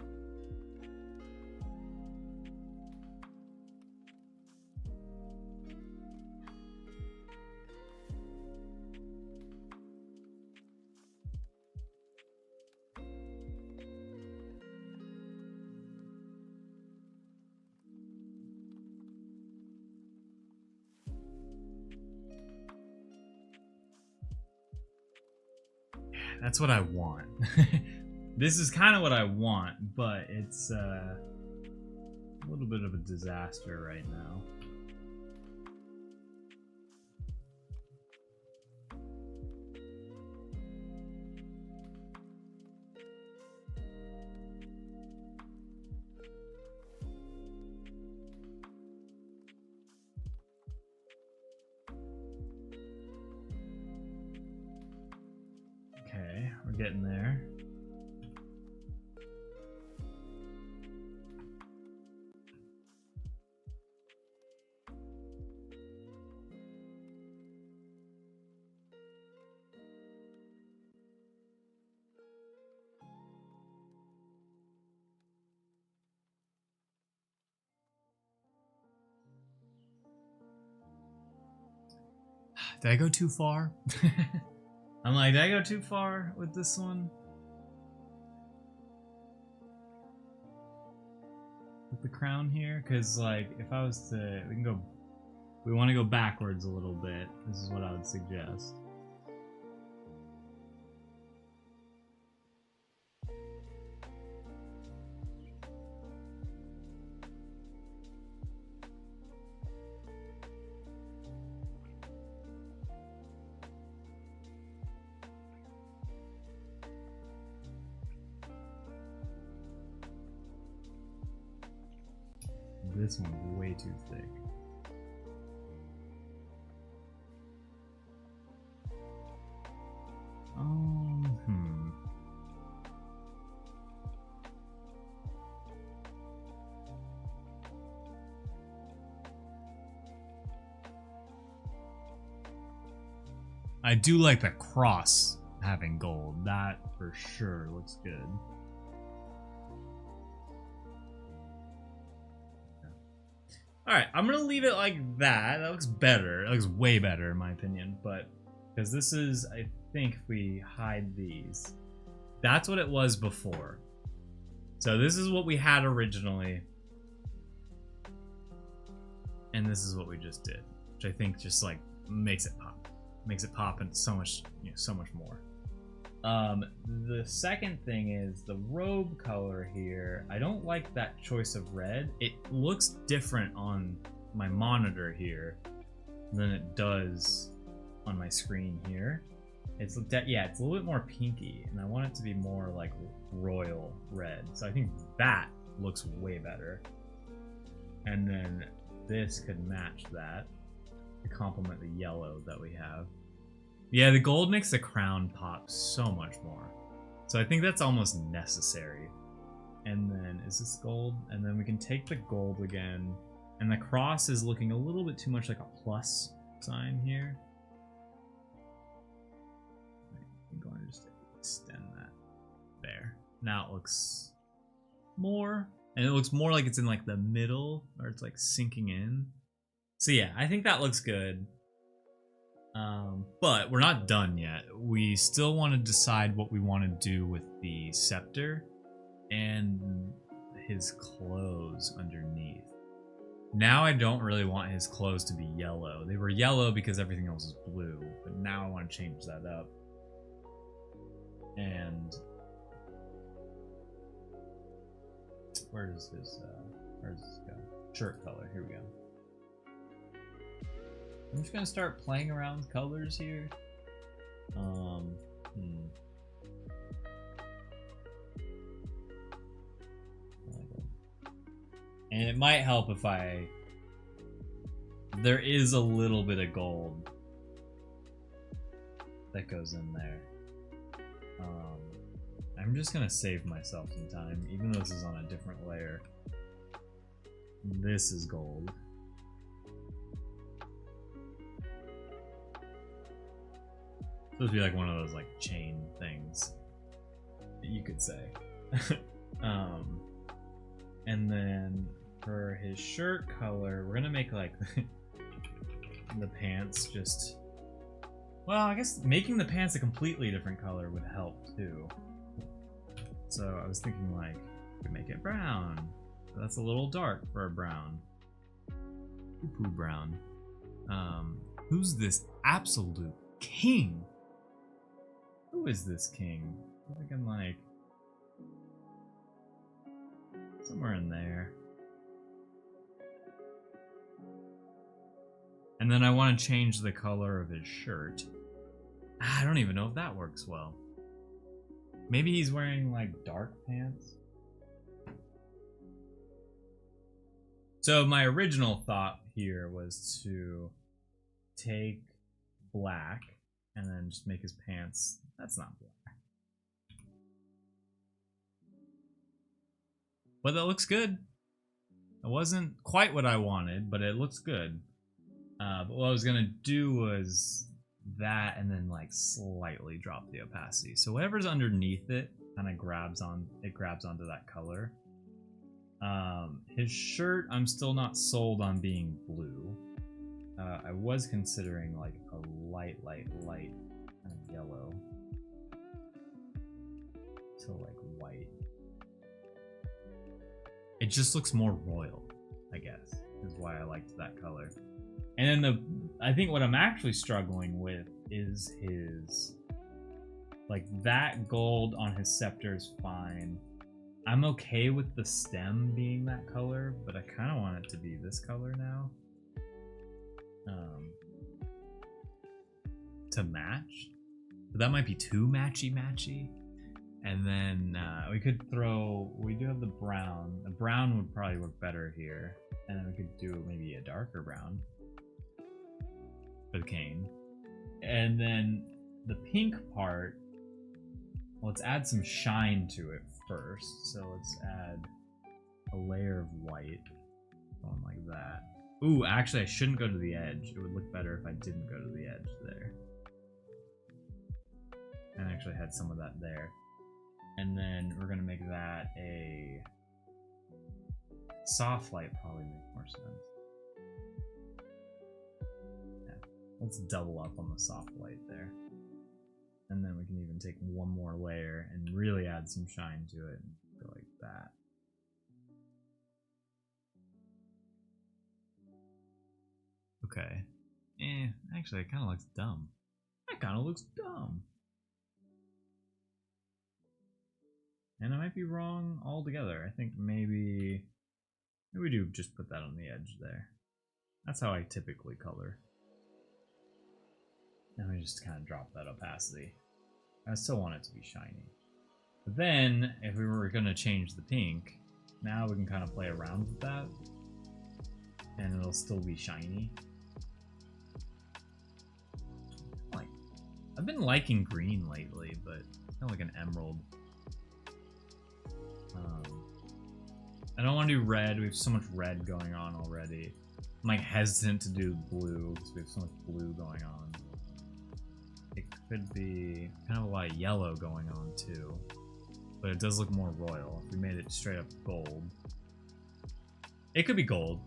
That's what I want. This is kind of what I want, but it's a little bit of a disaster right now. Okay, we're getting there. Did I go too far? I'm like, did I go too far with this one? With the crown here? Because, like, if I was to... We want to go backwards a little bit. This is what I would suggest. This one's way too thick. I do like the cross having gold. That for sure looks good. Alright, I'm gonna leave it like that. That looks better. It looks way better in my opinion, but because this is, I think if we hide these, that's what it was before. So this is what we had originally. And this is what we just did, which I think just like makes it pop. Makes it pop and so much, so much more. The second thing is the robe color here. I don't like that choice of red. It looks different on my monitor here than it does on my screen here. It's yeah, it's a little bit more pinky, and I want it to be more like royal red. So I think that looks way better. And then this could match that to complement the yellow that we have. Yeah, the gold makes the crown pop so much more. So I think that's almost necessary. And then, is this gold? And then we can take the gold again. And the cross is looking a little bit too much like a plus sign here. I'm going to just extend that there. Now it looks more, and it looks more like it's in like the middle, or it's like sinking in. So yeah, I think that looks good. But we're not done yet. We still want to decide what we want to do with the scepter and his clothes underneath. Now I don't really want his clothes to be yellow. They were yellow because everything else is blue, but now I want to change that up. And where does this go? Shirt color, here we go. I'm just gonna start playing around with colors here. Hmm. And it might help if there is a little bit of gold that goes in there. I'm just gonna save myself some time, even though this is on a different layer. This is gold. Supposed to be like one of those like chain things that you could say. And then for his shirt color, we're gonna make like the pants just, well, I guess making the pants a completely different color would help too. So I was thinking like we could make it brown. That's a little dark for a brown. Poo brown. Who's this absolute king? Who is this king? I'm thinking like somewhere in there. And then I want to change the color of his shirt. I don't even know if that works well. Maybe he's wearing like dark pants. So my original thought here was to take black and then just make his pants. That's not black. But that looks good. It wasn't quite what I wanted, but it looks good. But what I was gonna do was that and then like slightly drop the opacity. So whatever's underneath it kind of grabs onto that color. His shirt, I'm still not sold on being blue. I was considering like a light kind of yellow to like white. It just looks more royal, I guess, is why I liked that color. And then I think what I'm actually struggling with is his, like that gold on his scepter is fine. I'm okay with the stem being that color, but I kind of want it to be this color now. To match. But that might be too matchy. And then we do have the brown. The brown would probably work better here. And then we could do maybe a darker brown for the cane. And then the pink part, let's add some shine to it first. So let's add a layer of white, going like that. Ooh, actually I shouldn't go to the edge. It would look better if I didn't go to the edge there. And actually had some of that there. And then we're gonna make that a soft light, probably make more sense. Yeah, let's double up on the soft light there. And then we can even take one more layer and really add some shine to it and go like that. Okay. Actually it kinda looks dumb. That kinda looks dumb. And I might be wrong altogether. I think maybe we do just put that on the edge there. That's how I typically color. And we just kind of drop that opacity. I still want it to be shiny. But then, if we were going to change the pink, now we can kind of play around with that. And it'll still be shiny. Like, I've been liking green lately, but kind of like an emerald. I don't want to do red. We have so much red going on already. I'm like hesitant to do blue because we have so much blue going on. It could be kind of a lot of yellow going on too, but it does look more royal. If we made it straight up gold, it could be gold.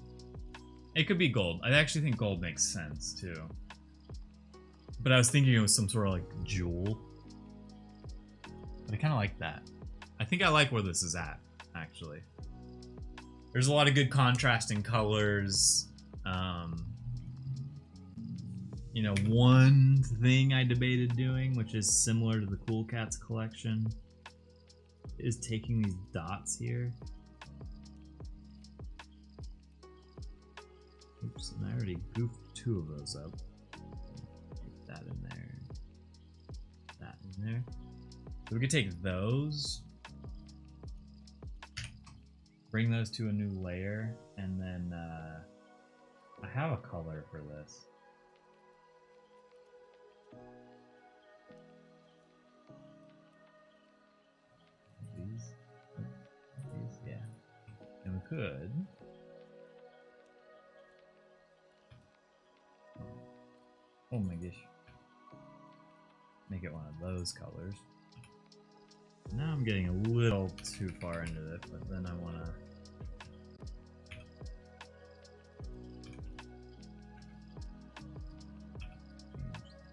It could be gold. I actually think gold makes sense too. But I was thinking it was some sort of like jewel. But I kind of like that. I think I like where this is at, actually. There's a lot of good contrasting colors. You know, one thing I debated doing, which is similar to the Cool Cats collection, is taking these dots here. Oops, and I already goofed two of those up. Put that in there. That in in there. So we could take those, bring those to a new layer, and then I have a color for this. These, yeah. And we could. Oh my gosh. Make it one of those colors. Now I'm getting a little too far into this, but then I want to.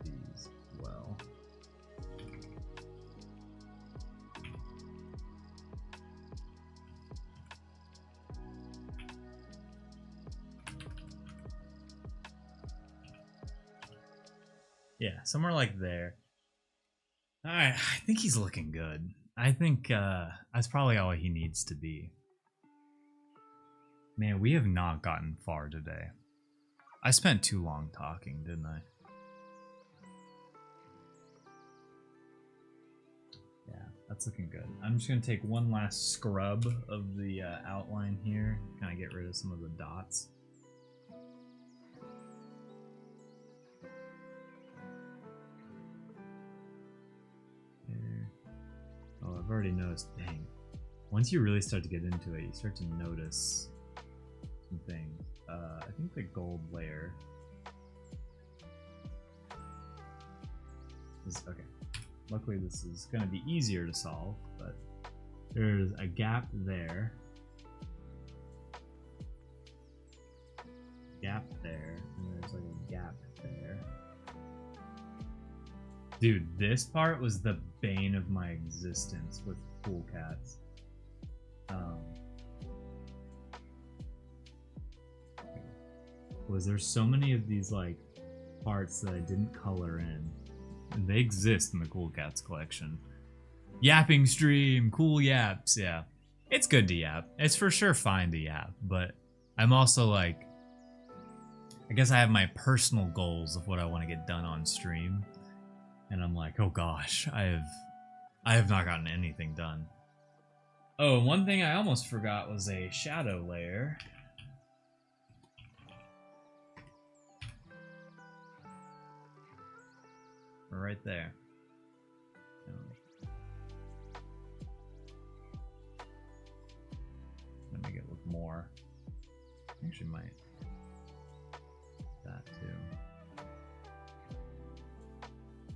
These as well. Yeah, somewhere like there. Alright, I think he's looking good. I think that's probably all he needs to be. Man, we have not gotten far today. I spent too long talking, didn't I? Yeah, that's looking good. I'm just going to take one last scrub of the outline here. Kind of get rid of some of the dots. Oh, I've already noticed. Dang. Once you really start to get into it, you start to notice some things. I think the gold layer is okay. Luckily, this is going to be easier to solve, but there's a gap there, and there's like a gap there. Dude, this part was the bane of my existence with pool cats. Was there so many of these like parts that I didn't color in, and they exist in the Cool Cats collection. Yapping stream, cool yaps, yeah. It's good to yap. It's for sure fine to yap, but I'm also like, I guess I have my personal goals of what I want to get done on stream. And I'm like, oh gosh, I have not gotten anything done. Oh, one thing I almost forgot was a shadow layer. Right there. Let me make it look more. Actually, might that too.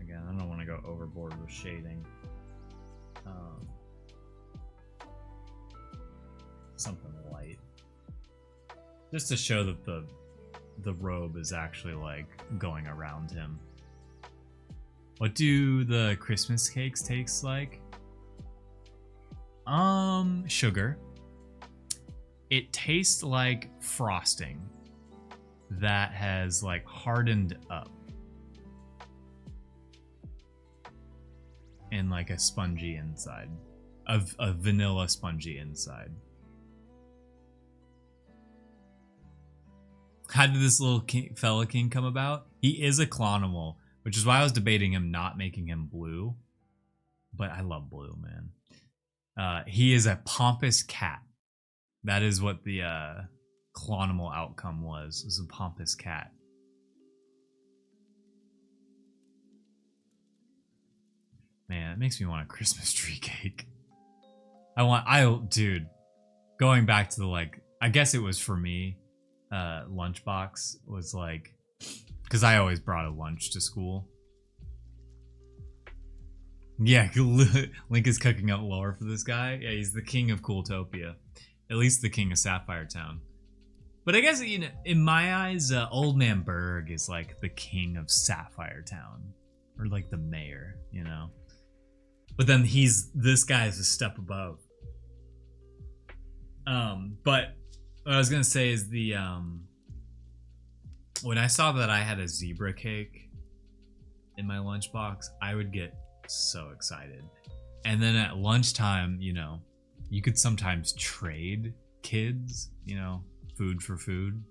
Again, I don't want to go overboard with shading. Something light, just to show that the robe is actually like going around him. What do the Christmas cakes taste like? Sugar. It tastes like frosting that has like hardened up and like a spongy inside, of a vanilla spongy inside. How did this little fella king come about? He is a CLONimal, which is why I was debating him not making him blue. But I love blue, man. He is a pompous cat. That is what the CLONimal outcome was. It was a pompous cat. Man, it makes me want a Christmas tree cake. Dude, going back to the like, I guess it was for me, lunchbox was like, because I always brought a lunch to school. Yeah, Link is cooking up lore for this guy. Yeah, he's the king of Cooltopia. At least the king of Sapphire Town. But I guess, you know, in my eyes, Old Man Berg is like the king of Sapphire Town. Or like the mayor, you know? But then this guy's a step above. But what I was gonna say is when I saw that I had a zebra cake in my lunchbox, I would get so excited. And then at lunchtime, you know, you could sometimes trade kids, you know, food for food.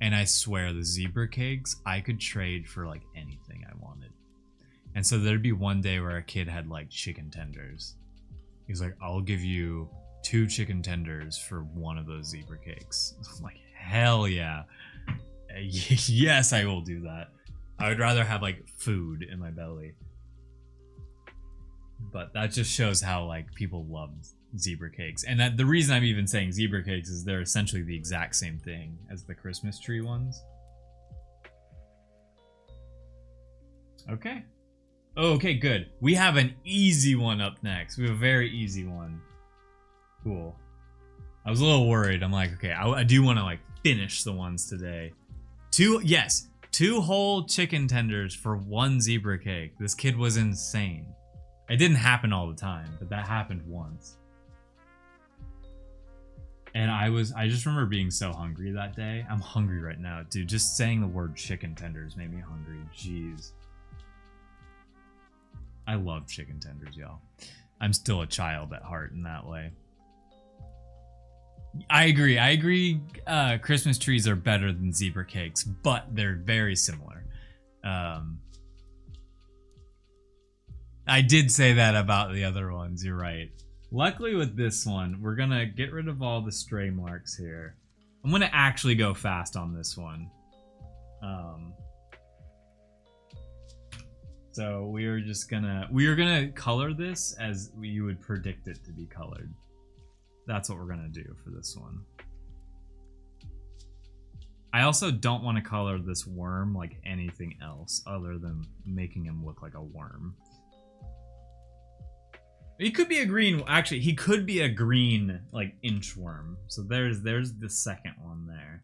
And I swear the zebra cakes, I could trade for like anything I wanted. And so there'd be one day where a kid had like chicken tenders. He was like, I'll give you 2 chicken tenders for one of those zebra cakes. I'm like, hell yeah. Yes, I will do that. I would rather have like food in my belly. But that just shows how like people love zebra cakes. And that the reason I'm even saying zebra cakes is they're essentially the exact same thing as the Christmas tree ones. Okay. Oh, okay, good. We have an easy one up next. We have a very easy one. Cool. I was a little worried. I'm like, okay, I do want to like finish the ones today. 2 whole chicken tenders for 1 zebra cake. This kid was insane. It didn't happen all the time, but that happened once. And I just remember being so hungry that day. I'm hungry right now, dude. Just saying the word chicken tenders made me hungry. Jeez. I love chicken tenders, y'all. I'm still a child at heart in that way. I agree. Christmas trees are better than zebra cakes, but they're very similar. I did say that about the other ones. You're right. Luckily with this one, we're gonna get rid of all the stray marks here. I'm gonna actually go fast on this one. So we are gonna color this as you would predict it to be colored. That's what we're gonna do for this one. I also don't want to color this worm like anything else other than making him look like a worm. He could be a green, actually, he could be a green, like, inchworm. So there's the second one there.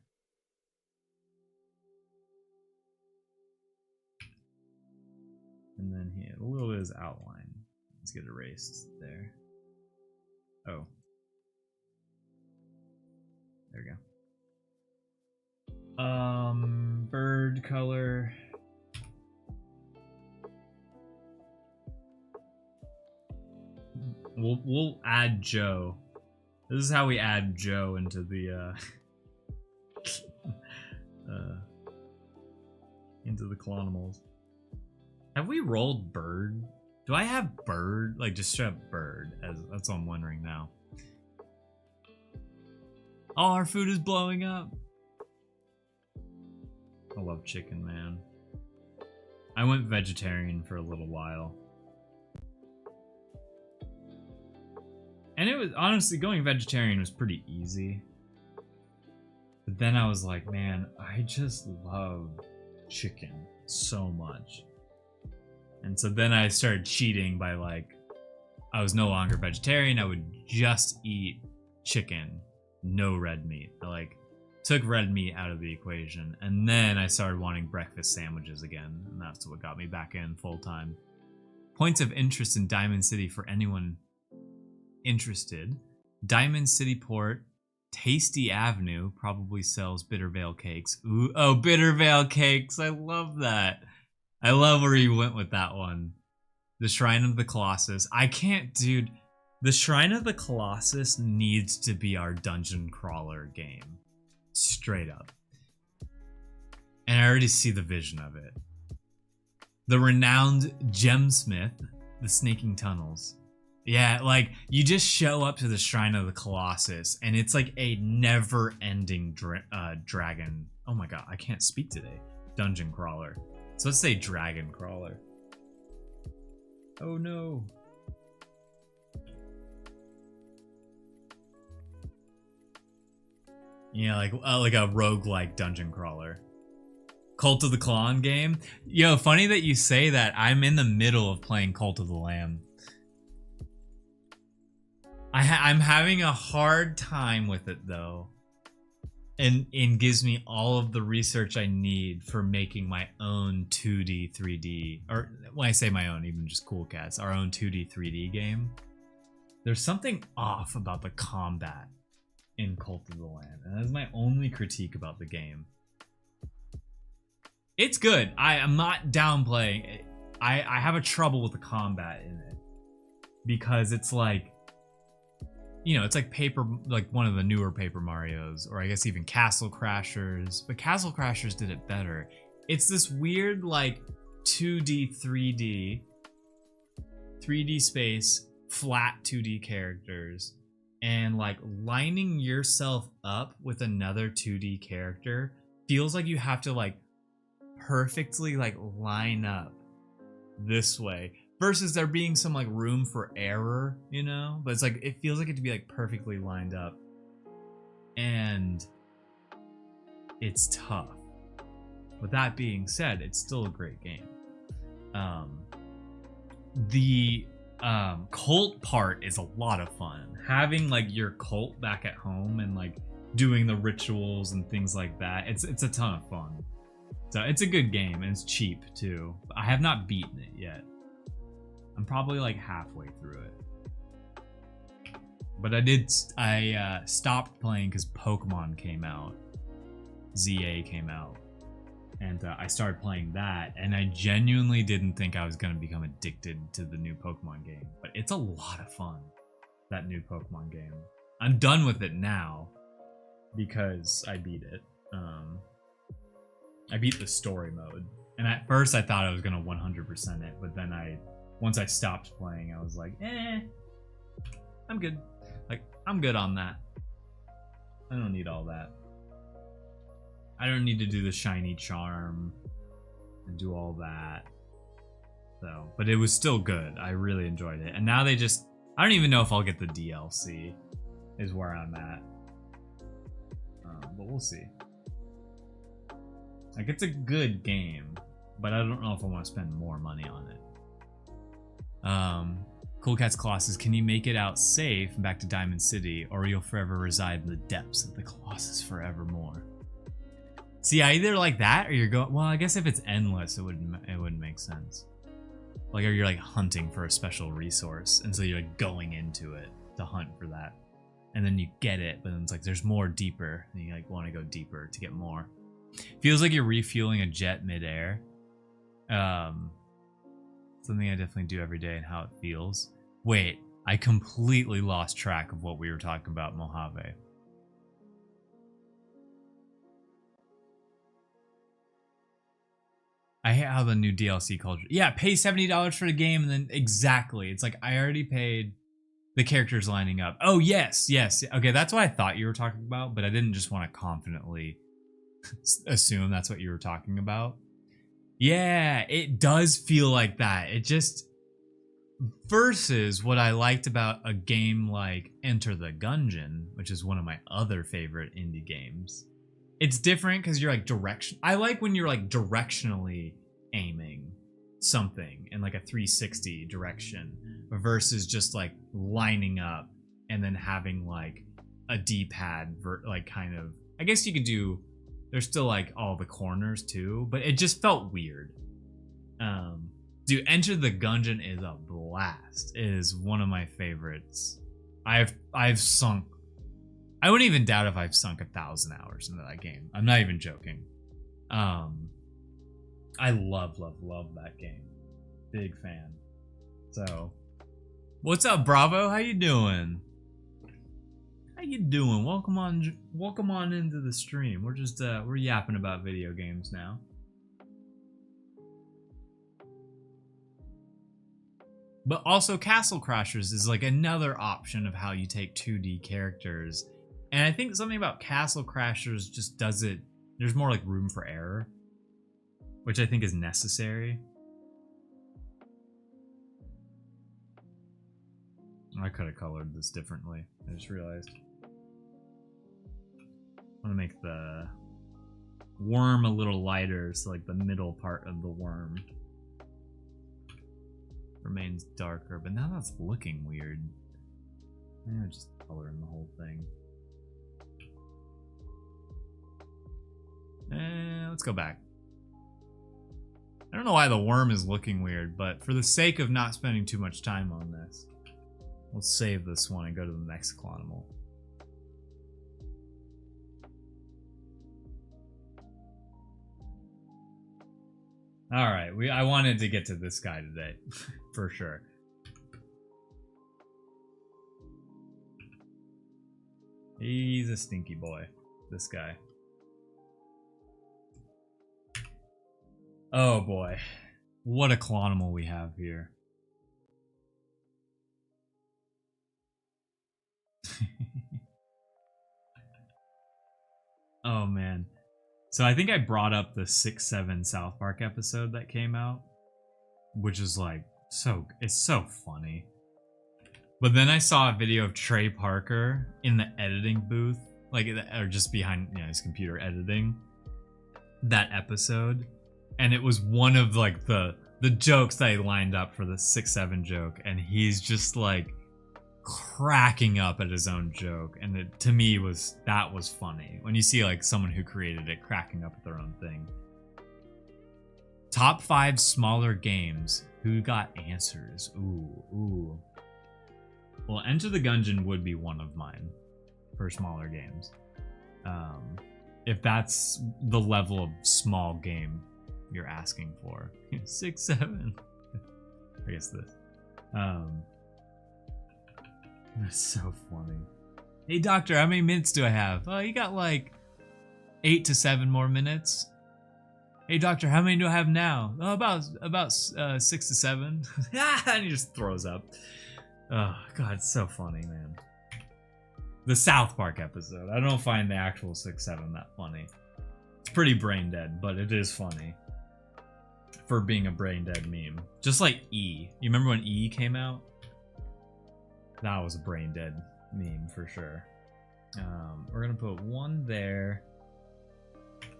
And then he had a little bit of his outline. Let's get erased there. Oh. There we go. Bird color. We'll add Joe. This is how we add Joe into the into the CLONimals. Have we rolled bird? Do I have bird? Like just straight up bird? That's what I'm wondering now. All our food is blowing up. I love chicken, man. I went vegetarian for a little while. And it was, honestly, going vegetarian was pretty easy. But then I was like, man, I just love chicken so much. And so then I started cheating by like, I was no longer vegetarian. I would just eat chicken, no red meat. I like took red meat out of the equation. And then I started wanting breakfast sandwiches again. And that's what got me back in full time. Points of interest in Diamond City for anyone interested. Diamond City Port, Tasty Avenue probably sells Bittervale cakes. Ooh, oh, Bittervale cakes. I love that. I love where you went with that one. The Shrine of the Colossus. I can't, dude. The Shrine of the Colossus needs to be our dungeon crawler game. Straight up. And I already see the vision of it. The renowned gemsmith, the snaking tunnels. Yeah, like, you just show up to the Shrine of the Colossus, and it's like a never-ending dragon. Oh my god, I can't speak today. Dungeon crawler. So let's say dragon crawler. Oh no. Yeah, like a roguelike dungeon crawler. Cult of the Clon game. Yo, funny that you say that. I'm in the middle of playing Cult of the Lamb. I'm having a hard time with it though. And it gives me all of the research I need for making my own 2D, 3D, or when I say my own, even just Cool Cats, our own 2D, 3D game. There's something off about the combat in Cult of the Lamb, and that's my only critique about the game. It's good. I am not downplaying it. I have a trouble with the combat in it because it's like, you know, it's like one of the newer Paper Marios, or I guess even Castle Crashers, but Castle Crashers did it better. It's this weird like 2D, 3D space, flat 2D characters, and like lining yourself up with another 2D character feels like you have to like perfectly like line up this way versus there being some like room for error, you know? But it's like it feels like it to be like perfectly lined up. And it's tough. With that being said, it's still a great game. The cult part is a lot of fun. Having like your cult back at home and like doing the rituals and things like that, it's a ton of fun. So it's a good game and it's cheap too. I have not beaten it yet. I'm probably like halfway through it. But I stopped playing because Pokemon came out. ZA came out. And I started playing that, and I genuinely didn't think I was going to become addicted to the new Pokemon game. But it's a lot of fun, that new Pokemon game. I'm done with it now because I beat it. I beat the story mode. And at first I thought I was going to 100% it, but then once I stopped playing, I was like, I'm good. Like, I'm good on that. I don't need all that. I don't need to do the shiny charm and do all that. So, but it was still good. I really enjoyed it. And now I don't even know if I'll get the DLC is where I'm at. But we'll see. Like, it's a good game, but I don't know if I want to spend more money on it. Cool Cat's Colossus, can you make it out safe and back to Diamond City, or you'll forever reside in the depths of the Colossus forevermore? See, I either like that or you're going. Well, I guess if it's endless, it wouldn't make sense. Like, or you're like hunting for a special resource, and so you're like going into it to hunt for that, and then you get it, but then it's like there's more deeper, and you like want to go deeper to get more. Feels like you're refueling a jet midair. Something I definitely do every day, and how it feels. Wait, I completely lost track of what we were talking about, Mojave. I hate how the new DLC culture. Yeah, pay $70 for the game, and then exactly. It's like I already paid. The characters lining up. Oh, yes. Okay, that's what I thought you were talking about, but I didn't just want to confidently assume that's what you were talking about. Yeah, it does feel like that. It just versus what I liked about a game like Enter the Gungeon, which is one of my other favorite indie games. It's different because you're like I like when you're like directionally aiming something in like a 360 direction versus just like lining up and then having like a D-pad like kind of. I guess you could do. There's still like all the corners too, but it just felt weird. Dude, Enter the Gungeon is a blast. It is one of my favorites. I've sunk. I wouldn't even doubt if I've sunk 1,000 hours into that game. I'm not even joking. I love that game. Big fan. So, what's up, Bravo? How you doing? How you doing? Welcome on into the stream. We're just we're yapping about video games now. But also Castle Crashers is like another option of how you take 2D characters. And I think something about Castle Crashers just does it. There's more like room for error, which I think is necessary. I could have colored this differently. I just realized. I want to make the worm a little lighter, so like the middle part of the worm remains darker. But now that's looking weird. Maybe I'll just color in the whole thing. Let's go back. I don't know why the worm is looking weird, but for the sake of not spending too much time on this, we'll save this one and go to the next CLONimal. Alright, I wanted to get to this guy today, for sure. He's a stinky boy, this guy. Oh boy. What a clonimal we have here. Oh man. So I think I brought up the 6-7 South Park episode that came out, which is like it's so funny. But then I saw a video of Trey Parker in the editing booth, like, or just behind, you know, his computer editing that episode, and it was one of like the jokes that I lined up for the 6-7 joke, and he's just like cracking up at his own joke, and it, to me, was funny when you see like someone who created it cracking up at their own thing. Top 5 smaller games. Who got answers? Ooh. Well, Enter the Gungeon would be one of mine for smaller games. If that's the level of small game you're asking for. 6-7. I guess this. That's so funny. Hey doctor, how many minutes do I have? Oh, you got like 8 to 7 more minutes. Hey doctor, how many do I have now? Oh, about 6 to 7. And he just throws up. Oh god, it's so funny, man. The South Park episode. I don't find the actual 6-7 that funny. It's pretty brain dead, but it is funny for being a brain dead meme. Just like E. You remember when E came out? That was a brain dead meme for sure. We're gonna put one there. I'm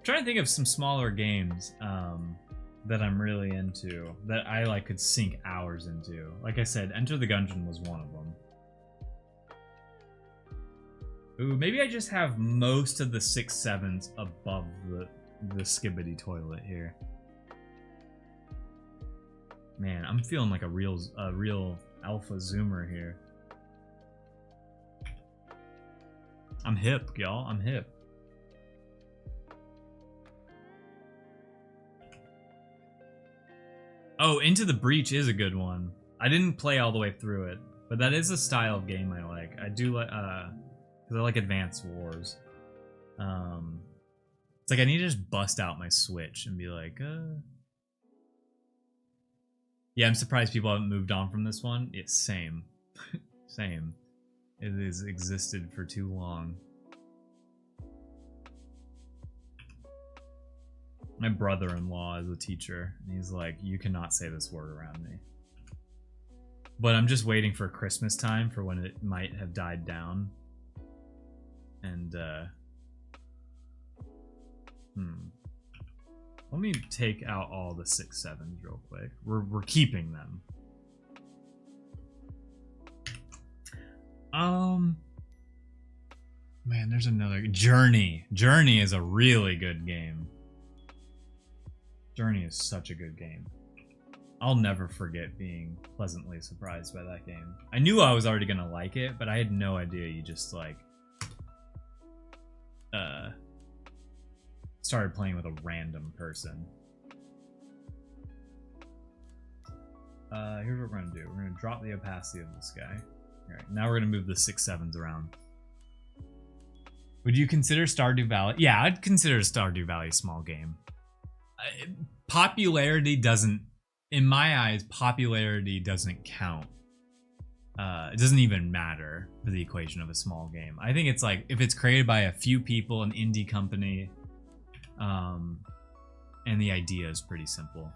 trying to think of some smaller games that I'm really into, that I like could sink hours into. Like I said, Enter the Gungeon was one of them. Ooh, maybe I just have most of the 6-7s above the skibbity toilet here. Man, I'm feeling like a real alpha zoomer here. I'm hip, y'all. I'm hip. Oh, Into the Breach is a good one. I didn't play all the way through it, but that is a style of game I like. I do like, because I like Advanced Wars. It's like I need to just bust out my Switch and be like, Yeah, I'm surprised people haven't moved on from this one. It's same. Same. It has existed for too long. My brother-in-law is a teacher, and he's like, you cannot say this word around me. But I'm just waiting for Christmas time for when it might have died down. And, let me take out all the 6-7s real quick. We're keeping them. Man, there's another Journey. Journey is a really good game. Journey is such a good game. I'll never forget being pleasantly surprised by that game. I knew I was already gonna like it, but I had no idea you just like started playing with a random person. Here's what we're gonna do. We're gonna drop the opacity of this guy. Alright, now we're gonna move the 6-7s around. Would you consider Stardew Valley? Yeah, I'd consider Stardew Valley a small game. Popularity doesn't, in my eyes, popularity doesn't count. It doesn't even matter for the equation of a small game. I think it's like, if it's created by a few people, an indie company, and the idea is pretty simple.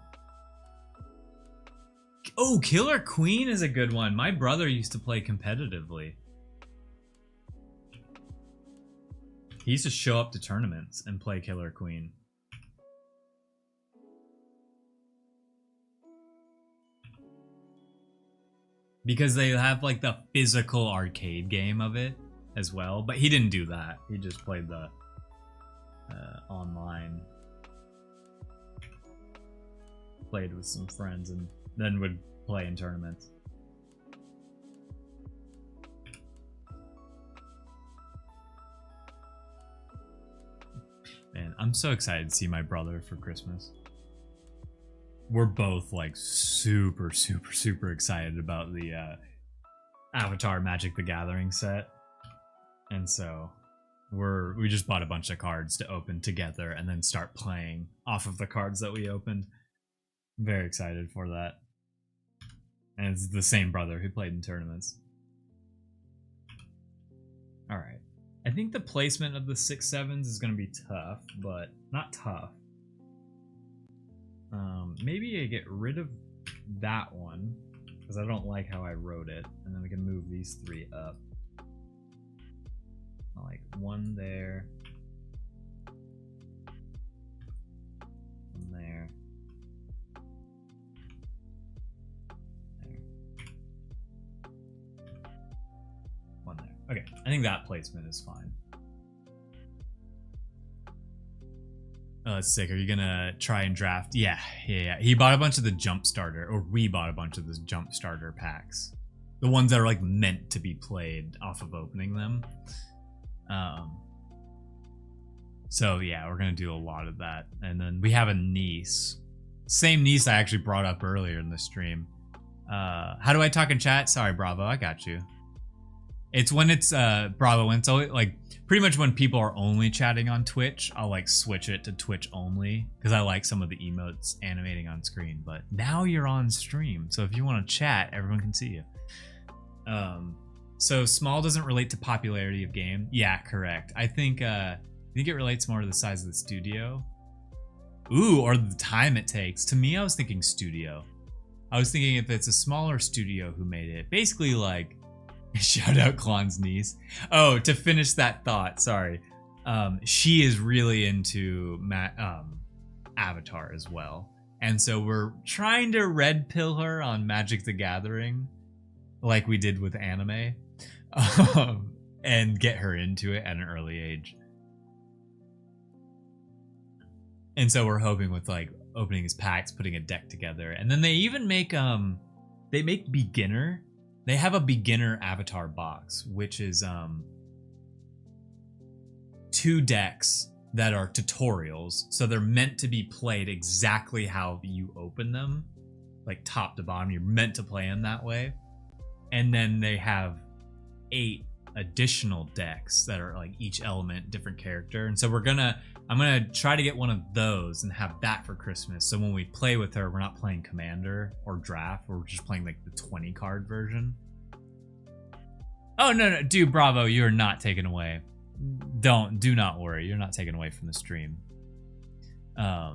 Oh, Killer Queen is a good one. My brother used to play competitively. He used to show up to tournaments and play Killer Queen. Because they have like the physical arcade game of it as well. But he didn't do that. He just played the online. Played with some friends and then would play in tournaments. Man, I'm so excited to see my brother for Christmas. We're both like super excited about the Avatar Magic the Gathering set. And so we just bought a bunch of cards to open together and then start playing off of the cards that we opened. I'm very excited for that. And it's the same brother who played in tournaments. Alright. I think the placement of the 6/7s is going to be tough, but not tough. Maybe I get rid of that one, because I don't like how I wrote it. And then we can move these 3 up. Like 1 there. 1 there. There. 1 there. Okay, I think that placement is fine. Oh, that's sick. Are you gonna try and draft? Yeah. He bought a bunch of the jump starter, or we bought a bunch of the jump starter packs. The ones that are like meant to be played off of opening them. So yeah, we're gonna do a lot of that. And then we have a niece. Same niece I actually brought up earlier in the stream. How do I talk in chat? Sorry, Bravo, I got you. It's when it's Bravo, when it's always, like pretty much when people are only chatting on Twitch, I'll like switch it to Twitch only because I like some of the emotes animating on screen. But now you're on stream, so if you want to chat, everyone can see you. So small doesn't relate to popularity of game. Yeah, correct. I think it relates more to the size of the studio. Ooh, or the time it takes. To me, I was thinking studio. I was thinking if it's a smaller studio who made it, basically like. Shout out Klon's niece. Oh, to finish that thought, sorry. She is really into Avatar as well. And so we're trying to red pill her on Magic the Gathering, like we did with anime, and get her into it at an early age. And so we're hoping with like opening his packs, putting a deck together. And then they even make, they make beginner. They have a beginner Avatar box, which is 2 decks that are tutorials. So they're meant to be played exactly how you open them, like top to bottom. You're meant to play them that way. And then they have 8 additional decks that are like each element, different character. And so I'm gonna try to get one of those and have that for Christmas. So when we play with her, we're not playing Commander or Draft. We're just playing like the 20 card version. Oh no, dude, Bravo, you are not taken away. Do not worry. You're not taken away from the stream. I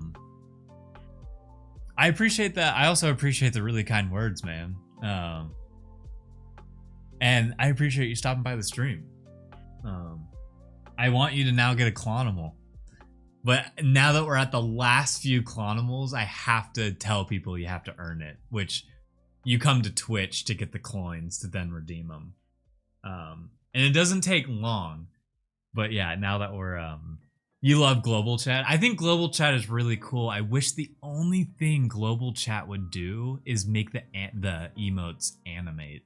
appreciate that. I also appreciate the really kind words, man. And I appreciate you stopping by the stream. I want you to now get a CLONimal. But now that we're at the last few CLONimals, I have to tell people you have to earn it, which you come to Twitch to get the coins to then redeem them. And it doesn't take long. But yeah, now that we're you love global chat. I think global chat is really cool. I wish the only thing global chat would do is make the emotes animate.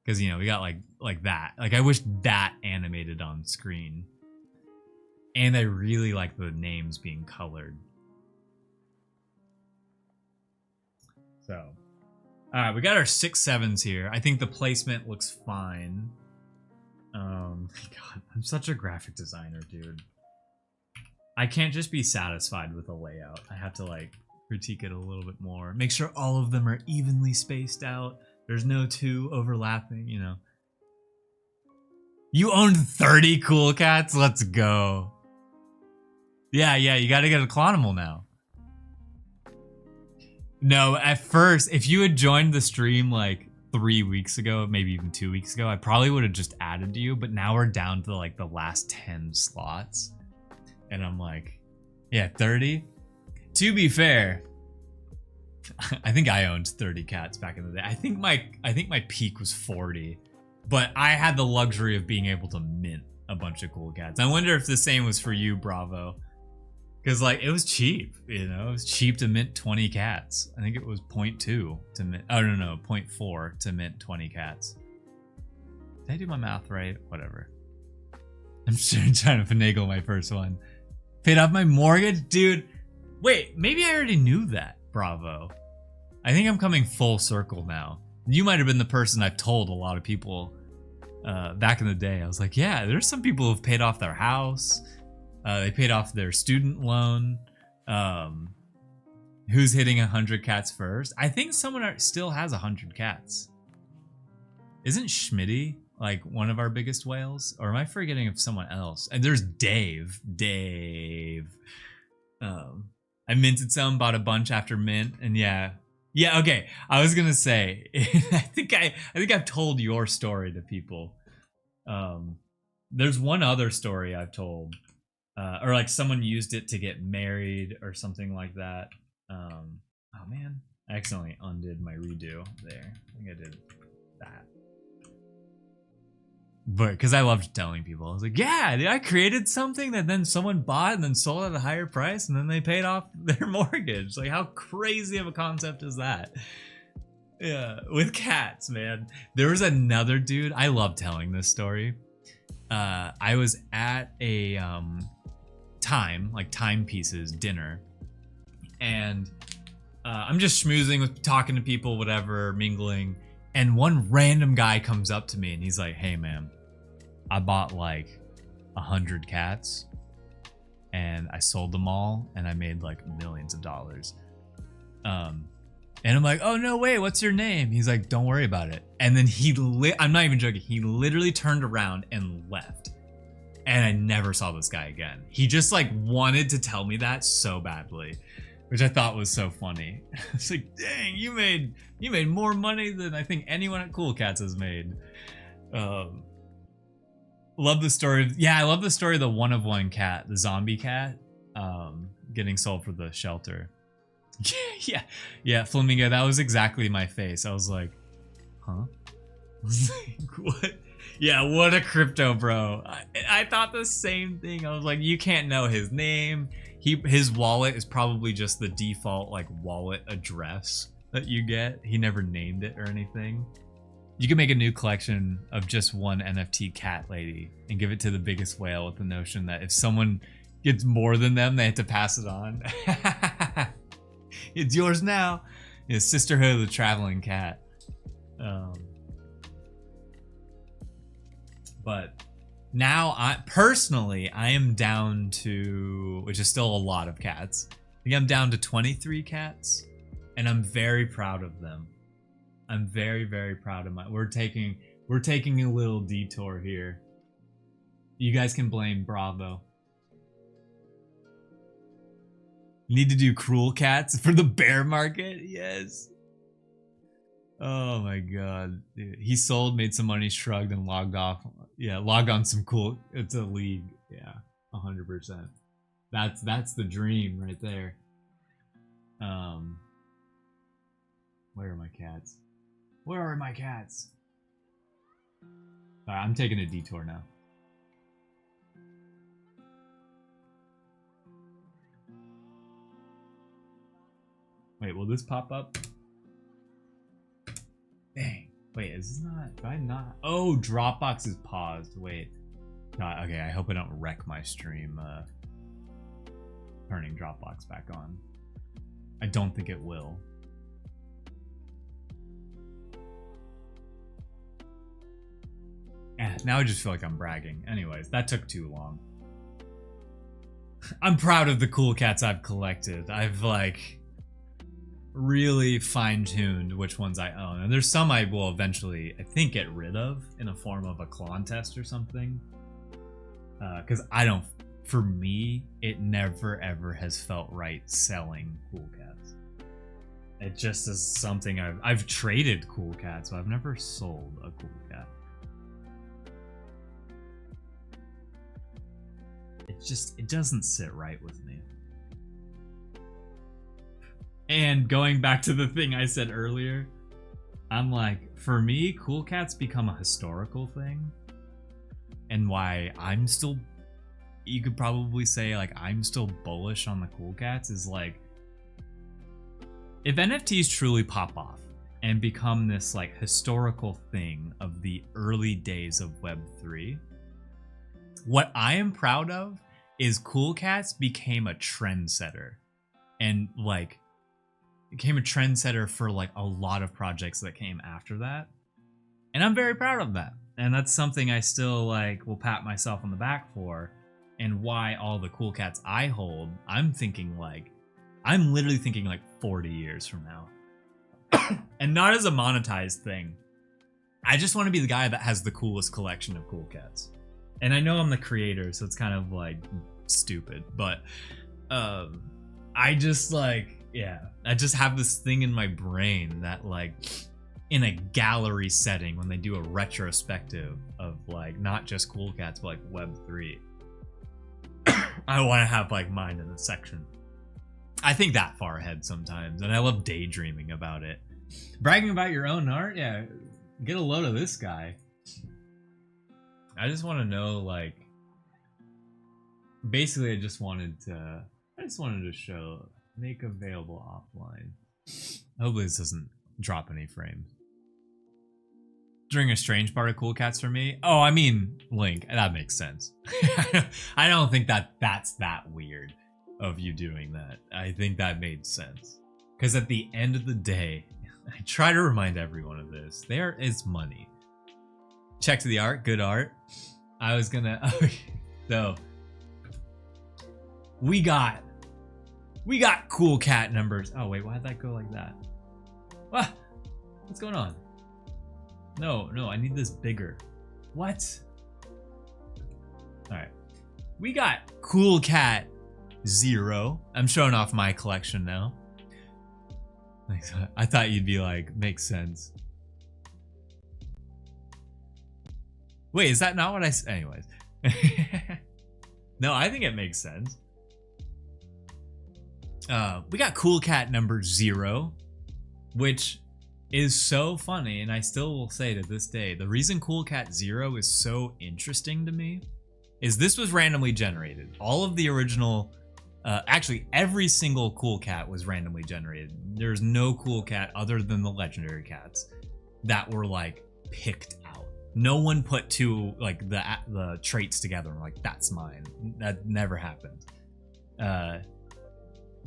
Cuz you know, we got like that. Like I wish that animated on screen. And I really like the names being colored. So, alright, we got our 6/7s here. I think the placement looks fine. God, I'm such a graphic designer, dude. I can't just be satisfied with a layout. I have to like critique it a little bit more. Make sure all of them are evenly spaced out. There's no 2 overlapping, you know. You owned 30 cool cats? Let's go. Yeah, you gotta get a CLONimal now. No, at first, if you had joined the stream like 3 weeks ago, maybe even 2 weeks ago, I probably would have just added you, but now we're down to like the last 10 slots. And I'm like, yeah, 30? To be fair, I think I owned 30 cats back in the day. I think my peak was 40, but I had the luxury of being able to mint a bunch of cool cats. I wonder if the same was for you, Bravo. Because, like, it was cheap, you know? It was cheap to mint 20 cats. I think it was 0.2 to mint... Oh, no, 0.4 to mint 20 cats. Did I do my math right? Whatever. I'm trying to finagle my first one. Paid off my mortgage? Dude, wait, maybe I already knew that, Bravo. I think I'm coming full circle now. You might have been the person I've told a lot of people back in the day. I was like, yeah, there's some people who've paid off their house. They paid off their student loan. Who's hitting 100 cats first? I think someone still has 100 cats. Isn't Schmitty like one of our biggest whales? Or am I forgetting of someone else? And there's Dave. I minted some, bought a bunch after mint, and yeah, okay. I was gonna say, I think I've told your story to people. There's one other story I've told, or like someone used it to get married or something like that. Oh man, I accidentally undid my redo there. I think I did that. But because I loved telling people, I was like, yeah, I created something that then someone bought and then sold at a higher price and then they paid off their mortgage. Like, how crazy of a concept is that? Yeah, with cats, man. There was another dude. I love telling this story. I was at a timepieces dinner, and I'm just schmoozing with talking to people, whatever, mingling. And one random guy comes up to me and he's like, hey man, I bought like 100 cats and I sold them all and I made like millions of dollars. And I'm like, oh no way, what's your name? He's like, don't worry about it. And then I'm not even joking, he literally turned around and left. And I never saw this guy again. He just like wanted to tell me that so badly, which I thought was so funny. It's like, dang, you made more money than I think anyone at Cool Cats has made. Love the story. I love the story of the one of one cat, the zombie cat, getting sold for the shelter. yeah, Flamingo, that was exactly my face. I was like, huh? What? Yeah, what a crypto bro. I thought the same thing. I was like, you can't know his name. His wallet is probably just the default like wallet address that you get. He never named it or anything. You can make a new collection of just one NFT cat lady and give it to the biggest whale with the notion that if someone gets more than them, they have to pass it on. It's yours now. It's Sisterhood of the Traveling Cat. But now I am down to, which is still a lot of cats. I think I'm down to 23 cats, and I'm very proud of them. I'm very, very proud of we're taking a little detour here. You guys can blame Bravo. Need to do cruel cats for the bear market? Yes. Oh my god. Dude, he sold, made some money, shrugged, and logged off. Yeah, logged on some cool. It's a league. Yeah, 100%. That's the dream right there. Where are my cats? Where are my cats? I'm taking a detour now. Wait, will this pop up? Dang. Wait, is this not? Do I not? Oh, Dropbox is paused. Wait. Okay, I hope I don't wreck my stream turning Dropbox back on. I don't think it will. Now I just feel like I'm bragging. Anyways, that took too long. I'm proud of the cool cats I've collected. I've like really fine-tuned which ones I own. And there's some I will eventually, I think, get rid of in a form of a clone test or something. Because for me, it never ever has felt right selling cool cats. It just is something I've traded cool cats, but I've never sold a cool cat. It doesn't sit right with me. And going back to the thing I said earlier, I'm like, for me, cool cats become a historical thing. And why I'm still, you could probably say like I'm still bullish on the cool cats is like, if NFTs truly pop off and become this like historical thing of the early days of Web3, what I am proud of is cool cats became a trendsetter, and like became a trendsetter for like a lot of projects that came after that. And I'm very proud of that. And that's something I still like will pat myself on the back for, and why all the cool cats I hold, I'm literally thinking like 40 years from now. And not as a monetized thing. I just want to be the guy that has the coolest collection of cool cats. And I know I'm the creator, so it's kind of like stupid, but I just like, yeah, I just have this thing in my brain that like in a gallery setting, when they do a retrospective of like not just cool cats but like Web3, I want to have like mine in a section. I think that far ahead sometimes, and I love daydreaming about it. Bragging about your own art, yeah, get a load of this guy. I just want to know, like, basically I just wanted to show, make available offline. Hopefully this doesn't drop any frames. During a strange part of cool cats for me, oh, I mean Link, that makes sense. I don't think that's that weird of you doing that. I think that made sense, because at the end of the day, I try to remind everyone of this, there is money. Check to the art, good art. I was gonna, so we got cool cat numbers. Oh wait, why'd that go like that? What? What's going on? No, I need this bigger. What? All right, we got cool cat 0. I'm showing off my collection now. I thought you'd be like, makes sense. Wait, is that not what I said? Anyways. No, I think it makes sense. We got cool cat number 0, which is so funny, and I still will say to this day, the reason cool cat 0 is so interesting to me is this was randomly generated. All of the original, actually every single cool cat was randomly generated. There's no cool cat other than the legendary cats that were like picked out. No one put two, like the traits together and like, that's mine. That never happened.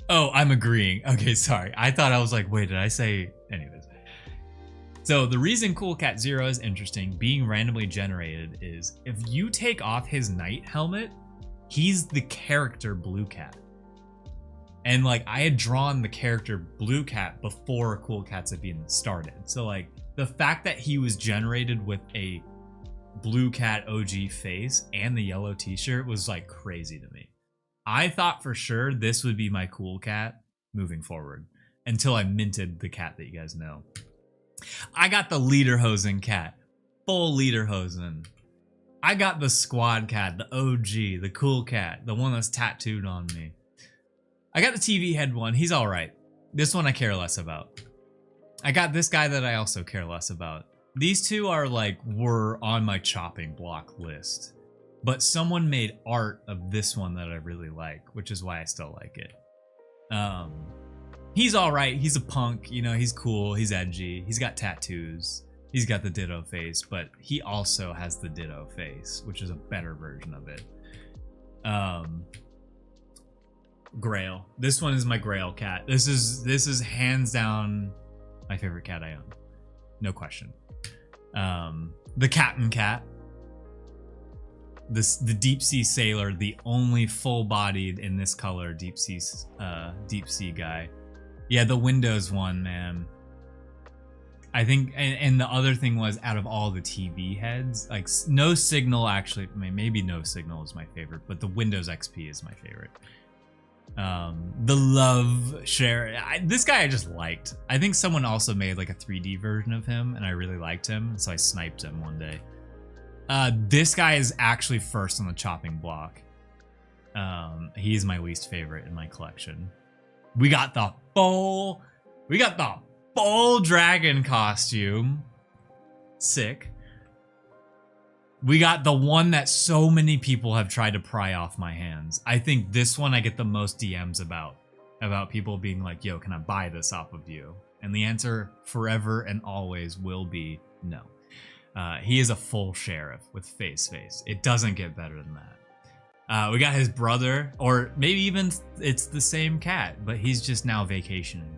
Oh, I'm agreeing. Okay, sorry. I thought I was like, wait, did I say? Anyways. So the reason cool cat 0 is interesting, being randomly generated, is if you take off his knight helmet, he's the character blue cat. And like, I had drawn the character blue cat before cool cats had been started. So like, the fact that he was generated with a blue cat OG face and the yellow t-shirt was like crazy to me. I thought for sure this would be my cool cat moving forward until I minted the cat that you guys know. I got the Lederhosen cat, full Lederhosen. I got the squad cat, the OG, the cool cat, the one that's tattooed on me. I got the TV head one, he's all right. This one I care less about. I got this guy that I also care less about. These two are like, were on my chopping block list, but someone made art of this one that I really like, which is why I still like it. He's all right. He's a punk, you know, he's cool, he's edgy, he's got tattoos, he's got the ditto face, but he also has the ditto face, which is a better version of it. Grail. This one is my Grail cat. This is hands down my favorite cat I own. No question. The Captain Cat. The deep sea sailor, the only full-bodied in this color deep sea guy. Yeah, the Windows one, man. I think, and the other thing was, out of all the TV heads, like No Signal actually, maybe No Signal is my favorite, but the Windows XP is my favorite. The Love Share, this guy I just liked. I think someone also made like a 3D version of him, and I really liked him, so I sniped him one day. This guy is actually first on the chopping block. He's my least favorite in my collection. We got the full dragon costume. Sick. We got the one that so many people have tried to pry off my hands. I think this one I get the most DMs about people being like, yo, can I buy this off of you? And the answer forever and always will be no. He is a full sheriff with face. It doesn't get better than that. We got his brother, or maybe even it's the same cat, but he's just now vacationing.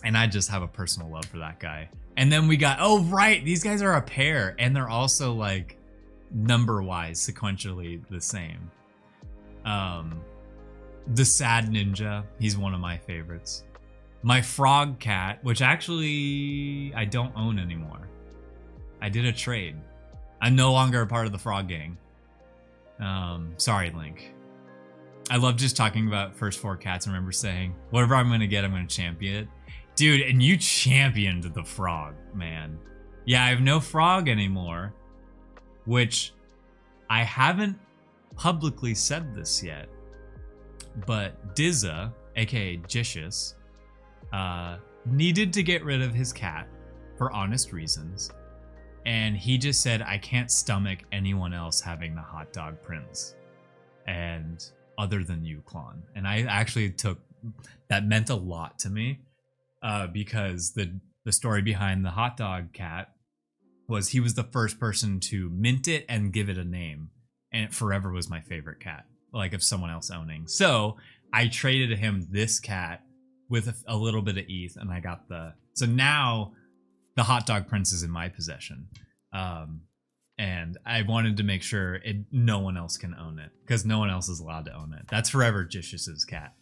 And I just have a personal love for that guy. And then we got, oh right, these guys are a pair, and they're also like number-wise sequentially the same. The Sad Ninja, he's one of my favorites. My Frog Cat, which actually I don't own anymore. I did a trade. I'm no longer a part of the Frog Gang. Sorry, Link. I love just talking about first 4 cats. I remember saying, whatever I'm gonna get, I'm gonna champion it. Dude, and you championed the frog, man. Yeah, I have no frog anymore, which I haven't publicly said this yet, but Dizza, aka Jicious, needed to get rid of his cat for honest reasons. And he just said, I can't stomach anyone else having the hot dog prince. And other than you, Clon. And I actually that meant a lot to me. Because the story behind the hot dog cat was he was the first person to mint it and give it a name, and it forever was my favorite cat, like of someone else owning. So I traded him this cat with a little bit of ETH, and I got so now the hot dog prince is in my possession, and I wanted to make sure no one else can own it, because no one else is allowed to own it. That's forever Jicious's cat.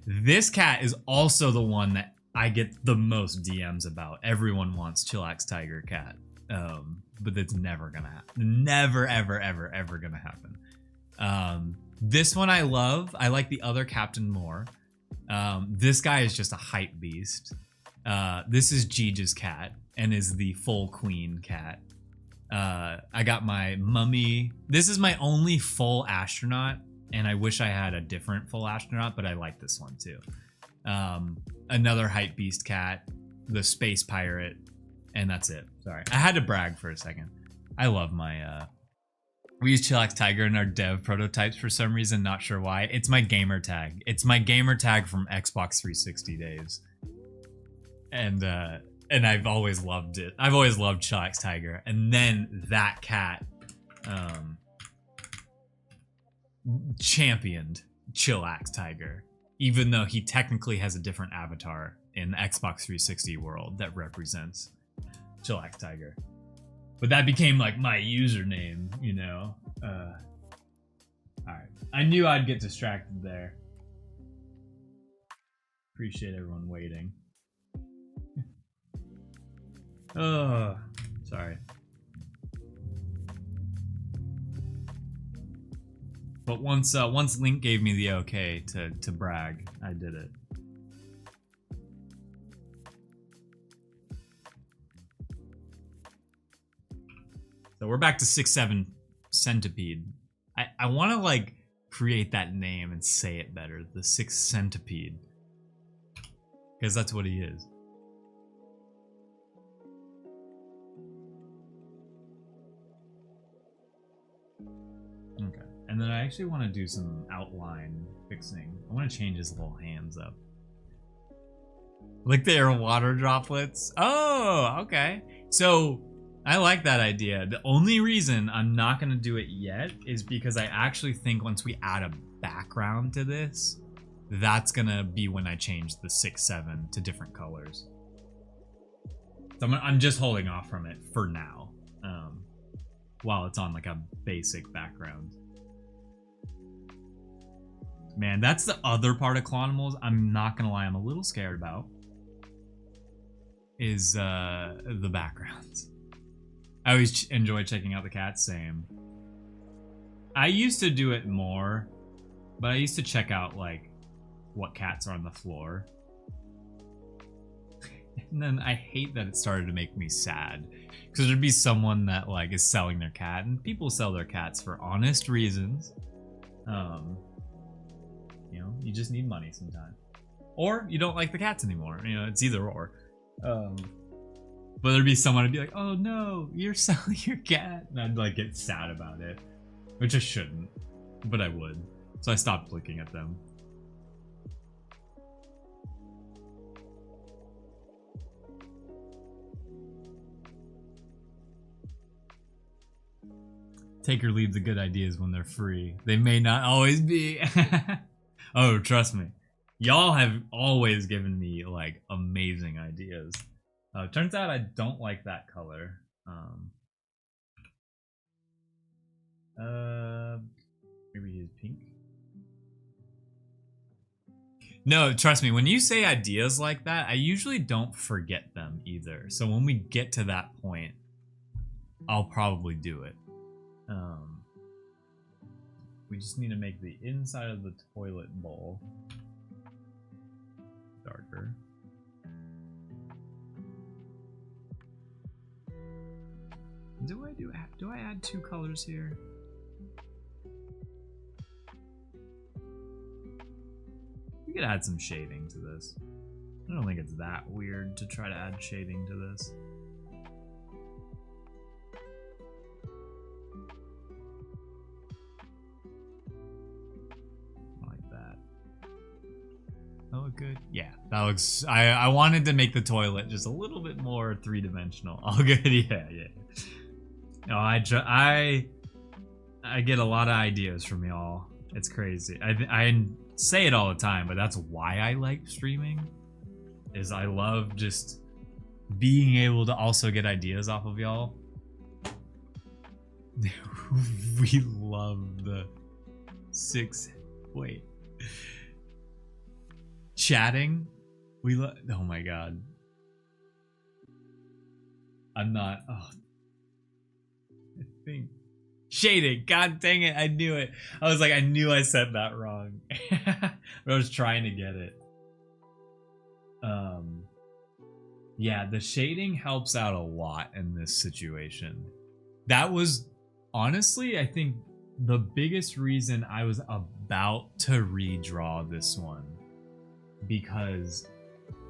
This cat is also the one that I get the most DMs about. Everyone wants Chillax Tiger Cat, but it's never gonna happen. Never, ever, ever, ever gonna happen. This one I love. I like the other captain more. This guy is just a hype beast. This is Gigi's cat and is the full queen cat. I got my mummy. This is my only full astronaut. And I wish I had a different full astronaut, but I like this one too. Another hype beast cat, the space pirate, and that's it. Sorry, I had to brag for a second. I love my, we use Chillax Tiger in our dev prototypes for some reason, not sure why. It's my gamer tag. It's my gamer tag from Xbox 360 days. And I've always loved it. I've always loved Chillax Tiger. And then that cat, championed Chillax Tiger, even though he technically has a different avatar in the Xbox 360 world that represents Chillax Tiger. But that became like my username, you know. Alright. I knew I'd get distracted there. Appreciate everyone waiting. Oh, sorry. But once Link gave me the okay to brag, I did it. So we're back to 6-7 Centipede. I want to like create that name and say it better. The 6 Centipede. Because that's what he is. Okay. And then I actually want to do some outline fixing. I want to change his little hands up. Like they are water droplets. Oh, okay. So I like that idea. The only reason I'm not going to do it yet is because I actually think once we add a background to this, that's going to be when I change the 6-7 to different colors. So I'm just holding off from it for now, while it's on like a basic background. Man, that's the other part of CLONimals I'm not gonna lie, I'm a little scared about. Is the backgrounds. I always enjoy checking out the cats, same. I used to do it more, but I used to check out like what cats are on the floor. And then I hate that it started to make me sad. Because there'd be someone that like is selling their cat, and people sell their cats for honest reasons. You know, you just need money sometimes. Or you don't like the cats anymore. You know, it's either or. But there'd be someone who'd be like, oh no, you're selling your cat. And I'd like get sad about it. Which I shouldn't, but I would. So I stopped looking at them. Take or leave the good ideas when they're free. They may not always be. Oh, trust me. Y'all have always given me like amazing ideas. Turns out I don't like that color. Maybe he's pink. No, trust me, when you say ideas like that, I usually don't forget them either. So when we get to that point, I'll probably do it. We just need to make the inside of the toilet bowl darker. Do I add 2 colors here? We could add some shading to this. I don't think it's that weird to try to add shading to this. Like that. That look good? Yeah, that looks... I wanted to make the toilet just a little bit more 3-dimensional. All good? Yeah. No, I get a lot of ideas from y'all. It's crazy. I say it all the time, but that's why I like streaming. Is I love just being able to also get ideas off of y'all. We love the chatting. We love. Oh my god. I'm not. Oh. I think shading. God dang it! I knew it. I was like, I knew I said that wrong. But I was trying to get it. Yeah, the shading helps out a lot in this situation. That was honestly, I think, the biggest reason I was about to redraw this one, because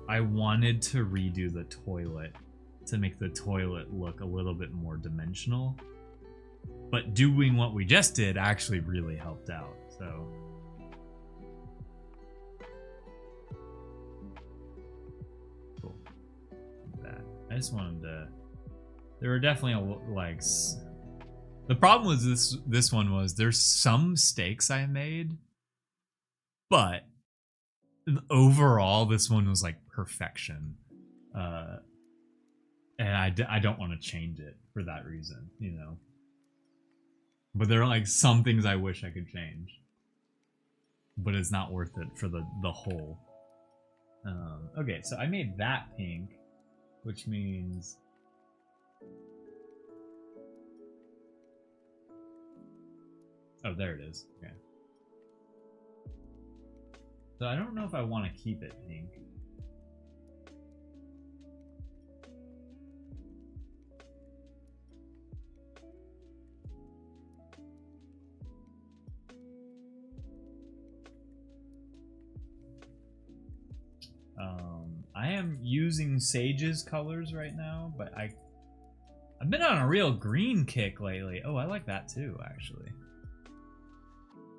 I wanted to redo the toilet to make the toilet look a little bit more dimensional. But doing what we just did actually really helped out, so. Cool. That. I just wanted to. There were definitely like. The problem was this one was there's some mistakes I made, but overall this one was like perfection, and I don't want to change it for that reason, you know. But there are like some things I wish I could change, but it's not worth it for the whole. Okay, so I made that pink, which means oh, there it is. Okay. So I don't know if I want to keep it pink. I am using Sage's colors right now, but I've been on a real green kick lately. Oh, I like that too, actually.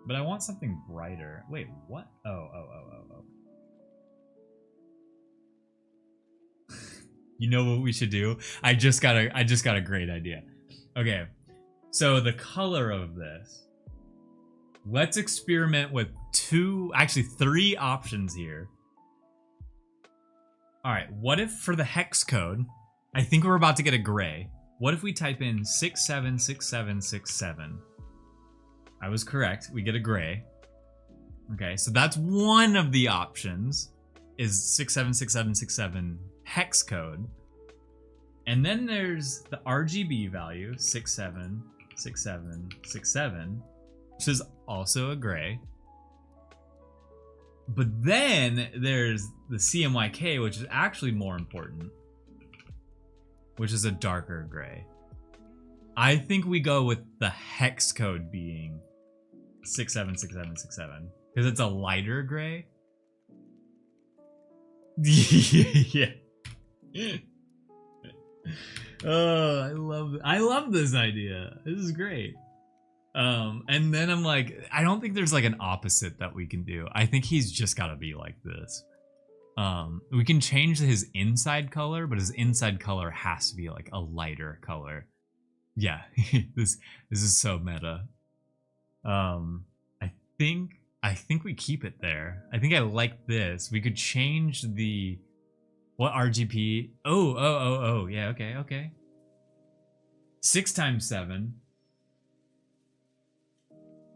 But I want something brighter. Wait, what? Oh. You know what we should do? I just got a great idea. Okay, so the color of this. Let's experiment with 3 options here. All right, what if for the hex code, I think we're about to get a gray. What if we type in 676767? I was correct. We get a gray. Okay, so that's one of the options, is 676767 hex code. And then there's the RGB value, 676767, which is also a gray. But then there's the CMYK, which is actually more important, which is a darker gray. I think we go with the hex code being 676767 because it's a lighter gray. Yeah. Oh, I love this idea. This is great. And then I'm like, I don't think there's like an opposite that we can do. I think he's just got to be like this. We can change his inside color, but his inside color has to be like a lighter color. Yeah, this is so meta. I think I think we keep it there. I think I like this. We could change the what RGP? Oh. Yeah, okay. 6 times 7.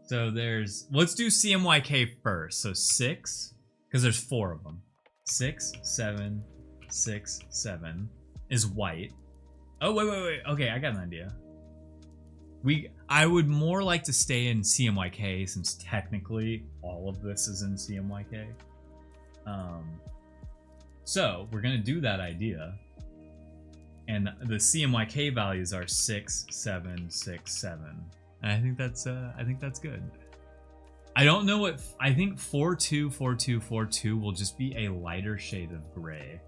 So there's let's do CMYK first. So 6 because there's 4 of them. 6, 7, 6, 7 is white. Oh wait. Okay, I got an idea. I would more like to stay in CMYK since technically all of this is in CMYK. So we're gonna do that idea, and the CMYK values are 6, 7, 6, 7, and I think that's good. I don't know what I think 424242 will just be a lighter shade of gray.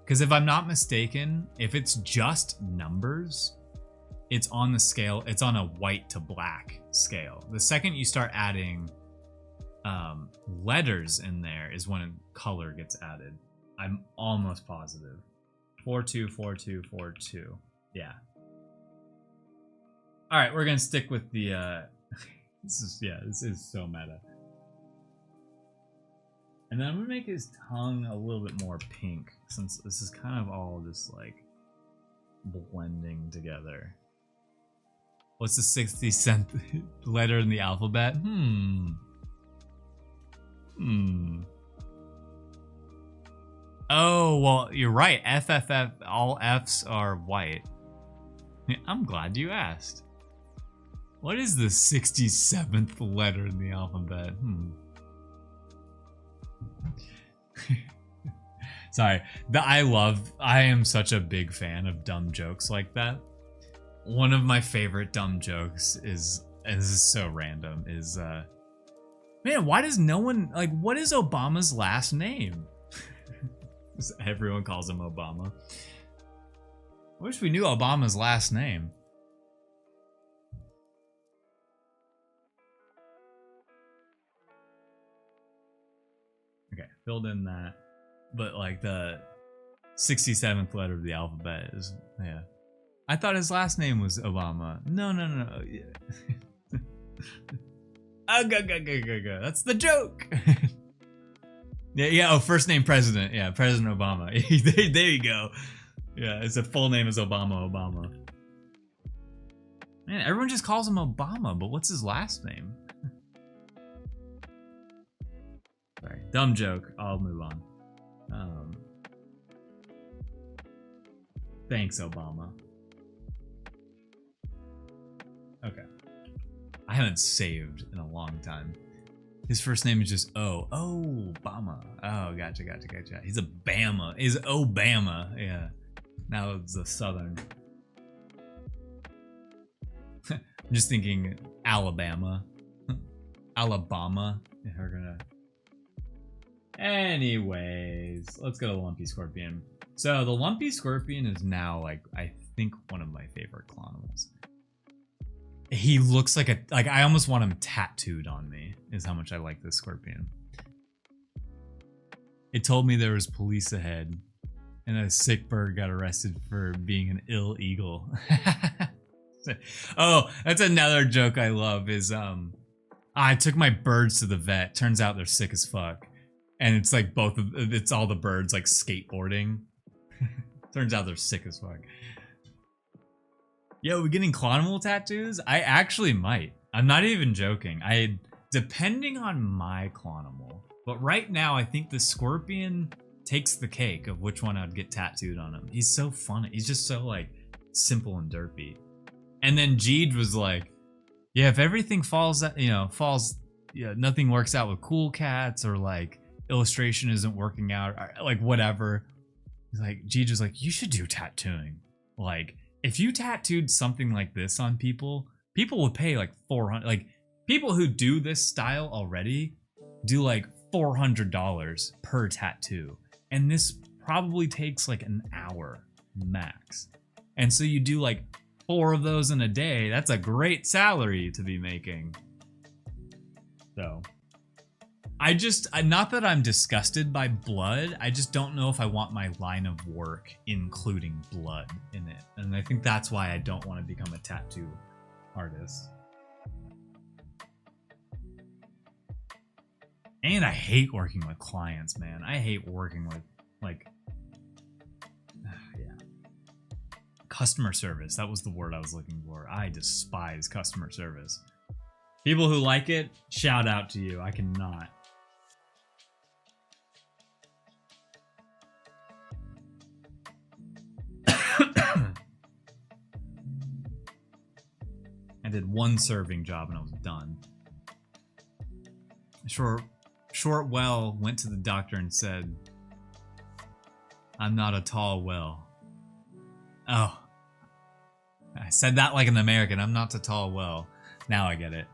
Because if I'm not mistaken, if it's just numbers, it's on the scale, it's on a white to black scale. The second you start adding letters in there is when color gets added. I'm almost positive. 424242. Yeah. All right, we're gonna stick with the. This is so meta. And then I'm gonna make his tongue a little bit more pink, since this is kind of all just like blending together. What's the 60th letter in the alphabet? Oh, well, you're right. FFF, all Fs are white. I'm glad you asked. What is the 67th letter in the alphabet? Sorry, I am such a big fan of dumb jokes like that. One of my favorite dumb jokes is, and this is so random, is man, why does no one, like, what is Obama's last name? Everyone calls him Obama. I wish we knew Obama's last name. Okay, filled in that. But like the 67th letter of the alphabet is, yeah. I thought his last name was Obama. No. Go. That's the joke. Yeah. Oh, first name President. Yeah, President Obama. There you go. Yeah, his full name is Obama. Man, everyone just calls him Obama, but what's his last name? Sorry, dumb joke. I'll move on. Thanks, Obama. Okay. I haven't saved in a long time. His first name is just Obama. Oh, gotcha. He's a Bama. He's Obama. Yeah. Now it's the Southern. I'm just thinking Alabama. Alabama. We're gonna. Anyways, let's go to Lumpy Scorpion. So the Lumpy Scorpion is now like I think one of my favorite CLONimals. He looks like I almost want him tattooed on me, is how much I like this Scorpion. It told me there was police ahead, and a sick bird got arrested for being an ill eagle. Oh, that's another joke I love is I took my birds to the vet. Turns out they're sick as fuck. And it's like it's all the birds like skateboarding. Turns out they're sick as fuck. Yo, we getting CLONimal tattoos? I actually might. I'm not even joking. Depending on my CLONimal. But right now, I think the Scorpion takes the cake of which one I'd get tattooed on him. He's so funny. He's just so like simple and derpy. And then Jeed was like, yeah, if everything falls, nothing works out with cool cats or like illustration isn't working out or like whatever. He's like, Jeed was like, you should do tattooing. Like, if you tattooed something like this on people would pay like $400. Like, people who do this style already do like $400 per tattoo. And this probably takes like an hour max. And so you do like 4 of those in a day. That's a great salary to be making. So, not that I'm disgusted by blood, I just don't know if I want my line of work including blood in it. And I think that's why I don't want to become a tattoo artist. And I hate working with clients, man. I hate working with, like, yeah. Customer service. That was the word I was looking for. I despise customer service. People who like it, shout out to you. I cannot. I did one serving job and I was done. Shortwell went to the doctor and said, "I'm not a tall well." Oh. I said that like an American. I'm not a tall well. Now I get it.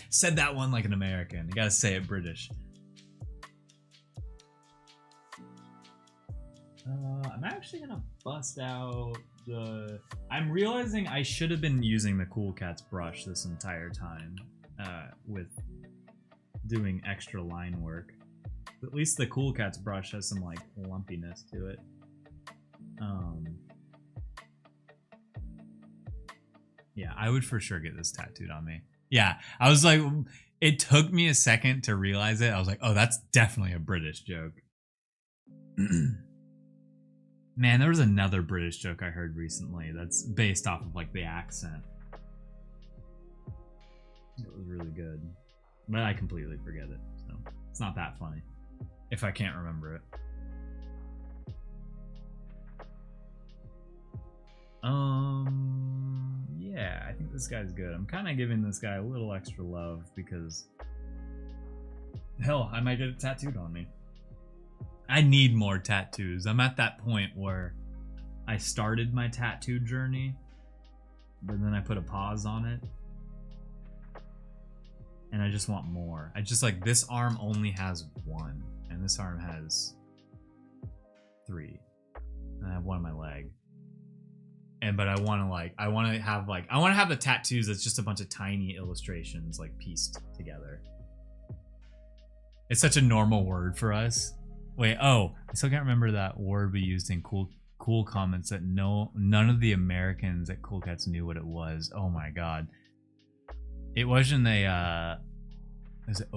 Said that one like an American. You gotta say it British. I'm actually gonna bust out the... I'm realizing I should have been using the Cool Cats brush this entire time with doing extra line work. At least the Cool Cats brush has some like lumpiness to it. Yeah, I would for sure get this tattooed on me. Yeah, I was like, it took me a second to realize it. I was like, oh, that's definitely a British joke. Man, there was another British joke I heard recently that's based off of like the accent. It was really good. But I completely forget it, so it's not that funny if I can't remember it. Yeah, I think this guy's good. I'm kind of giving this guy a little extra love because, hell, I might get it tattooed on me. I need more tattoos. I'm at that point where I started my tattoo journey, but then I put a pause on it. And I just want more. I just like, this arm only has one, and this arm has 3. And I have one on my leg. But I want to have the tattoos that's just a bunch of tiny illustrations like pieced together. It's such a normal word for us. Wait, oh, I still can't remember that word we used in cool comments that none of the Americans at Cool Cats knew what it was. Oh my god. It wasn't a is it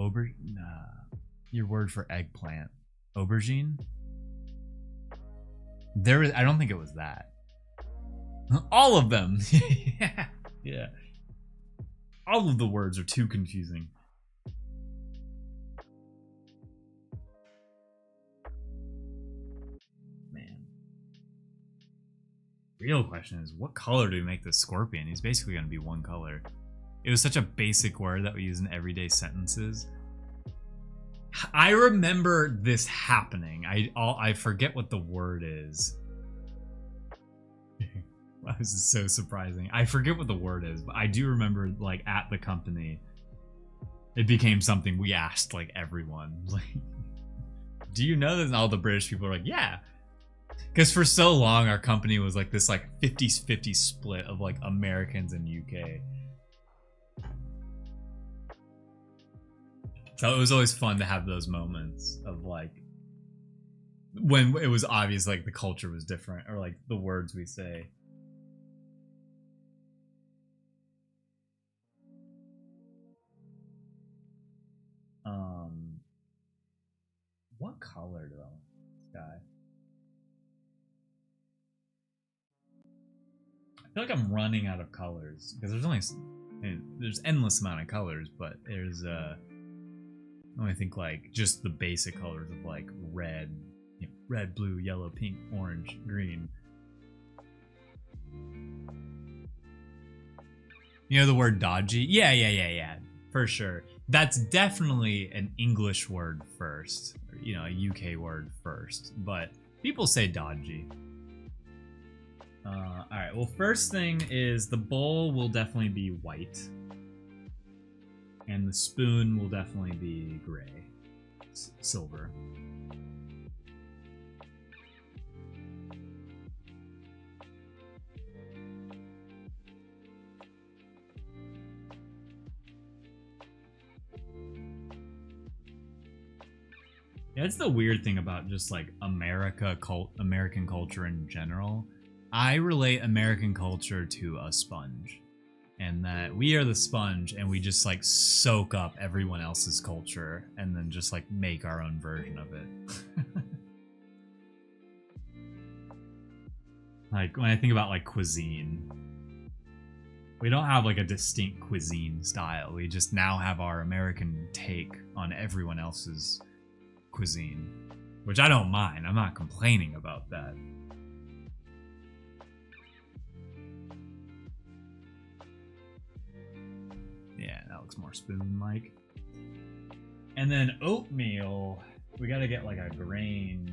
your word for eggplant? Aubergine? I don't think it was that. All of them. Yeah. All of the words are too confusing. Man. Real question is, what color do we make this scorpion? He's basically going to be one color. It was such a basic word that we use in everyday sentences. I remember this happening. I forget what the word is. Wow, this is so surprising. I forget what the word is, but I do remember, like, at the company, it became something we asked, like, everyone. Like, do you know that? And all the British people are like, yeah. Because for so long, our company was, like, this, like, 50-50 split of, like, Americans and UK. So it was always fun to have those moments of, like, when it was obvious, like, the culture was different, or, like, the words we say. What color do I want this guy? I feel like I'm running out of colors because there's endless amount of colors, but there's I think like just the basic colors of like red, red, blue, yellow, pink, orange, green. You know the word dodgy? Yeah, for sure. That's definitely an English word first, a UK word first, but people say dodgy. All right, well, first thing is the bowl will definitely be white, and the spoon will definitely be gray, silver. Yeah, it's the weird thing about just like American culture in general. I relate American culture to a sponge. and that we are the sponge and we just like soak up everyone else's culture and then just like make our own version of it. Like when I think about like cuisine, we don't have like a distinct cuisine style. We just now have our American take on everyone else's cuisine, which I don't mind. I'm not complaining about that. Yeah, that looks more spoon-like. And then oatmeal, we gotta get like a grain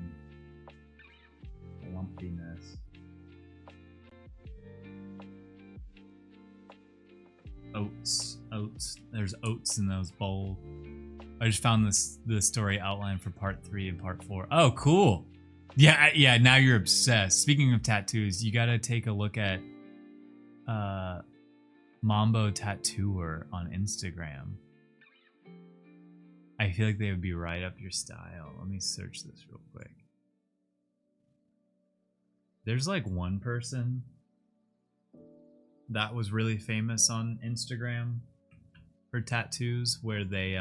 lumpiness. Oats. There's oats in those bowls. I just found the story outline for part 3 and part 4. Oh, cool. Yeah. Now you're obsessed. Speaking of tattoos, you gotta take a look at Mambo Tattooer on Instagram. I feel like they would be right up your style. Let me search this real quick. There's like one person that was really famous on Instagram for tattoos where they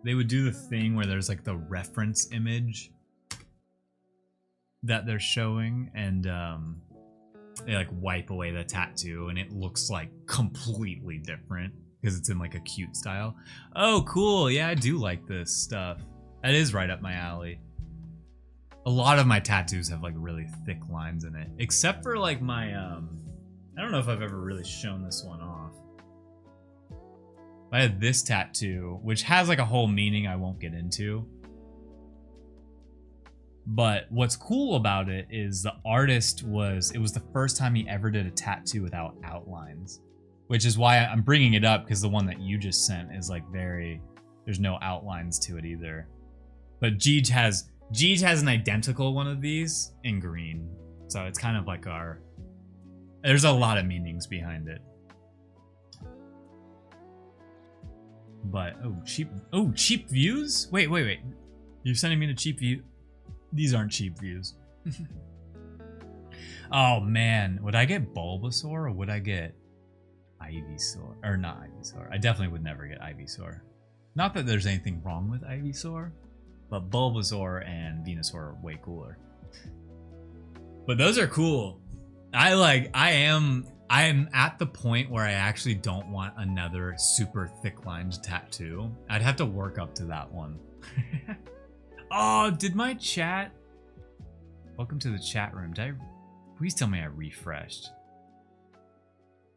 would do the thing where there's like the reference image that they're showing, and they like wipe away the tattoo and it looks like completely different because it's in like a cute style. Oh, cool. Yeah, I do like this stuff. That is right up my alley. A lot of my tattoos have like really thick lines in it, except for like my I don't know if I've ever really shown this one off. I had this tattoo, which has like a whole meaning I won't get into. But what's cool about it is the artist it was the first time he ever did a tattoo without outlines, which is why I'm bringing it up, because the one that you just sent is like there's no outlines to it either. But Jeej has an identical one of these in green. So it's kind of like there's a lot of meanings behind it. But, cheap views? Wait. You're sending me to cheap view? These aren't cheap views. Oh man, would I get Bulbasaur or would I get Ivysaur? Or not Ivysaur. I definitely would never get Ivysaur. Not that there's anything wrong with Ivysaur, but Bulbasaur and Venusaur are way cooler. But those are cool. I am at the point where I actually don't want another super thick lined tattoo. I'd have to work up to that one. Oh, did my chat? Welcome to the chat room. Please tell me I refreshed.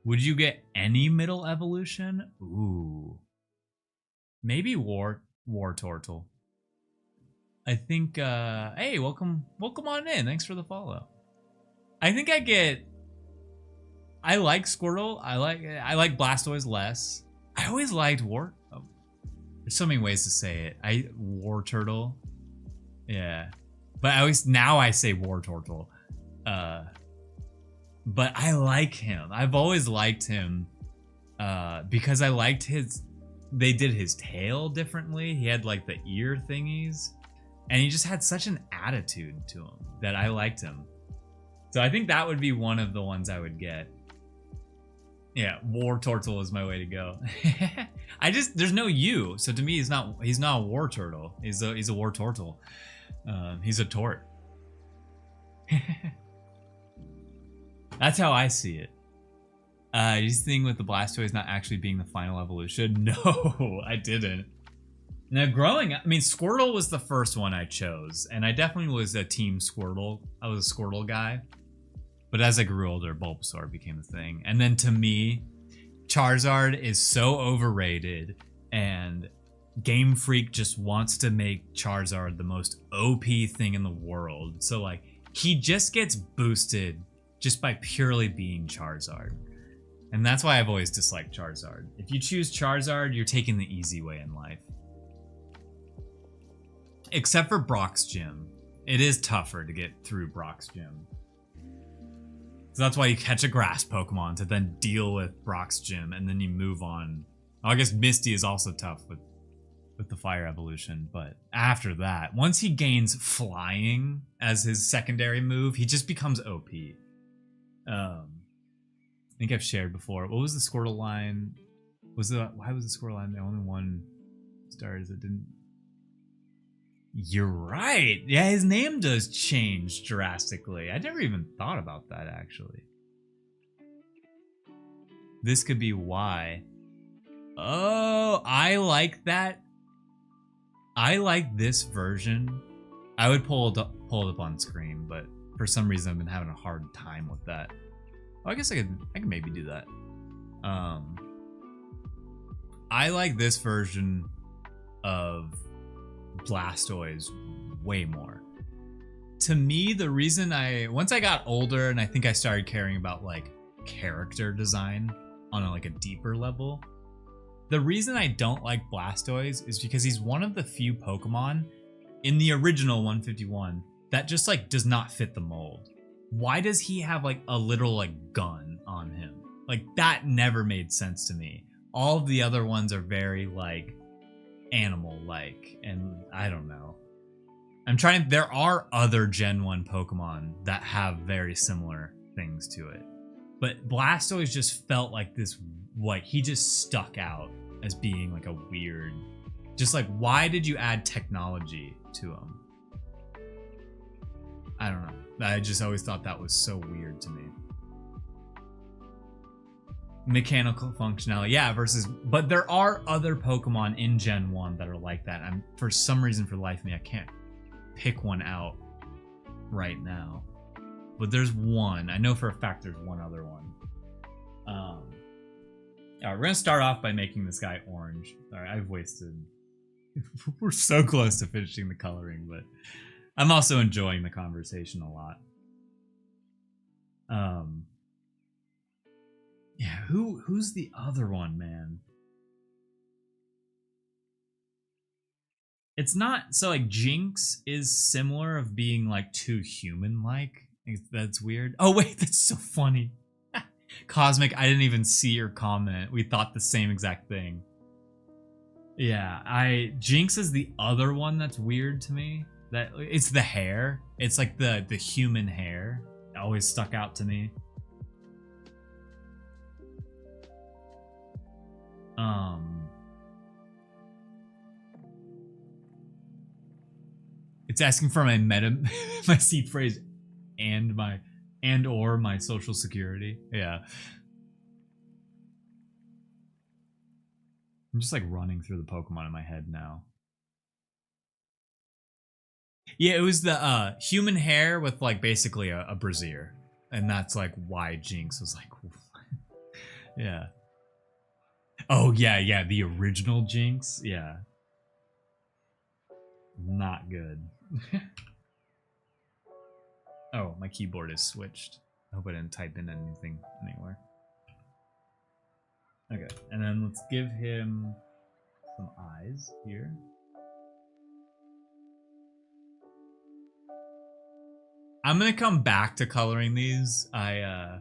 Would you get any middle evolution? Ooh. Maybe War Turtle. I think hey, welcome on in. Thanks for the follow. I think I like Squirtle. I like Blastoise less. I always liked there's so many ways to say it. War Turtle. Yeah. But now I say War Turtle. But I like him. I've always liked him because I liked they did his tail differently. He had like the ear thingies, and he just had such an attitude to him that I liked him. So I think that would be one of the ones I would get. Yeah, War Turtle is my way to go. There's no U, so to me he's not a War Turtle. He's a War Turtle. He's a tort. That's how I see it. This thing with the Blastoise not actually being the final evolution. No, I didn't. Now growing up, Squirtle was the first one I chose, and I definitely was a team Squirtle. I was a Squirtle guy. But as I grew older, Bulbasaur became a thing. And then to me, Charizard is so overrated, and Game Freak just wants to make Charizard the most OP thing in the world. So like, he just gets boosted just by purely being Charizard. And that's why I've always disliked Charizard. If you choose Charizard, you're taking the easy way in life. Except for Brock's Gym. It is tougher to get through Brock's Gym. So that's why you catch a grass Pokemon to then deal with Brock's Gym, and then you move on. I guess Misty is also tough with the fire evolution, but after that, once he gains flying as his secondary move, he just becomes OP. I think I've shared before. What was the Squirtle line? Why was the Squirtle line the only one stars that didn't? You're right. Yeah, his name does change drastically. I never even thought about that, actually. This could be why. Oh, I like that. I like this version. I would pull it up on screen, but for some reason I've been having a hard time with that. Oh, I guess I could maybe do that. I like this version of Blastoise way more. To me, the reason once I got older and I think I started caring about like character design on a deeper level, the reason I don't like Blastoise is because he's one of the few Pokemon in the original 151 that just like does not fit the mold. Why does he have like a literal like gun on him? Like that never made sense to me. All of the other ones are very like animal-like, and I don't know. There are other Gen 1 Pokemon that have very similar things to it. But Blastoise just felt like this, like he just stuck out as being like a weird, just like, why did you add technology to him? I don't know. I just always thought that was so weird to me. Mechanical functionality, yeah, but there are other Pokemon in Gen 1 that are like that. For some reason, for the life of me, I can't pick one out right now. But there's one. I know for a fact there's one other one. All right, we're gonna start off by making this guy orange. All right, I've wasted. We're so close to finishing the coloring, but I'm also enjoying the conversation a lot. Yeah, who's the other one, man? It's not so like Jinx is similar of being like too human-like. That's weird. Oh wait, that's so funny. Cosmic, I didn't even see your comment. We thought the same exact thing. Yeah, Jinx is the other one that's weird to me. That it's the hair. It's like the human hair. It always stuck out to me. It's asking for my my seed phrase and or my social security. Yeah. I'm just like running through the Pokemon in my head now. Yeah, it was the human hair with like basically a brassiere. And that's like why Jinx was like yeah. Oh yeah, the original Jinx. Yeah. Not good. Oh, my keyboard is switched. I hope I didn't type in anything anywhere. Okay, and then let's give him some eyes here. I'm gonna come back to coloring these. I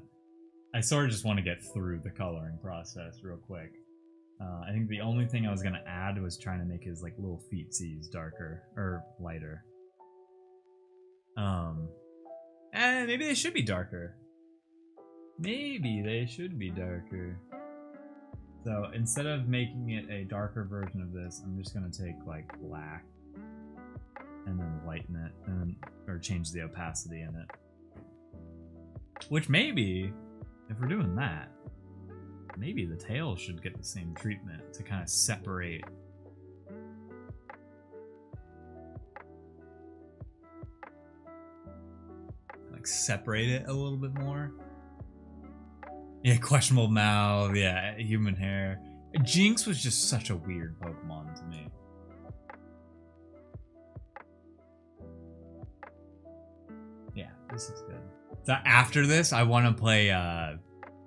sort of just want to get through the coloring process real quick. I think the only thing I was gonna add was trying to make his like little feetsies darker or lighter. And maybe they should be darker. Maybe they should be darker. So instead of making it a darker version of this, I'm just gonna take like black and then lighten it, and then, or change the opacity in it. Which maybe, if we're doing that, maybe the tail should get the same treatment to kind of separate. Like separate it a little bit more. Yeah, questionable mouth, yeah, human hair. Jinx was just such a weird Pokemon to me. Yeah, this is good. So after this, I want to play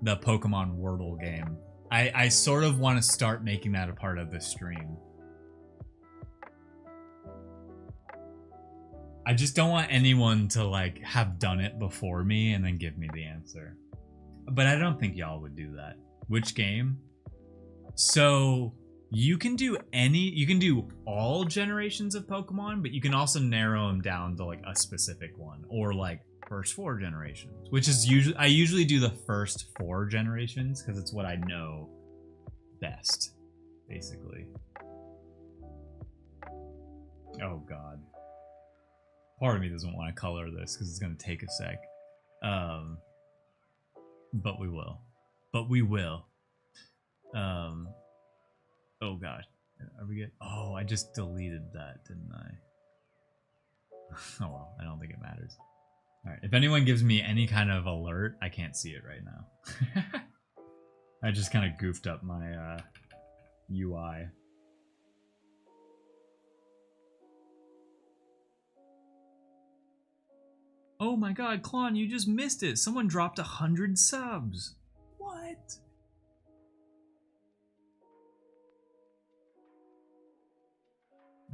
the Pokemon Wordle game. I sort of want to start making that a part of the stream. I just don't want anyone to like have done it before me and then give me the answer. But I don't think y'all would do that. Which game? So you can do all generations of Pokemon, but you can also narrow them down to like a specific one, or like first 4 generations, which is usually, I usually do the first 4 generations because it's what I know best, basically. Oh god. Part of me doesn't want to color this because it's going to take a sec. But we will. But we will. Oh god. Are we good? Oh, I just deleted that, didn't I? Oh well, I don't think it matters. Alright, if anyone gives me any kind of alert, I can't see it right now. I just kind of goofed up my UI. Oh my god, Clon, you just missed it. Someone dropped 100 subs. What?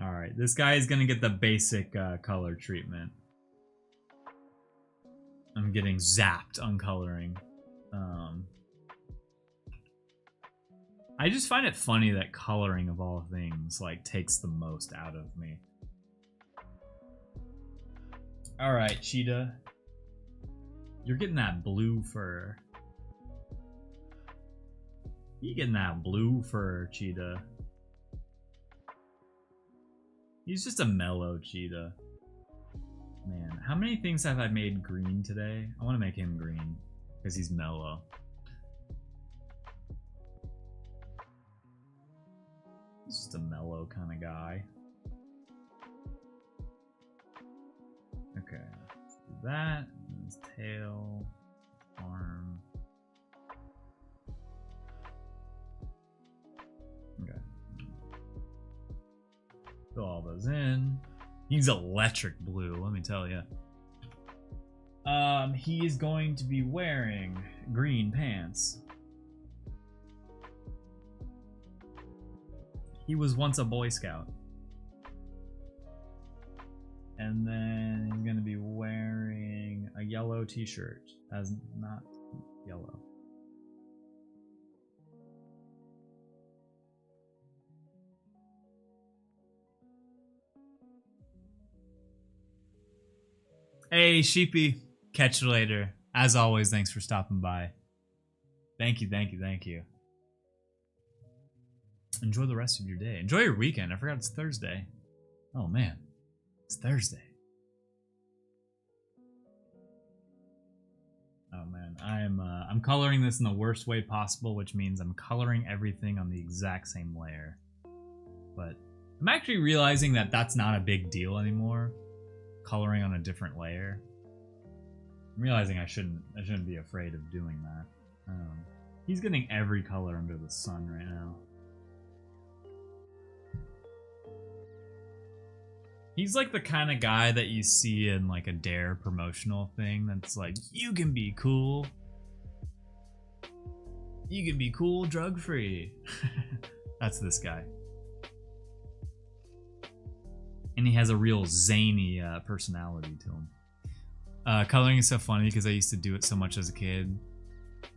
Alright, this guy is gonna get the basic color treatment. I'm getting zapped on coloring. I just find it funny that coloring, of all things, like, takes the most out of me. Alright, Cheetah. You're getting that blue fur. You getting that blue fur, Cheetah. He's just a mellow cheetah. Man, how many things have I made green today? I want to make him green because he's mellow. He's just a mellow kind of guy. Okay, let's do that. And his tail, arm. Okay. Fill all those in. He's electric blue, let me tell you. He is going to be wearing green pants. He was once a Boy Scout. And then he's gonna be wearing a yellow t-shirt, as not yellow. Hey, Sheepy. Catch you later. As always, thanks for stopping by. Thank you, thank you, thank you. Enjoy the rest of your day. Enjoy your weekend. I forgot it's Thursday. Oh, man. It's Thursday. Oh, man. I'm coloring this in the worst way possible, which means I'm coloring everything on the exact same layer. But I'm actually realizing that that's not a big deal anymore. Coloring on a different layer. I'm realizing I shouldn't be afraid of doing that. He's getting every color under the sun right now. He's like the kind of guy that you see in like a Dare promotional thing that's like, you can be cool. You can be cool, drug free. That's this guy. And he has a real zany personality to him. Coloring is so funny because I used to do it so much as a kid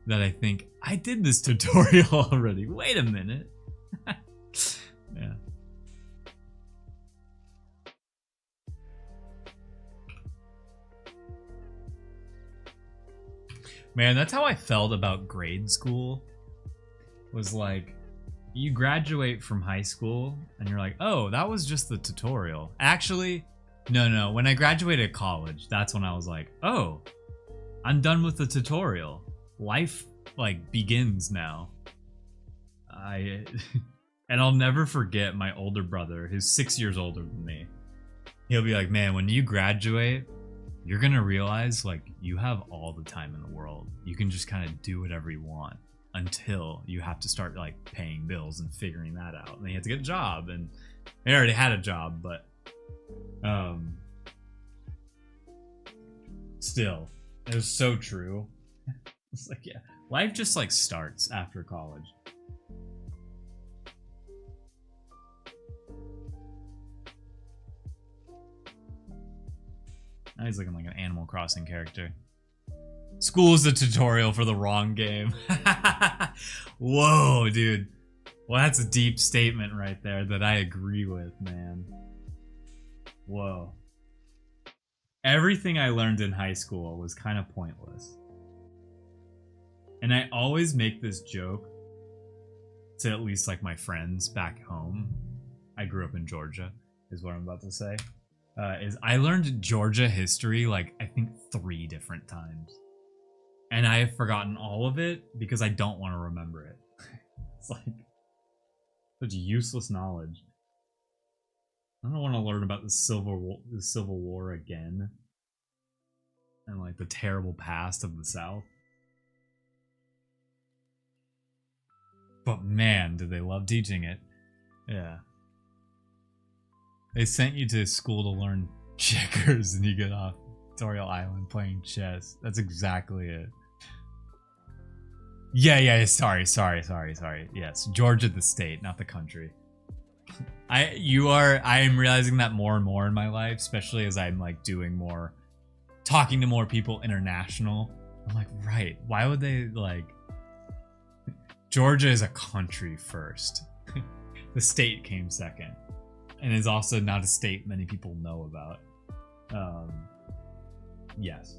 that I think, I did this tutorial already. Wait a minute. Yeah. Man, that's how I felt about grade school. Was like, you graduate from high school and you're like, oh, that was just the tutorial. Actually, no. When I graduated college, that's when I was like, oh, I'm done with the tutorial. Life, like, begins now. And I'll never forget my older brother, who's 6 years older than me. He'll be like, man, when you graduate, you're gonna realize, like, you have all the time in the world. You can just kind of do whatever you want until you have to start, like, paying bills and figuring that out. And he had to get a job, and he already had a job, but still, it was so true. It's like, yeah, life just, like, starts after college. Now he's looking like an Animal Crossing character. School is a tutorial for the wrong game. Whoa, dude. Well, that's a deep statement right there that I agree with, man. Whoa. everything I learned in high school was kind of pointless. And I always make this joke to at least like my friends back home. I grew up in Georgia, is what I'm about to say. Is I learned Georgia history like I think 3 different times. And I have forgotten all of it because I don't want to remember it. It's like such useless knowledge. I don't want to learn about the Civil War again. And like the terrible past of the South. But man, did they love teaching it. Yeah. They sent you to school to learn checkers and you get off Tutorial Island playing chess. That's exactly it. Yeah, sorry. Yes, Georgia the state, not the country. I am realizing that more and more in my life, especially as I'm like doing more, talking to more people international. I'm like, right, why would they like, Georgia is a country first. The state came second. And is also not a state many people know about. Yes.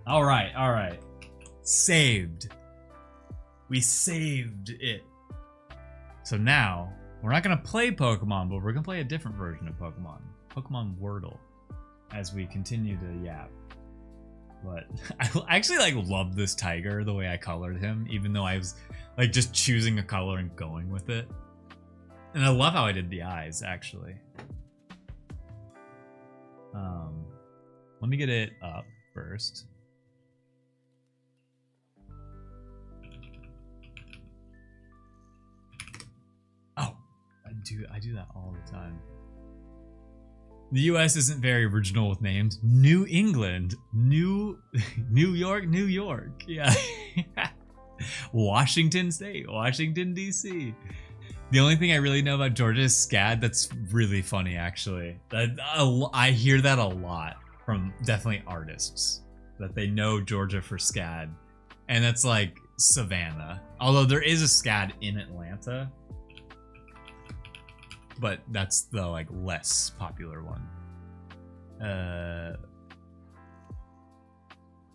All right. Saved. We saved it. So now, we're not gonna play Pokemon, but we're gonna play a different version of Pokemon. Pokemon Wordle. As we continue to yap. But I actually like love this tiger, the way I colored him, even though I was like just choosing a color and going with it. And I love how I did the eyes, actually. Let me get it up first. Oh, I do that all the time. The US isn't very original with names. New England, New York. Yeah. Washington State, Washington, D.C. The only thing I really know about Georgia is SCAD. That's really funny, actually. I hear that a lot from definitely artists, that they know Georgia for SCAD. And that's like Savannah. Although there is a SCAD in Atlanta. But that's the like less popular one.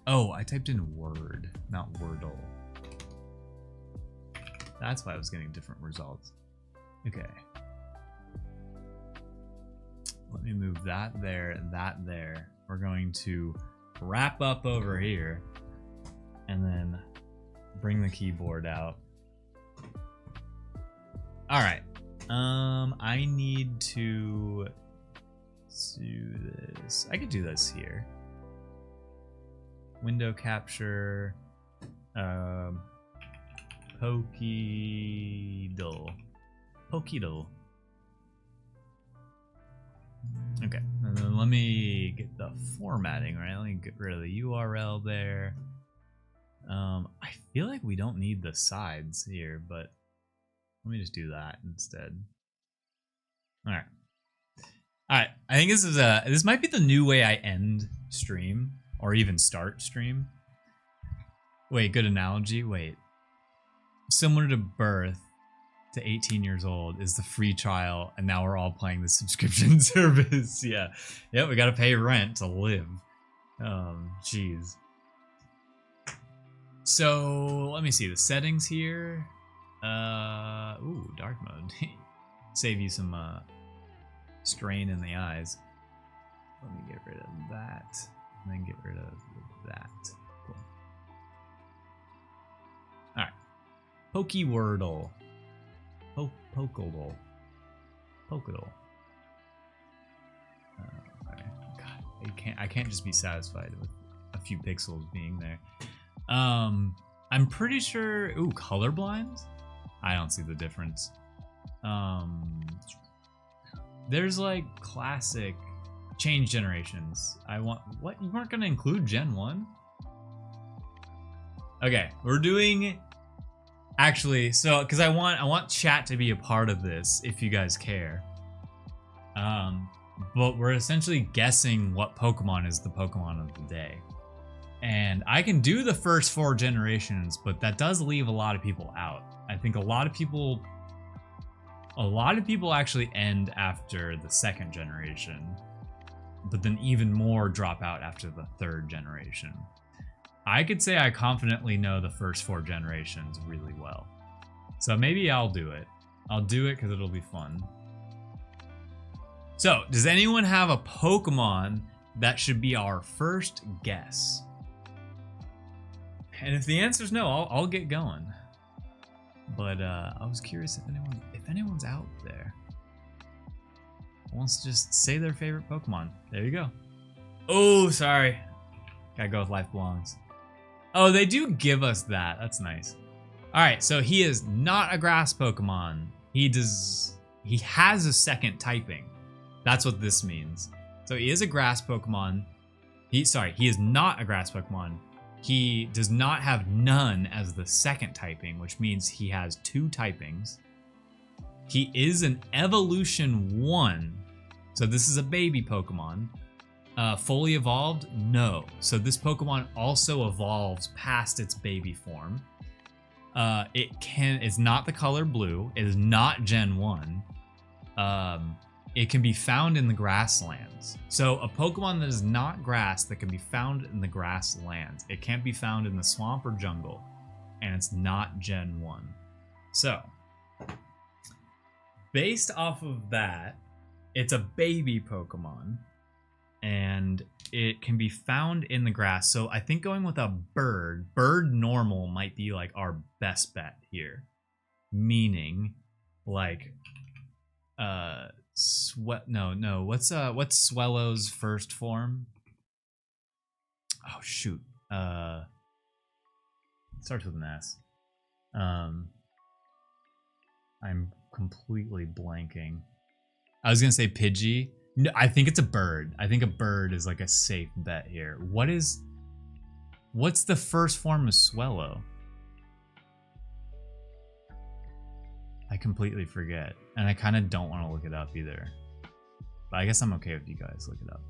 Oh, I typed in Word, not Wordle. That's why I was getting different results. Okay. Let me move that there and that there. We're going to wrap up over here and then bring the keyboard out. All right. I need to do this. I could do this here. Window capture. Pokedoll. Okay, and then let me get the formatting right. Let me get rid of the URL there. I feel like we don't need the sides here, but let me just do that instead. All right. I think this might be the new way I end stream or even start stream. Wait, good analogy. Wait. Similar to birth to 18 years old is the free trial, and now we're all playing the subscription service. Yeah, we gotta pay rent to live. Jeez. So let me see the settings here. Ooh, dark mode. Save you some strain in the eyes. Let me get rid of that, and then get rid of that. Cool. All right. Pokewordle. Pokedle. Okay. God, I can't just be satisfied with a few pixels being there. I'm pretty sure. Ooh, colorblind. I don't see the difference. There's like classic change generations. What? You weren't gonna include Gen 1? Okay, we're doing. Actually, so because I want chat to be a part of this if you guys care. But we're essentially guessing what Pokemon is the Pokemon of the day. And I can do the first 4 generations, but that does leave a lot of people out. I think a lot of people A lot of people actually end after the second generation, but then even more drop out after the third generation. I could say I confidently know the first 4 generations really well. So maybe I'll do it. I'll do it because it'll be fun. So, does anyone have a Pokemon that should be our first guess? And if the answer is no, I'll get going. But I was curious if anyone's out there wants to just say their favorite Pokemon. There you go. Oh, sorry. Gotta go with Life Belongs. Oh, they do give us that. That's nice. All right, so he is not a grass Pokemon. He has a second typing. That's what this means. So he is a grass Pokemon. He is not a grass Pokemon. He does not have none as the second typing, which means he has 2 typings. He is an evolution 1. So this is a baby Pokemon. Fully evolved? No. So this Pokemon also evolves past its baby form. It's not the color blue. It is not Gen 1. It can be found in the grasslands. So a Pokemon that is not grass that can be found in the grasslands. It can't be found in the swamp or jungle. And it's not Gen 1. So, based off of that, it's a baby Pokemon. And it can be found in the grass. So I think going with a bird normal might be like our best bet here. Meaning, like, what's Swellow's first form? Oh shoot. It starts with an S. I'm completely blanking. I was gonna say Pidgey. No, I think it's a bird. I think a bird is like a safe bet here. What's the first form of Swellow? I completely forget. And I kind of don't want to look it up either. But I guess I'm okay if you guys look it up.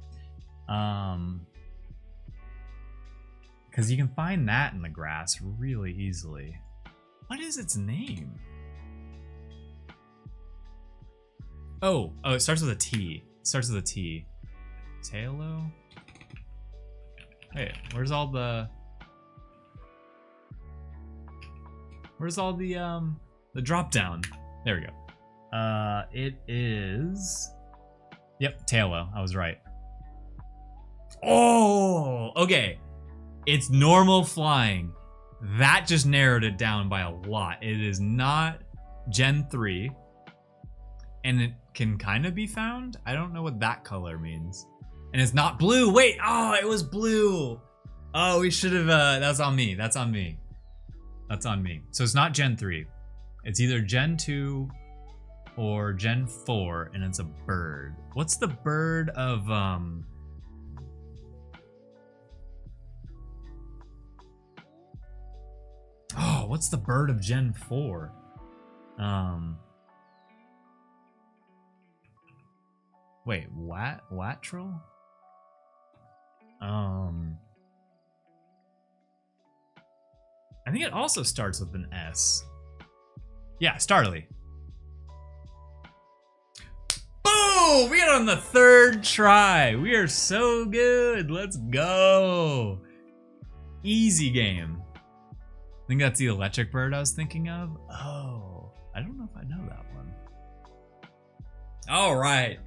Because you can find that in the grass really easily. What is its name? Oh, it starts with a T. It starts with a T. Tailo? Hey, where's all the drop down? There we go. It is... Yep, Tailo. I was right. Oh, okay. It's normal flying. That just narrowed it down by a lot. It is not Gen 3. And it can kind of be found. I don't know what that color means. And it's not blue. Wait, oh, it was blue. Oh, we should have, that's on me. That's on me. That's on me. So it's not Gen 3. It's either Gen 2 or Gen 4, and it's a bird. What's the bird of, oh, what's the bird of Gen 4? Wait, Latrell? I think it also starts with an S. Yeah, Starly. Boom! We got it on the 3rd try. We are so good. Let's go. Easy game. I think that's the electric bird I was thinking of. Oh, I don't know if I know that one. All right.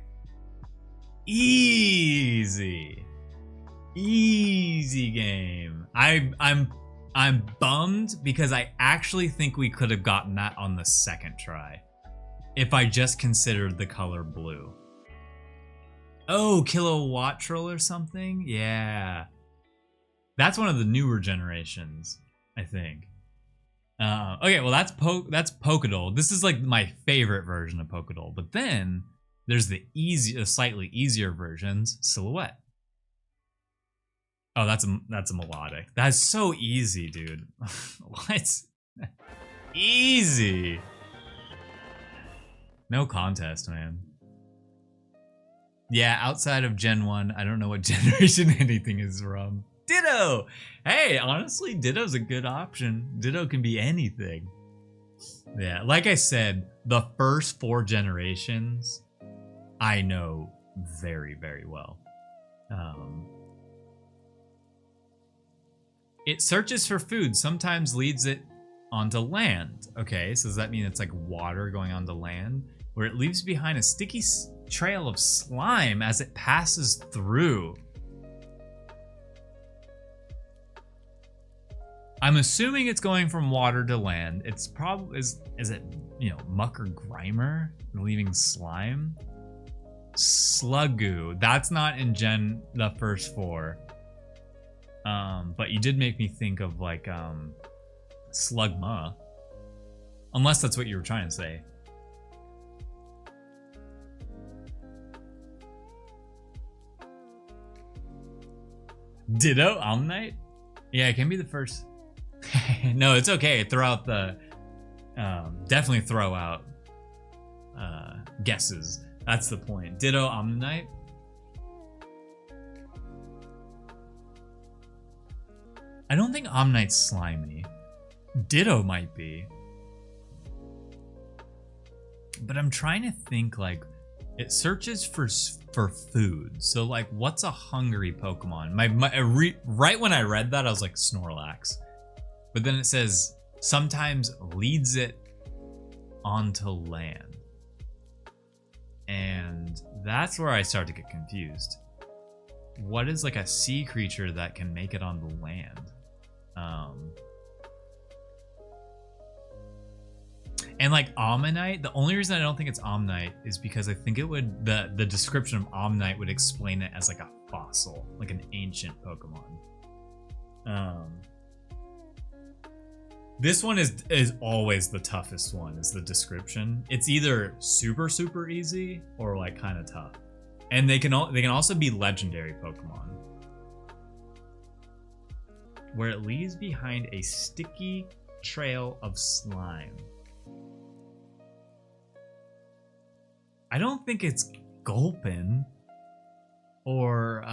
Easy game. I'm bummed because I actually think we could have gotten that on the 2nd try if I just considered the color blue. Oh, Kilowattrel or something? Yeah. That's one of the newer generations, I think. Okay, well that's Pokédoll. This is like my favorite version of Pokédoll. But then there's the slightly easier versions, Silhouette. Oh, that's a melodic. That's so easy, dude. What? Easy. No contest, man. Yeah, outside of Gen 1, I don't know what generation anything is from. Ditto! Hey, honestly, Ditto's a good option. Ditto can be anything. Yeah, like I said, the first 4 generations I know very, very well. It searches for food, sometimes leads it onto land. Okay, so does that mean it's like water going onto land? Where it leaves behind a sticky trail of slime as it passes through. I'm assuming it's going from water to land. It's probably, is it, you know, muck or grimer leaving slime? Slugoo. That's not in the first 4. But you did make me think of like Slugma. Unless that's what you were trying to say. Ditto Omnite? Yeah, it can be the first. No, it's okay. Throw out the definitely throw out guesses. That's the point. Ditto Omnite. I don't think Omnite's slimy. Ditto might be. But I'm trying to think, like, it searches for food. So like, what's a hungry Pokemon? Right when I read that, I was like Snorlax. But then it says sometimes leads it onto land. And that's where I start to get confused. What is like a sea creature that can make it on the land? And like Omnite, the only reason I don't think it's Omnite is because I think it would, the description of Omnite would explain it as like a fossil, like an ancient Pokemon. This one is always the toughest one, is the description. It's either super, super easy or like kind of tough. And they can also be legendary Pokemon. Where it leaves behind a sticky trail of slime. I don't think it's Gulpin or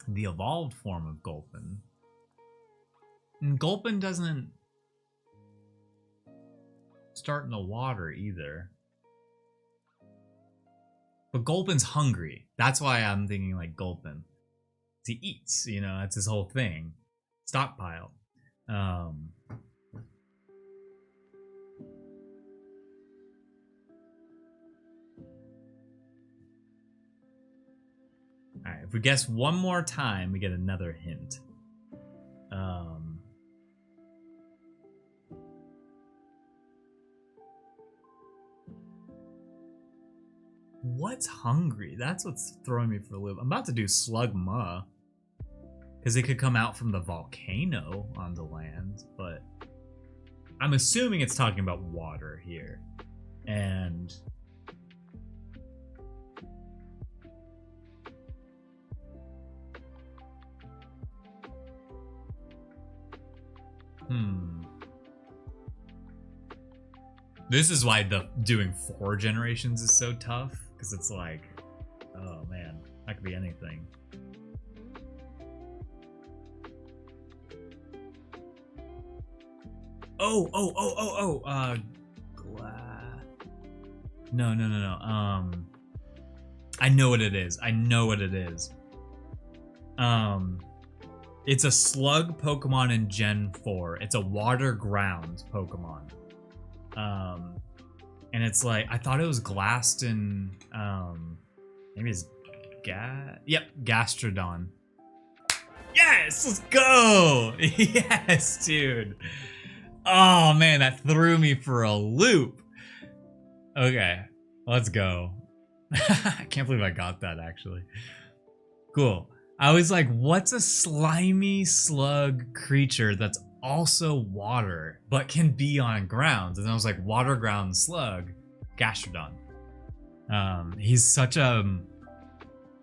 the evolved form of Gulpin. And Gulpin doesn't start in the water either. But Gulpin's hungry. That's why I'm thinking like Gulpin. He eats, you know, that's his whole thing. Stockpile. Alright, if we guess one more time, we get another hint. What's hungry? That's what's throwing me for a loop. I'm about to do Slugma. Because it could come out from the volcano on the land, but I'm assuming it's talking about water here. And this is why doing 4 generations is so tough, because it's like, oh man, that could be anything. No. I know what it is. It's a slug Pokemon in Gen 4. It's a water ground Pokemon. And it's like, I thought it was Glaston, maybe it's Gastrodon. Yes, let's go. Yes, dude. Oh man, that threw me for a loop. Okay, let's go. I can't believe I got that actually. Cool. I was like, what's a slimy slug creature that's also water but can be on ground? And I was like, water ground slug, Gastrodon. He's such a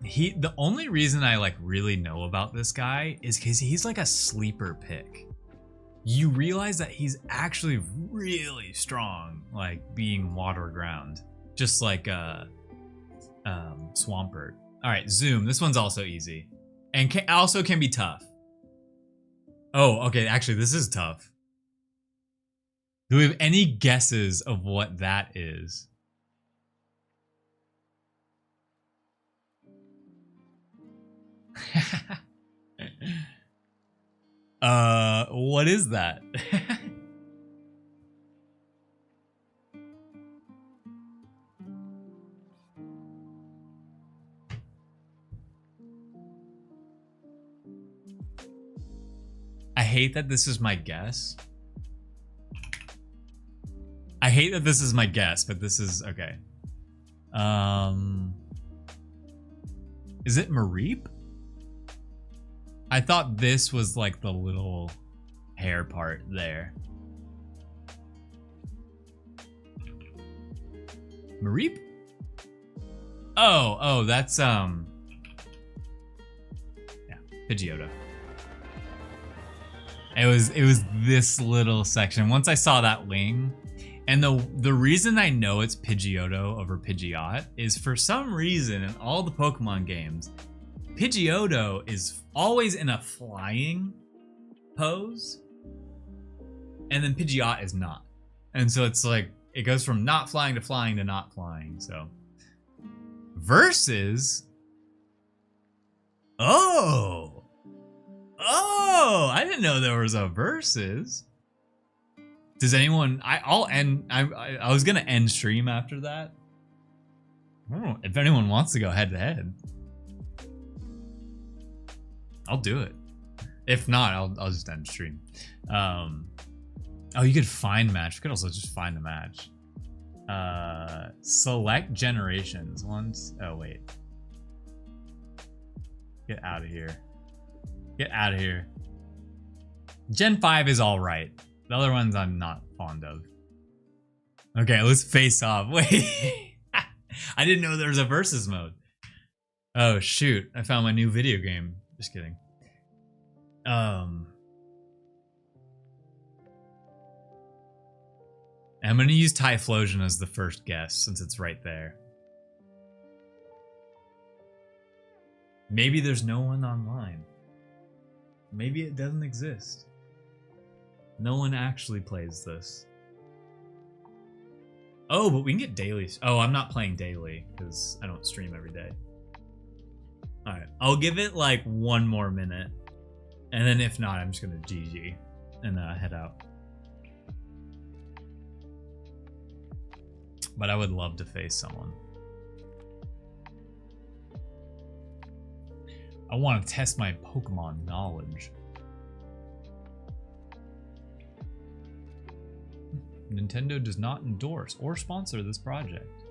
the only reason I like really know about this guy is because he's like a sleeper pick. You realize that he's actually really strong, like being water ground, just like Swampert. All right, Zoom. This one's also easy, and also can be tough. Oh, okay. Actually, this is tough. Do we have any guesses of what that is? What is that? I hate that this is my guess. I hate that this is my guess, but this is okay. Is it Mareep? I thought this was like the little hair part there. Mareep? Oh, that's yeah, Pidgeotto. It was this little section. Once I saw that wing, and the reason I know it's Pidgeotto over Pidgeot is for some reason in all the Pokemon games, Pidgeotto is always in a flying pose, and then Pidgeot is not. And so it's like, it goes from not flying to flying to not flying, so. Versus. Oh, I didn't know there was a versus. Does anyone? I'll end. I was gonna end stream after that. I don't know if anyone wants to go head to head. I'll do it. If not, I'll just end stream. Oh, you could find match. You could also just find a match. Select generations. Once. Oh wait. Get out of here. Get out of here. Gen 5 is all right. The other ones I'm not fond of. Okay, let's face off. Wait. I didn't know there was a versus mode. Oh shoot, I found my new video game. Just kidding. I'm gonna use Typhlosion as the first guess since it's right there. Maybe there's no one online. Maybe it doesn't exist. No one actually plays this. Oh, but we can get daily. Oh, I'm not playing daily because I don't stream every day. All right, I'll give it like one more minute. And then if not, I'm just gonna GG and head out. But I would love to face someone. I want to test my Pokemon knowledge. Nintendo does not endorse or sponsor this project.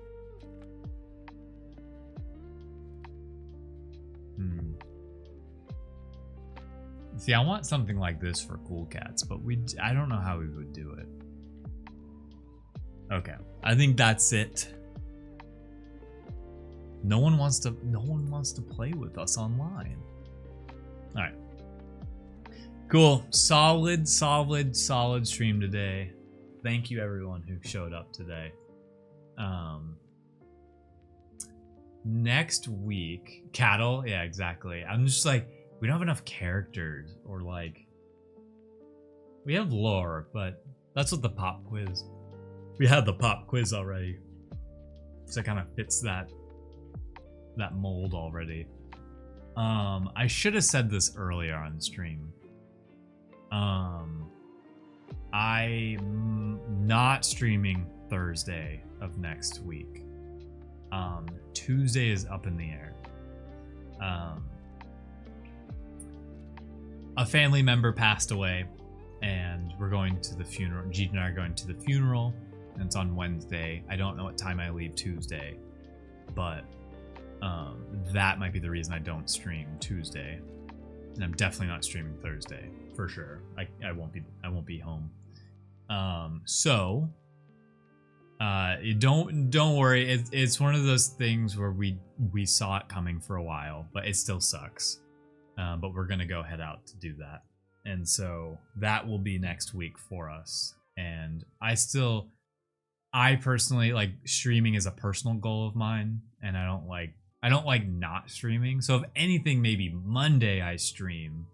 See, I want something like this for Cool Cats, but I don't know how we would do it. Okay, I think that's it. No one wants to play with us online. All right. Cool. Solid stream today. Thank you everyone who showed up today. Next week, Cattle. Yeah, exactly. I'm just like, we don't have enough characters, or like, we have lore, but that's what the pop quiz. We had the pop quiz already, so it kind of fits that mold already. I should have said this earlier on stream. I'm not streaming Thursday of next week. Tuesday is up in the air. A family member passed away, and we're going to the funeral. Jeet and I are going to the funeral, and it's on Wednesday. I don't know what time I leave Tuesday, but that might be the reason I don't stream Tuesday, and I'm definitely not streaming Thursday for sure. I won't be home. So don't worry. It's one of those things where we saw it coming for a while, but it still sucks. But we're gonna head out to do that, and so that will be next week for us. And I personally like streaming is a personal goal of mine, and I don't like not streaming. So if anything, maybe Monday I stream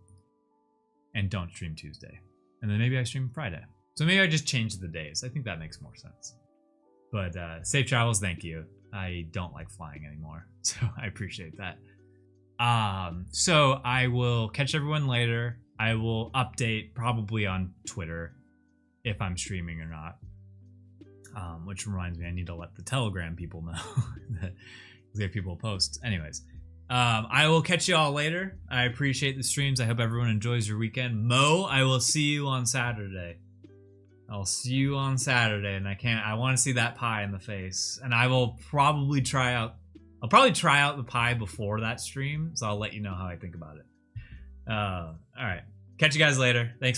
and don't stream Tuesday, and then maybe I stream Friday. So maybe I just change the days. I think that makes more sense. But safe travels, thank you. I don't like flying anymore, so I appreciate that. So I will catch everyone later. I will update probably on Twitter if I'm streaming or not. Which reminds me, I need to let the Telegram people know that they have people post. Anyways, I will catch you all later. I appreciate the streams. I hope everyone enjoys your weekend. Mo, I will see you on Saturday. I'll see you on Saturday, and I want to see that pie in the face. And I will probably try out the pie before that stream, so I'll let you know how I think about it. All right. Catch you guys later. Thanks for